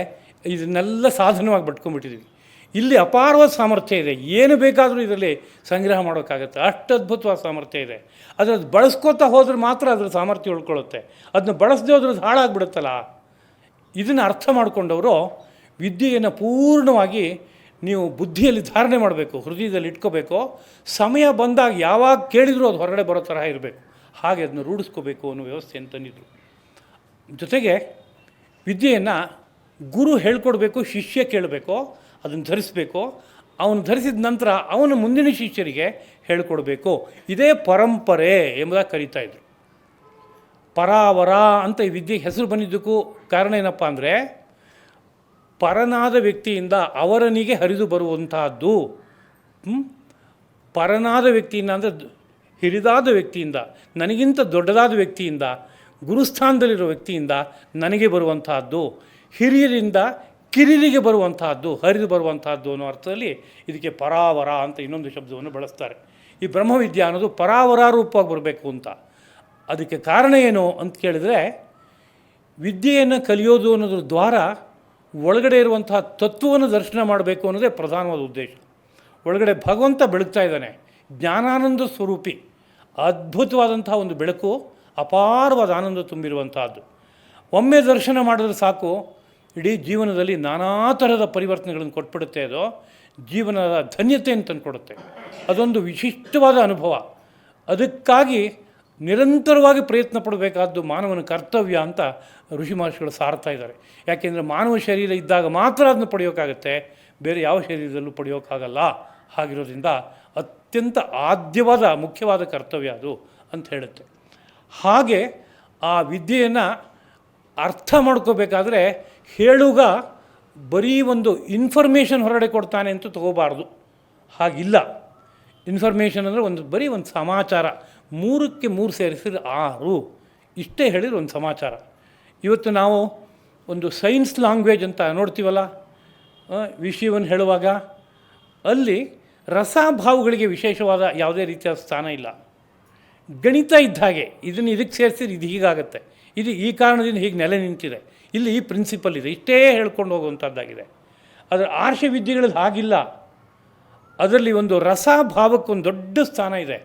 ಇದನ್ನೆಲ್ಲ ಸಾಧನವಾಗಿ ಬಟ್ಕೊಂಡ್ಬಿಟ್ಟಿದ್ದೀವಿ. ಇಲ್ಲಿ ಅಪಾರವಾದ ಸಾಮರ್ಥ್ಯ ಇದೆ, ಏನು ಬೇಕಾದರೂ ಇದರಲ್ಲಿ ಸಂಗ್ರಹ ಮಾಡೋಕ್ಕಾಗತ್ತೆ, ಅಷ್ಟು ಅದ್ಭುತವಾದ ಸಾಮರ್ಥ್ಯ ಇದೆ. ಆದರೆ ಅದು ಬಳಸ್ಕೋತಾ ಹೋದ್ರೆ ಮಾತ್ರ ಅದರ ಸಾಮರ್ಥ್ಯ ಉಳ್ಕೊಳ್ಳುತ್ತೆ. ಅದನ್ನ ಬಳಸದೆ ಹೋದ್ರೆ ಅದು ಹಾಳಾಗ್ಬಿಡುತ್ತಲ್ಲ. ಇದನ್ನು ಅರ್ಥ ಮಾಡಿಕೊಂಡವರು ವಿದ್ಯೆಯನ್ನು ಪೂರ್ಣವಾಗಿ ನೀವು ಬುದ್ಧಿಯಲ್ಲಿ ಧಾರಣೆ ಮಾಡಬೇಕು, ಹೃದಯದಲ್ಲಿ ಇಟ್ಕೋಬೇಕು. ಸಮಯ ಬಂದಾಗ ಯಾವಾಗ ಕೇಳಿದರೂ ಅದು ಹೊರಗಡೆ ಬರೋ ತರಹ ಇರಬೇಕು, ಹಾಗೆ ಅದನ್ನು ರೂಢಿಸ್ಕೋಬೇಕು ಅನ್ನೋ ವ್ಯವಸ್ಥೆ ಅಂತಂದಿದ್ರು. ಜೊತೆಗೆ ವಿದ್ಯೆಯನ್ನು ಗುರು ಹೇಳ್ಕೊಡ್ಬೇಕು, ಶಿಷ್ಯ ಕೇಳಬೇಕು, ಅದನ್ನು ಧರಿಸಬೇಕು. ಅವನು ಧರಿಸಿದ ನಂತರ ಅವನ ಮುಂದಿನ ಶಿಷ್ಯರಿಗೆ ಹೇಳ್ಕೊಡ್ಬೇಕು. ಇದೇ ಪರಂಪರೆ ಎಂಬುದಾಗಿ ಕರೀತಾಯಿದ್ರು. ಪರಾವರ ಅಂತ ಈ ವಿದ್ಯೆಗೆ ಹೆಸರು ಬಂದಿದ್ದಕ್ಕೂ ಕಾರಣ ಏನಪ್ಪ ಅಂದರೆ, ಪರನಾದ ವ್ಯಕ್ತಿಯಿಂದ ಅವರನಿಗೆ ಹರಿದು ಬರುವಂತಹದ್ದು. ಪರನಾದ ವ್ಯಕ್ತಿಯಿಂದ ಅಂದರೆ ಹಿರಿದಾದ ವ್ಯಕ್ತಿಯಿಂದ, ನನಗಿಂತ ದೊಡ್ಡದಾದ ವ್ಯಕ್ತಿಯಿಂದ, ಗುರುಸ್ಥಾನದಲ್ಲಿರೋ ವ್ಯಕ್ತಿಯಿಂದ ನನಗೆ ಬರುವಂತಹದ್ದು, ಹಿರಿಯರಿಂದ ಕಿರಿಯರಿಗೆ ಬರುವಂತಹದ್ದು, ಹರಿದು ಬರುವಂತಹದ್ದು ಅನ್ನೋ ಅರ್ಥದಲ್ಲಿ ಇದಕ್ಕೆ ಪರಾವರ ಅಂತ ಇನ್ನೊಂದು ಶಬ್ದವನ್ನು ಬಳಸ್ತಾರೆ. ಈ ಬ್ರಹ್ಮವಿದ್ಯೆ ಅನ್ನೋದು ಪರಾವರ ರೂಪವಾಗಿ ಬರಬೇಕು ಅಂತ. ಅದಕ್ಕೆ ಕಾರಣ ಏನು ಅಂತ ಕೇಳಿದರೆ, ವಿದ್ಯೆಯನ್ನು ಕಲಿಯೋದು ಅನ್ನೋದ್ರ ದ್ವಾರ ಒಳಗಡೆ ಇರುವಂತಹ ತತ್ವವನ್ನು ದರ್ಶನ ಮಾಡಬೇಕು ಅನ್ನೋದೇ ಪ್ರಧಾನವಾದ ಉದ್ದೇಶ. ಒಳಗಡೆ ಭಗವಂತ ಬೆಳಗ್ತಾ ಇದ್ದಾನೆ, ಜ್ಞಾನಾನಂದ ಸ್ವರೂಪಿ, ಅದ್ಭುತವಾದಂತಹ ಒಂದು ಬೆಳಕು, ಅಪಾರವಾದ ಆನಂದ ತುಂಬಿರುವಂತಹದ್ದು. ಒಮ್ಮೆ ದರ್ಶನ ಮಾಡಿದ್ರೆ ಸಾಕು, ಇಡೀ ಜೀವನದಲ್ಲಿ ನಾನಾ ಥರದ ಪರಿವರ್ತನೆಗಳನ್ನು ಕೊಟ್ಬಿಡುತ್ತೆ. ಅದು ಜೀವನದ ಧನ್ಯತೆಯನ್ನು ತಂದುಕೊಡುತ್ತೆ. ಅದೊಂದು ವಿಶಿಷ್ಟವಾದ ಅನುಭವ. ಅದಕ್ಕಾಗಿ ನಿರಂತರವಾಗಿ ಪ್ರಯತ್ನ ಪಡಬೇಕಾದ್ದು ಮಾನವನ ಕರ್ತವ್ಯ ಅಂತ ಋಷಿ ಮಹರ್ಷಿಗಳು ಸಾರ್ತಾ ಇದ್ದಾರೆ. ಯಾಕೆಂದರೆ ಮಾನವ ಶರೀರ ಇದ್ದಾಗ ಮಾತ್ರ ಅದನ್ನು ಪಡೆಯೋಕ್ಕಾಗತ್ತೆ, ಬೇರೆ ಯಾವ ಶರೀರದಲ್ಲೂ ಪಡೆಯೋಕ್ಕಾಗಲ್ಲ. ಹಾಗಿರೋದ್ರಿಂದ ಅತ್ಯಂತ ಆದ್ಯವಾದ ಮುಖ್ಯವಾದ ಕರ್ತವ್ಯ ಅದು ಅಂತ ಹೇಳುತ್ತೆ. ಹಾಗೆ ಆ ವಿದ್ಯೆಯನ್ನು ಅರ್ಥ ಮಾಡ್ಕೋಬೇಕಾದ್ರೆ ಹೇಳುಗ ಬರೀ ಒಂದು ಇನ್ಫಾರ್ಮೇಷನ್ ಹೊರಗಡೆ ಕೊಡ್ತಾನೆ ಅಂತ ತಗೋಬಾರ್ದು. ಹಾಗಿಲ್ಲ. ಇನ್ಫಾರ್ಮೇಷನ್ ಅಂದರೆ ಬರೀ ಒಂದು ಸಮಾಚಾರ, 3ಕ್ಕೆ 3 ಸೇರಿಸಿದ್ರೆ 6 ಇಷ್ಟೇ ಹೇಳಿದ್ರೆ ಒಂದು ಸಮಾಚಾರ. ಇವತ್ತು ನಾವು ಒಂದು ಸೈನ್ಸ್ ಲ್ಯಾಂಗ್ವೇಜ್ ಅಂತ ನೋಡ್ತೀವಲ್ಲ, ವಿಷಯವನ್ನು ಹೇಳುವಾಗ ಅಲ್ಲಿ ರಸಭಾವಗಳಿಗೆ ವಿಶೇಷವಾದ ಯಾವುದೇ ರೀತಿಯ ಸ್ಥಾನ ಇಲ್ಲ. ಗಣಿತ ಇದ್ದ ಹಾಗೆ ಇದಕ್ಕೆ ಸೇರಿಸಿದ್ರೆ ಇದು ಹೀಗಾಗತ್ತೆ, ಇದು ಈ ಕಾರಣದಿಂದ ಹೀಗೆ ನೆಲೆ ನಿಂತಿದೆ, ಇಲ್ಲಿ ಈ ಪ್ರಿನ್ಸಿಪಲ್ ಇದೆ, ಇಷ್ಟೇ ಹೇಳ್ಕೊಂಡು ಹೋಗುವಂಥದ್ದಾಗಿದೆ. ಅದರ ಆರ್ಷ ವಿದ್ಯೆಗಳಲ್ಲಿ ಹಾಗಿಲ್ಲ. ಅದರಲ್ಲಿ ಒಂದು ರಸಭಾವಕ್ಕೆ ಒಂದು ದೊಡ್ಡ ಸ್ಥಾನ ಇದೆ.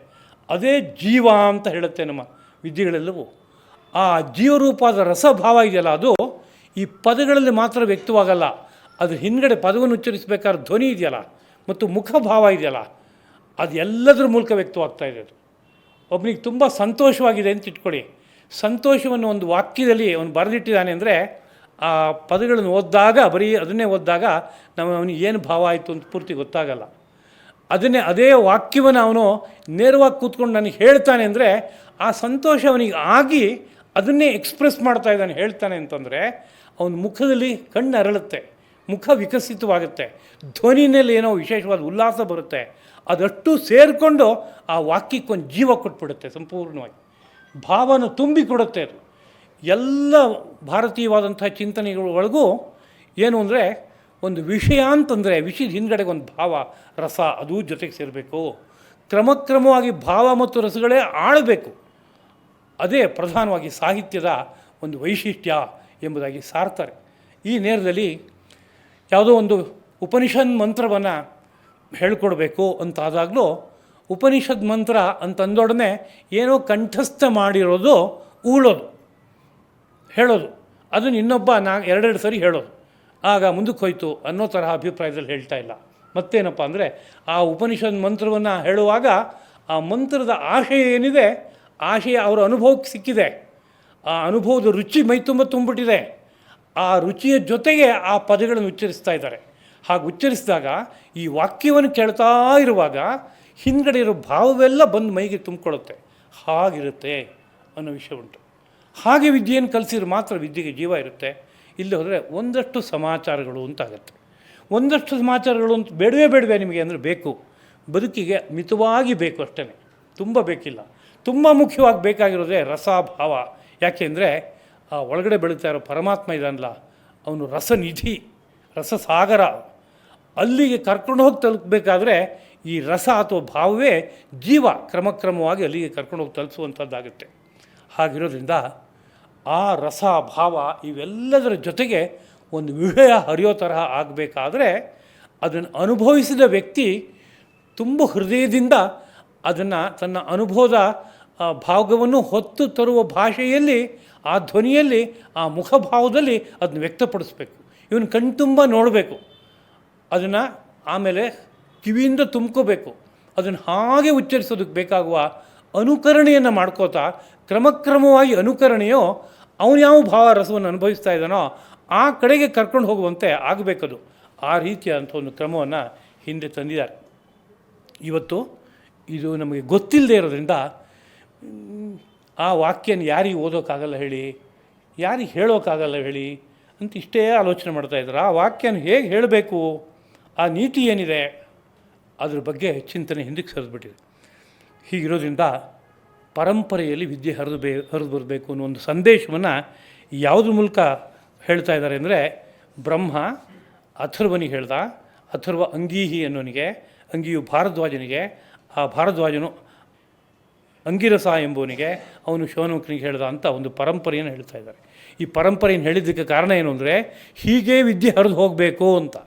ಅದೇ ಜೀವ ಅಂತ ಹೇಳುತ್ತೆ ನಮ್ಮ ವಿದ್ಯೆಗಳೆಲ್ಲವೂ. ಆ ಜೀವರೂಪವಾದ ರಸಭಾವ ಇದೆಯಲ್ಲ, ಅದು ಈ ಪದಗಳಲ್ಲಿ ಮಾತ್ರ ವ್ಯಕ್ತವಾಗಲ್ಲ. ಅದು ಹಿಂದ್ಗಡೆ ಪದವನ್ನು ಉಚ್ಚರಿಸಬೇಕಾದ್ರೆ ಧ್ವನಿ ಇದೆಯಲ್ಲ ಮತ್ತು ಮುಖಭಾವ ಇದೆಯಲ್ಲ, ಅದು ಎಲ್ಲದರ ಮೂಲಕ ವ್ಯಕ್ತವಾಗ್ತಾ ಇದೆ. ಅದು ಒಬ್ಬನಿಗೆ ತುಂಬ ಸಂತೋಷವಾಗಿದೆ ಅಂತ ಇಟ್ಕೊಳ್ಳಿ. ಸಂತೋಷವನ್ನು ಒಂದು ವಾಕ್ಯದಲ್ಲಿ ಅವನು ಬರೆದಿಟ್ಟಿದ್ದಾನೆ ಅಂದರೆ ಆ ಪದಗಳನ್ನು ಓದಿದಾಗ, ಬರೀ ಅದನ್ನೇ ಓದಿದಾಗ ಅವನಿಗೆ ಏನು ಭಾವ ಆಯಿತು ಅಂತ ಪೂರ್ತಿ ಗೊತ್ತಾಗಲ್ಲ. ಅದೇ ವಾಕ್ಯವನ್ನು ಅವನು ನೇರವಾಗಿ ಕೂತ್ಕೊಂಡು ನನಗೆ ಹೇಳ್ತಾನೆ ಅಂದರೆ ಆ ಸಂತೋಷ ಅವನಿಗೆ ಆಗಿ ಅದನ್ನೇ ಎಕ್ಸ್ಪ್ರೆಸ್ ಮಾಡ್ತಾ ಇದ್ದಾನೆ, ಹೇಳ್ತಾನೆ ಅಂತಂದರೆ ಅವನ ಮುಖದಲ್ಲಿ ಕಣ್ಣು ಅರಳುತ್ತೆ, ಮುಖ ವಿಕಸಿತವಾಗುತ್ತೆ, ಧ್ವನಿನಲ್ಲಿ ಏನೋ ವಿಶೇಷವಾದ ಉಲ್ಲಾಸ ಬರುತ್ತೆ. ಅದಷ್ಟು ಸೇರಿಕೊಂಡು ಆ ವಾಕ್ಯಕ್ಕೊಂದು ಜೀವ ಕೊಟ್ಬಿಡುತ್ತೆ, ಸಂಪೂರ್ಣವಾಗಿ ಭಾವನ ತುಂಬಿಕೊಡುತ್ತೆ. ಅದು ಎಲ್ಲ ಭಾರತೀಯವಾದಂಥ ಚಿಂತನೆಗಳೊಳಗೂ ಏನು ಅಂದರೆ ಒಂದು ವಿಷಯ ಅಂತಂದರೆ ವಿಷಯದ ಹಿಂದ್ಗಡೆಗೆ ಒಂದು ಭಾವ ರಸ ಅದೂ ಜೊತೆಗೆ ಸೇರಬೇಕು. ಕ್ರಮಕ್ರಮವಾಗಿ ಭಾವ ಮತ್ತು ರಸಗಳೇ ಆಳಬೇಕು. ಅದೇ ಪ್ರಧಾನವಾಗಿ ಸಾಹಿತ್ಯದ ಒಂದು ವೈಶಿಷ್ಟ್ಯ ಎಂಬುದಾಗಿ ಸಾರ್ತಾರೆ. ಈ ನೇರದಲ್ಲಿ ಯಾವುದೋ ಒಂದು ಉಪನಿಷತ್ ಮಂತ್ರವನ್ನು ಹೇಳ್ಕೊಡ್ಬೇಕು ಅಂತಾದಾಗಲೂ ಉಪನಿಷತ್ ಮಂತ್ರ ಅಂತಂದೊಡನೆ ಏನೋ ಕಂಠಸ್ಥ ಮಾಡಿರೋದು ಉಳೋದು, ಹೇಳೋದು, ಅದನ್ನು ಇನ್ನೊಬ್ಬ 2 ಸರಿ ಹೇಳೋದು, ಆಗ ಮುಂದಕ್ಕೆ ಹೋಯ್ತು ಅನ್ನೋ ತರಹ ಅಭಿಪ್ರಾಯದಲ್ಲಿ ಹೇಳ್ತಾ ಇಲ್ಲ. ಮತ್ತೇನಪ್ಪ ಅಂದರೆ ಆ ಉಪನಿಷತ್ ಮಂತ್ರವನ್ನು ಹೇಳುವಾಗ ಆ ಮಂತ್ರದ ಆಶಯ ಏನಿದೆ, ಆಶಯ ಅವರ ಅನುಭವಕ್ಕೆ ಸಿಕ್ಕಿದೆ, ಆ ಅನುಭವದ ರುಚಿ ಮೈ ತುಂಬಿಬಿಟ್ಟಿದೆ. ಆ ರುಚಿಯ ಜೊತೆಗೆ ಆ ಪದಗಳನ್ನು ಉಚ್ಚರಿಸ್ತಾ ಇದ್ದಾರೆ. ಹಾಗೆ ಉಚ್ಚರಿಸಿದಾಗ ಈ ವಾಕ್ಯವನ್ನು ಕೇಳ್ತಾ ಇರುವಾಗ ಹಿಂದ್ಗಡೆ ಇರೋ ಭಾವವೆಲ್ಲ ಬಂದು ಮೈಗೆ ತುಂಬಿಕೊಳ್ಳುತ್ತೆ. ಹಾಗಿರುತ್ತೆ ಅನ್ನೋ ವಿಷಯ ಉಂಟು. ಹಾಗೆ ವಿದ್ಯೆಯನ್ನು ಕಲಿಸಿದ್ರೆ ಮಾತ್ರ ವಿದ್ಯೆಗೆ ಜೀವ ಇರುತ್ತೆ. ಇಲ್ಲಿ ಹೋದರೆ ಒಂದಷ್ಟು ಸಮಾಚಾರಗಳು ಅಂತಾಗತ್ತೆ. ಒಂದಷ್ಟು ಸಮಾಚಾರಗಳು ಅಂತ ಬೇಡವೇ ನಿಮಗೆ ಅಂದರೆ ಬೇಕು, ಬದುಕಿಗೆ ಮಿತವಾಗಿ ಬೇಕು ಅಷ್ಟೇ, ತುಂಬ ಬೇಕಿಲ್ಲ. ತುಂಬ ಮುಖ್ಯವಾಗಿ ಬೇಕಾಗಿರೋದೇ ರಸಭಾವ. ಯಾಕೆಂದರೆ ಆ ಒಳಗಡೆ ಬೆಳೀತಾ ಇರೋ ಪರಮಾತ್ಮ ಇದ್ದಾನಲ್ಲ, ಅವನು ರಸನಿಧಿ, ರಸಸಾಗರ. ಅಲ್ಲಿಗೆ ಕರ್ಕೊಂಡು ಹೋಗಿ ತಲುಪಬೇಕಾದ್ರೆ ಈ ರಸ ಅಥವಾ ಭಾವವೇ ಜೀವ ಕ್ರಮಕ್ರಮವಾಗಿ ಅಲ್ಲಿಗೆ ಕರ್ಕೊಂಡು ಹೋಗಿ ತಲುಪಿಸುವಂಥದ್ದಾಗುತ್ತೆ. ಹಾಗಿರೋದ್ರಿಂದ ಆ ರಸ ಭಾವ ಇವೆಲ್ಲದರ ಜೊತೆಗೆ ಒಂದು ವಿಷಯ ಹರಿಯೋ ತರಹ ಆಗಬೇಕಾದ್ರೆ ಅದನ್ನು ಅನುಭವಿಸಿದ ವ್ಯಕ್ತಿ ತುಂಬ ಹೃದಯದಿಂದ ಅದನ್ನು ತನ್ನ ಅನುಭವದ ಭಾಗವನ್ನು ಹೊತ್ತು ತರುವ ಭಾಷೆಯಲ್ಲಿ, ಆ ಧ್ವನಿಯಲ್ಲಿ, ಆ ಮುಖಭಾವದಲ್ಲಿ ಅದನ್ನು ವ್ಯಕ್ತಪಡಿಸ್ಬೇಕು. ಇವನು ಕಣ್ತುಂಬ ನೋಡಬೇಕು, ಅದನ್ನು ಆಮೇಲೆ ಕಿವಿಯಿಂದ ತುಂಬ್ಕೋಬೇಕು. ಅದನ್ನು ಹಾಗೆ ಉಚ್ಚರಿಸೋದಕ್ಕೆ ಬೇಕಾಗುವ ಅನುಕರಣೆಯನ್ನು ಮಾಡ್ಕೋತಾ ಕ್ರಮಕ್ರಮವಾಗಿ ಅನುಕರಣೆಯೋ ಅವನು ಯಾವ ಭಾವ ರಸವನ್ನು ಅನುಭವಿಸ್ತಾ ಇದ್ದಾನೋ ಆ ಕಡೆಗೆ ಕರ್ಕೊಂಡು ಹೋಗುವಂತೆ ಆಗಬೇಕದು. ಆ ರೀತಿಯಾದಂಥ ಒಂದು ಕ್ರಮವನ್ನು ಹಿಂದೆ ತಂದಿದ್ದಾರೆ. ಇವತ್ತು ಇದು ನಮಗೆ ಗೊತ್ತಿಲ್ಲದೆ ಇರೋದ್ರಿಂದ ಆ ವಾಕ್ಯನ ಯಾರಿಗೆ ಓದೋಕ್ಕಾಗಲ್ಲ ಹೇಳಿ, ಯಾರಿಗೆ ಹೇಳೋಕ್ಕಾಗಲ್ಲ ಹೇಳಿ ಅಂತ ಇಷ್ಟೇ ಆಲೋಚನೆ ಮಾಡ್ತಾಯಿದ್ದಾರೆ. ಆ ವಾಕ್ಯನ ಹೇಗೆ ಹೇಳಬೇಕು, ಆ ನೀತಿ ಏನಿದೆ, ಅದ್ರ ಬಗ್ಗೆ ಚಿಂತನೆ ಹಿಂದಕ್ಕೆ ಸರಿದ್ಬಿಟ್ಟಿದೆ. ಹೀಗಿರೋದ್ರಿಂದ ಪರಂಪರೆಯಲ್ಲಿ ವಿದ್ಯೆ ಹರಿದು ಬರಬೇಕು ಅನ್ನೋ ಒಂದು ಸಂದೇಶವನ್ನು ಯಾವುದ್ರ ಮೂಲಕ ಹೇಳ್ತಾ ಇದ್ದಾರೆ ಅಂದರೆ, ಬ್ರಹ್ಮ ಅಥರ್ವನಿಗೆ ಹೇಳ್ದ, ಅಥರ್ವ ಅಂಗೀಹಿ ಅನ್ನೋನಿಗೆ, ಅಂಗಿಯು ಭಾರದ್ವಾಜನಿಗೆ, ಆ ಭಾರದ್ವಾಜನು ಅಂಗಿರಸ ಎಂಬುವನಿಗೆ, ಅವನು ಶೌನಕನಿಗೆ ಹೇಳ್ದ ಅಂತ ಒಂದು ಪರಂಪರೆಯನ್ನು ಹೇಳ್ತಾ ಇದ್ದಾರೆ. ಈ ಪರಂಪರೆಯನ್ನು ಹೇಳಿದ್ದಕ್ಕೆ ಕಾರಣ ಏನು ಅಂದರೆ, ಹೀಗೆ ವಿದ್ಯೆ ಹರಿದು ಹೋಗಬೇಕು ಅಂತ.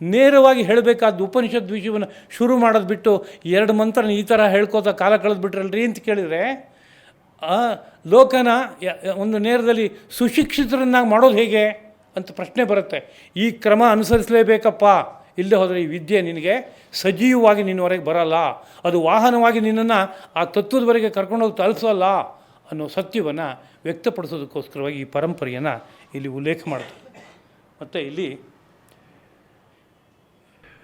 ನೇರವಾಗಿ ಹೇಳಬೇಕಾದ ಉಪನಿಷತ್ ವಿಷಯವನ್ನು ಶುರು ಮಾಡೋದು ಬಿಟ್ಟು 2 ಮಂತ್ರನ ಈ ಥರ ಹೇಳ್ಕೋತಾ ಕಾಲ ಕಳೆದ್ಬಿಟ್ರಲ್ರಿ ಅಂತ ಕೇಳಿದರೆ, ಲೋಕನ ಒಂದು ನೇರದಲ್ಲಿ ಸುಶಿಕ್ಷಿತರನ್ನಾಗಿ ಮಾಡೋದು ಹೇಗೆ ಅಂತ ಪ್ರಶ್ನೆ ಬರುತ್ತೆ. ಈ ಕ್ರಮ ಅನುಸರಿಸಲೇಬೇಕಪ್ಪ, ಇಲ್ಲದೆ ಹೋದರೆ ಈ ವಿದ್ಯೆ ನಿನಗೆ ಸಜೀವವಾಗಿ ನಿನ್ನವರೆಗೆ ಬರಲ್ಲ, ಅದು ವಾಹನವಾಗಿ ನಿನ್ನನ್ನು ಆ ತತ್ವದವರೆಗೆ ಕರ್ಕೊಂಡೋಗಿ ತಲುಪಿಸಲ್ಲ ಅನ್ನೋ ಸತ್ಯವನ್ನು ವ್ಯಕ್ತಪಡಿಸೋದಕ್ಕೋಸ್ಕರವಾಗಿ ಈ ಪರಂಪರೆಯನ್ನು ಇಲ್ಲಿ ಉಲ್ಲೇಖ ಮಾಡ್ತಾರೆ. ಮತ್ತು ಇಲ್ಲಿ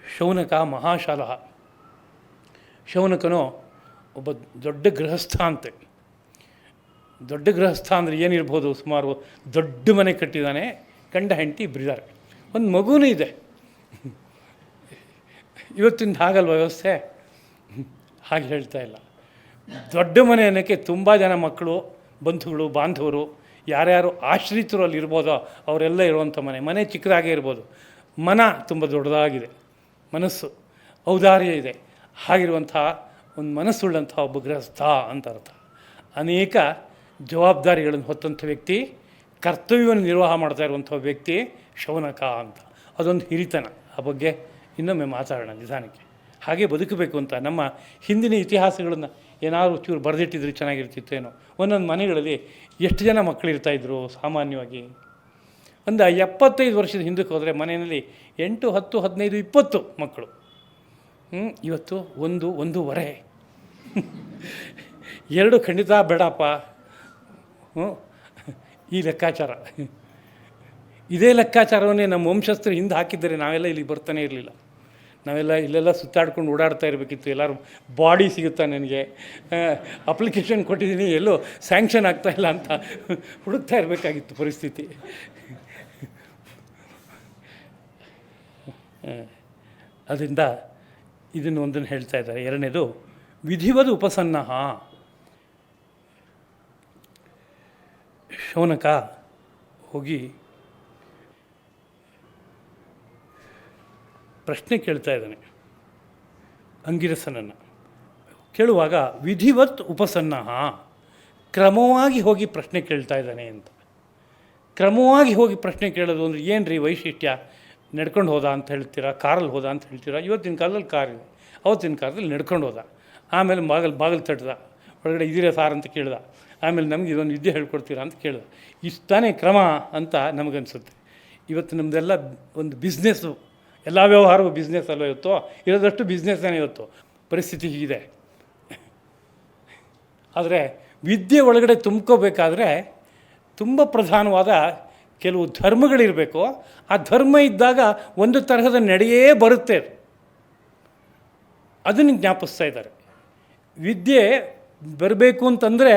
ಶೌನಕ ಮಹಾಶಾಲಃ. ಶೌನಕನು ಒಬ್ಬ ದೊಡ್ಡ ಗೃಹಸ್ಥ ಅಂತೆ. ದೊಡ್ಡ ಗೃಹಸ್ಥ ಅಂದರೆ ಏನಿರ್ಬೋದು, ಸುಮಾರು ದೊಡ್ಡ ಮನೆ ಕಟ್ಟಿದ್ದಾನೆ, ಗಂಡ ಹೆಂಡತಿ ಇಬ್ಬರಿದ್ದಾರೆ, ಒಂದು ಮಗುನೂ ಇದೆ. ಇವತ್ತಿಂದ ಹಾಗಲ್ವ ವ್ಯವಸ್ಥೆ? ಹಾಗೆ ಹೇಳ್ತಾ ಇಲ್ಲ. ದೊಡ್ಡ ಮನೆ ಅನ್ನೋಕ್ಕೆ ತುಂಬ ಜನ ಮಕ್ಕಳು, ಬಂಧುಗಳು, ಬಾಂಧವರು, ಯಾರ್ಯಾರು ಆಶ್ರಿತರು ಅಲ್ಲಿ ಇರ್ಬೋದೋ ಅವರೆಲ್ಲ ಇರುವಂಥ ಮನೆ. ಮನೆ ಚಿಕ್ಕದಾಗೇ ಇರ್ಬೋದು, ಮನ ತುಂಬ ದೊಡ್ಡದಾಗಿದೆ, ಮನಸ್ಸು ಔದಾರ್ಯ ಇದೆ. ಹಾಗಿರುವಂಥ ಒಂದು ಮನಸ್ಸುಳ್ಳಂಥ ಒಬ್ಬ ಗೃಹಸ್ಥ ಅಂತ ಅರ್ಥ. ಅನೇಕ ಜವಾಬ್ದಾರಿಗಳನ್ನು ಹೊತ್ತಂಥ ವ್ಯಕ್ತಿ, ಕರ್ತವ್ಯವನ್ನು ನಿರ್ವಾಹ ಮಾಡ್ತಾ ಇರುವಂಥ ವ್ಯಕ್ತಿ ಶೌನಕ ಅಂತ. ಅದೊಂದು ಹಿರಿತನ. ಆ ಬಗ್ಗೆ ಇನ್ನೊಮ್ಮೆ ಮಾತಾಡೋಣ ನಿಧಾನಕ್ಕೆ. ಹಾಗೆ ಬದುಕಬೇಕು ಅಂತ ನಮ್ಮ ಹಿಂದಿನ ಇತಿಹಾಸಗಳನ್ನು ಏನಾದರೂ ಚೂರು ಬರೆದಿಟ್ಟಿದ್ರೆ ಚೆನ್ನಾಗಿರ್ತಿತ್ತೇನೋ. ಒಂದೊಂದು ಮನೆಗಳಲ್ಲಿ ಎಷ್ಟು ಜನ ಮಕ್ಕಳಿರ್ತಾಯಿದ್ರು ಸಾಮಾನ್ಯವಾಗಿ? ಒಂದು 75 ವರ್ಷದ ಹಿಂದಕ್ಕೆ ಹೋದರೆ ಮನೆಯಲ್ಲಿ 8, 10, 15, 20 ಮಕ್ಕಳು. ಇವತ್ತು 1, 1.5. 2 ಖಂಡಿತ ಬೇಡಪ್ಪ. ಈ ಲೆಕ್ಕಾಚಾರ, ಇದೇ ಲೆಕ್ಕಾಚಾರವನ್ನೇ ನಮ್ಮ ವಂಶಸ್ಥರು ಹಿಂದೆ ಹಾಕಿದ್ದರೆ ನಾವೆಲ್ಲ ಇಲ್ಲಿಗೆ ಬರ್ತಾನೆ ಇರಲಿಲ್ಲ. ನಾವೆಲ್ಲ ಇಲ್ಲೆಲ್ಲ ಸುತ್ತಾಡ್ಕೊಂಡು ಓಡಾಡ್ತಾ ಇರಬೇಕಿತ್ತು. ಎಲ್ಲರೂ ಬಾಡಿ ಸಿಗುತ್ತಾ ನನಗೆ, ಅಪ್ಲಿಕೇಶನ್ ಕೊಟ್ಟಿದ್ದೀನಿ, ಎಲ್ಲೋ ಸ್ಯಾಂಕ್ಷನ್ ಆಗ್ತಾಯಿಲ್ಲ ಅಂತ ಹುಡುಕ್ತಾ ಇರಬೇಕಾಗಿತ್ತು ಪರಿಸ್ಥಿತಿ. ಅದರಿಂದ ಇದನ್ನು ಒಂದನ್ನು ಹೇಳ್ತಾ ಇದ್ದಾರೆ. ಎರಡನೇದು ವಿಧಿವದ್ ಉಪಸನ್ನಃ. ಶೌನಕ ಹೋಗಿ ಪ್ರಶ್ನೆ ಕೇಳ್ತಾ ಇದ್ದಾನೆ ಅಂಗಿರಸನನ್ನು. ಕೇಳುವಾಗ ವಿಧಿವತ್ ಉಪಸನ್ನಃ, ಕ್ರಮವಾಗಿ ಹೋಗಿ ಪ್ರಶ್ನೆ ಕೇಳ್ತಾ ಇದ್ದಾನೆ ಅಂತ. ಕ್ರಮವಾಗಿ ಹೋಗಿ ಪ್ರಶ್ನೆ ಕೇಳೋದು ಅಂದರೆ ಏನು ರೀ ವೈಶಿಷ್ಟ್ಯ? ನಡ್ಕೊಂಡು ಹೋದ ಅಂತ ಹೇಳ್ತೀರಾ, ಕಾರಲ್ಲಿ ಹೋದ ಅಂತ ಹೇಳ್ತೀರಾ? ಇವತ್ತಿನ ಕಾಲದಲ್ಲಿ ಕಾರಿದೆ, ಅವತ್ತಿನ ಕಾಲದಲ್ಲಿ ನಡ್ಕೊಂಡು ಹೋದ. ಆಮೇಲೆ ಬಾಗಿಲು ತಟ್ಟದ, ಒಳಗಡೆ ಇದ್ದೀರಾ ಸಾರ್ ಅಂತ ಕೇಳ್ದ. ಆಮೇಲೆ ನಮಗೆ ಇದೊಂದು ವಿದ್ಯೆ ಹೇಳ್ಕೊಡ್ತೀರಾ ಅಂತ ಕೇಳ್ದ. ಇಷ್ಟು ತಾನೇ ಕ್ರಮ ಅಂತ ನಮಗನ್ಸುತ್ತೆ. ಇವತ್ತು ನಮ್ಮದೆಲ್ಲ ಒಂದು ಬಿಸ್ನೆಸ್ಸು, ಎಲ್ಲ ವ್ಯವಹಾರವೂ ಬಿಸ್ನೆಸ್ ಅಲ್ವ ಇವತ್ತು? ಇರೋದಷ್ಟು ಬಿಸ್ನೆಸ್ಸೇ ಇವತ್ತು. ಪರಿಸ್ಥಿತಿ ಹೀಗಿದೆ. ಆದರೆ ವಿದ್ಯೆ ಒಳಗಡೆ ತುಂಬ್ಕೋಬೇಕಾದ್ರೆ ತುಂಬ ಪ್ರಧಾನವಾದ ಕೆಲವು ಧರ್ಮಗಳಿರಬೇಕು. ಆ ಧರ್ಮ ಇದ್ದಾಗ ಒಂದು ತರಹದ ನಡೆಯೇ ಬರುತ್ತೆ. ಅದನ್ನು ಜ್ಞಾಪಿಸ್ತಾ ಇದ್ದಾರೆ. ವಿದ್ಯೆ ಬರಬೇಕು ಅಂತಂದರೆ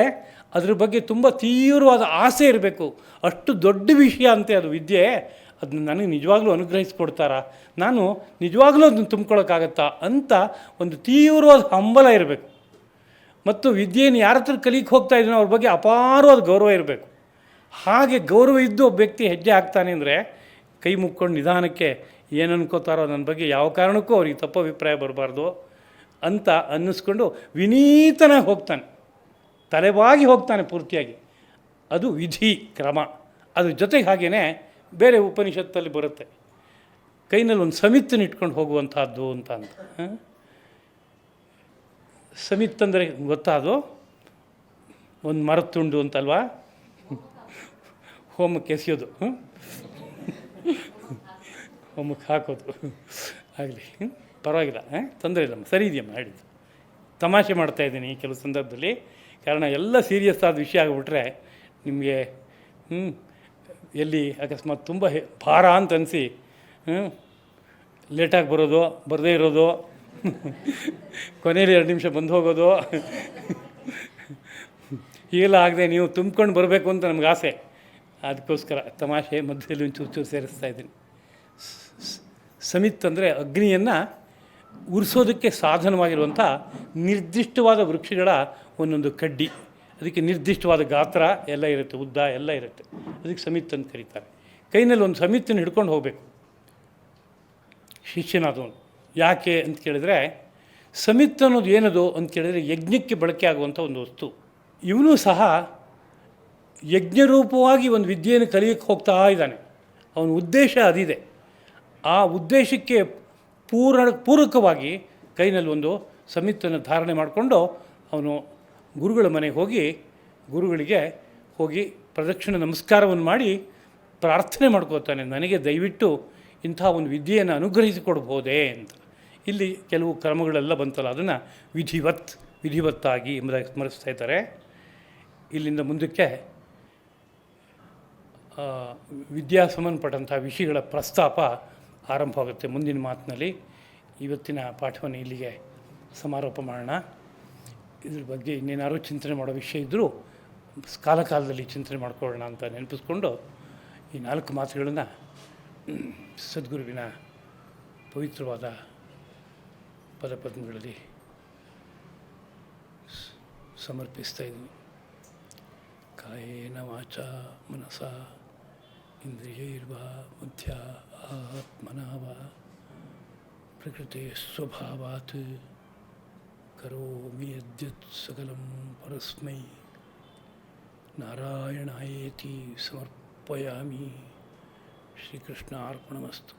ಅದ್ರ ಬಗ್ಗೆ ತುಂಬ ತೀವ್ರವಾದ ಆಸೆ ಇರಬೇಕು. ಅಷ್ಟು ದೊಡ್ಡ ವಿಷಯ ಅಂತೆ ಅದು ವಿದ್ಯೆ. ಅದನ್ನ ನನಗೆ ನಿಜವಾಗ್ಲೂ ಅನುಗ್ರಹಿಸ್ಕೊಡ್ತಾರಾ, ನಾನು ನಿಜವಾಗ್ಲೂ ಅದನ್ನು ತುಂಬ್ಕೊಳ್ಳೋಕ್ಕಾಗತ್ತಾ ಅಂತ ಒಂದು ತೀವ್ರವಾದ ಹಂಬಲ ಇರಬೇಕು. ಮತ್ತು ವಿದ್ಯೆಯನ್ನು ಯಾರ ಹತ್ರ ಕಲಿಯಕ್ಕೆ ಹೋಗ್ತಾ ಇದ್ದೀನೋ ಅವ್ರ ಬಗ್ಗೆ ಅಪಾರವಾದ ಗೌರವ ಇರಬೇಕು. ಹಾಗೆ ಗೌರವ ಇದ್ದು ಒಬ್ಬ ವ್ಯಕ್ತಿ ಹೆಜ್ಜೆ ಆಗ್ತಾನೆ ಅಂದರೆ ಕೈ ಮುಕ್ಕೊಂಡು ನಿಧಾನಕ್ಕೆ ಏನು ಅನ್ಕೋತಾರೋ ನನ್ನ ಬಗ್ಗೆ ಯಾವ ಕಾರಣಕ್ಕೂ ಅವ್ರಿಗೆ ತಪ್ಪು ಅಭಿಪ್ರಾಯ ಬರಬಾರ್ದು ಅಂತ ಅನ್ನಿಸ್ಕೊಂಡು ವಿನೀತನಾಗಿ ಹೋಗ್ತಾನೆ, ತಲೆಬಾಗಿ ಹೋಗ್ತಾನೆ ಪೂರ್ತಿಯಾಗಿ. ಅದು ವಿಧಿ ಕ್ರಮ. ಅದ್ರ ಜೊತೆಗೆ ಹಾಗೆಯೇ ಬೇರೆ ಉಪನಿಷತ್ತಲ್ಲಿ ಬರುತ್ತೆ, ಕೈನಲ್ಲಿ ಒಂದು ಸಮಿತ್ತನ್ನು ಇಟ್ಕೊಂಡು ಹೋಗುವಂಥದ್ದು ಅಂತ. ಸಮಿತ್ ಅಂದರೆ ಗೊತ್ತಾ? ಅದು ಒಂದು ಮರದ ತುಂಡು ಅಂತಲ್ವಾ, ಹೋಮಕ್ಕೆ ಎಸೆಯೋದು, ಹೋಮಕ್ಕೆ ಹಾಕೋದು. ಆಗಲಿ, ಪರವಾಗಿಲ್ಲ, ತೊಂದರೆ ಇಲ್ಲ, ಸರಿ ಇದೆಯಮ್ಮ ಹೇಳಿದ್ದು. ತಮಾಷೆ ಮಾಡ್ತಾಯಿದ್ದೀನಿ ಕೆಲವು ಸಂದರ್ಭದಲ್ಲಿ. ಕಾರಣ ಎಲ್ಲ ಸೀರಿಯಸ್ ಆದ ವಿಷಯ ಆಗಿಬಿಟ್ರೆ ನಿಮಗೆ ಎಲ್ಲಿ ಅಕಸ್ಮಾತ್ ತುಂಬ ಭಾರ ಅಂತ ಅನಿಸಿ ಲೇಟಾಗಿ ಬರೋದು, ಬರದೇ ಇರೋದು, ಕೊನೆಯಲ್ಲಿ 2 ನಿಮಿಷ ಬಂದು ಹೋಗೋದು, ಹೀಗೆಲ್ಲ ಆಗದೆ ನೀವು ತುಂಬ್ಕೊಂಡು ಬರಬೇಕು ಅಂತ ನಮ್ಗೆ ಆಸೆ. ಅದಕ್ಕೋಸ್ಕರ ತಮಾಷೆ ಮಧ್ಯದಲ್ಲಿ ಒಂಚೂರು ಸೇರಿಸ್ತಾ ಇದ್ದೀನಿ. ಸಮಿತ್ ಅಂದರೆ ಅಗ್ನಿಯನ್ನು ಉರಿಸೋದಕ್ಕೆ ಸಾಧನವಾಗಿರುವಂಥ ನಿರ್ದಿಷ್ಟವಾದ ವೃಕ್ಷಗಳ ಒಂದೊಂದು ಕಡ್ಡಿ. ಅದಕ್ಕೆ ನಿರ್ದಿಷ್ಟವಾದ ಗಾತ್ರ ಎಲ್ಲ ಇರುತ್ತೆ, ಉದ್ದ ಎಲ್ಲ ಇರುತ್ತೆ. ಅದಕ್ಕೆ ಸಮಿತ್ ಅಂತ ಕರೀತಾರೆ. ಕೈನಲ್ಲಿ ಒಂದು ಸಮಿತ್ತನ್ನು ಹಿಡ್ಕೊಂಡು ಹೋಗಬೇಕು ಶಿಷ್ಯನಾದವನು. ಯಾಕೆ ಅಂತ ಕೇಳಿದರೆ, ಸಮಿತ್ ಅನ್ನೋದು ಏನದು ಅಂತ ಕೇಳಿದರೆ ಯಜ್ಞಕ್ಕೆ ಬಳಕೆ ಆಗುವಂಥ ಒಂದು ವಸ್ತು. ಇವನು ಸಹ ಯಜ್ಞರೂಪವಾಗಿ ಒಂದು ವಿದ್ಯೆಯನ್ನು ಕಲಿಯಕ್ಕೆ ಹೋಗ್ತಾ ಇದ್ದಾನೆ. ಅವನ ಉದ್ದೇಶ ಅದಿದೆ. ಆ ಉದ್ದೇಶಕ್ಕೆ ಪೂರಕವಾಗಿ ಕೈನಲ್ಲಿ ಒಂದು ಸಮಿತ್ತನ್ನು ಧಾರಣೆ ಮಾಡಿಕೊಂಡು ಅವನು ಗುರುಗಳ ಮನೆಗೆ ಹೋಗಿ ಗುರುಗಳಿಗೆ ಹೋಗಿ ಪ್ರದಕ್ಷಿಣೆ ನಮಸ್ಕಾರವನ್ನು ಮಾಡಿ ಪ್ರಾರ್ಥನೆ ಮಾಡ್ಕೋತಾನೆ, ನನಗೆ ದಯವಿಟ್ಟು ಇಂಥ ಒಂದು ವಿದ್ಯೆಯನ್ನು ಅನುಗ್ರಹಿಸಿಕೊಡ್ಬೋದೇ ಅಂತ. ಇಲ್ಲಿ ಕೆಲವು ಕ್ರಮಗಳೆಲ್ಲ ಬಂತಲ್ಲ, ಅದನ್ನು ವಿಧಿವತ್ತಾಗಿ ಎಂಬುದಾಗಿ ಸ್ಮರಿಸ್ತಾ ಇದ್ದಾರೆ. ಇಲ್ಲಿಂದ ಮುಂದಕ್ಕೆ ವಿದ್ಯಾ ಸಂಬಂಧಪಟ್ಟಂಥ ವಿಷಯಗಳ ಪ್ರಸ್ತಾಪ ಆರಂಭವಾಗುತ್ತೆ ಮುಂದಿನ ಮಾತಿನಲ್ಲಿ. ಇವತ್ತಿನ ಪಾಠವನ್ನು ಇಲ್ಲಿಗೆ ಸಮಾರೋಪ ಮಾಡೋಣ. ಇದ್ರ ಬಗ್ಗೆ ಇನ್ನೇನಾದ್ರು ಚಿಂತನೆ ಮಾಡೋ ವಿಷಯ ಇದ್ದರೂ ಕಾಲಕಾಲದಲ್ಲಿ ಚಿಂತನೆ ಮಾಡ್ಕೊಳ್ಳೋಣ ಅಂತ ನೆನಪಿಸ್ಕೊಂಡು ಈ 4 ಮಾತುಗಳನ್ನು ಸದ್ಗುರುವಿನ ಪವಿತ್ರವಾದ ಪದಪದ್ಮಗಳಲ್ಲಿ ಸಮರ್ಪಿಸ್ತಾ ಇದ್ದೀನಿ. ಕಾಯೇನ ವಾಚ ಮನಸ ಇಂದ್ರಿಯೈರ್ವಾ ಬುದ್ಧ್ಯ ಆತ್ಮನಾ ವಾ ಪ್ರಕೃತಿ ಸ್ವಭಾವಾತ್ ಕರೋಮಿ ಯದ್ಯತ್ ಸಕಲಂ ಪರಸ್ಮೈ ನಾರಾಯಣಾಯೇತಿ ಸಮರ್ಪಯಾಮಿ. ಶ್ರೀಕೃಷ್ಣ ಅರ್ಪಣಮಸ್ತು.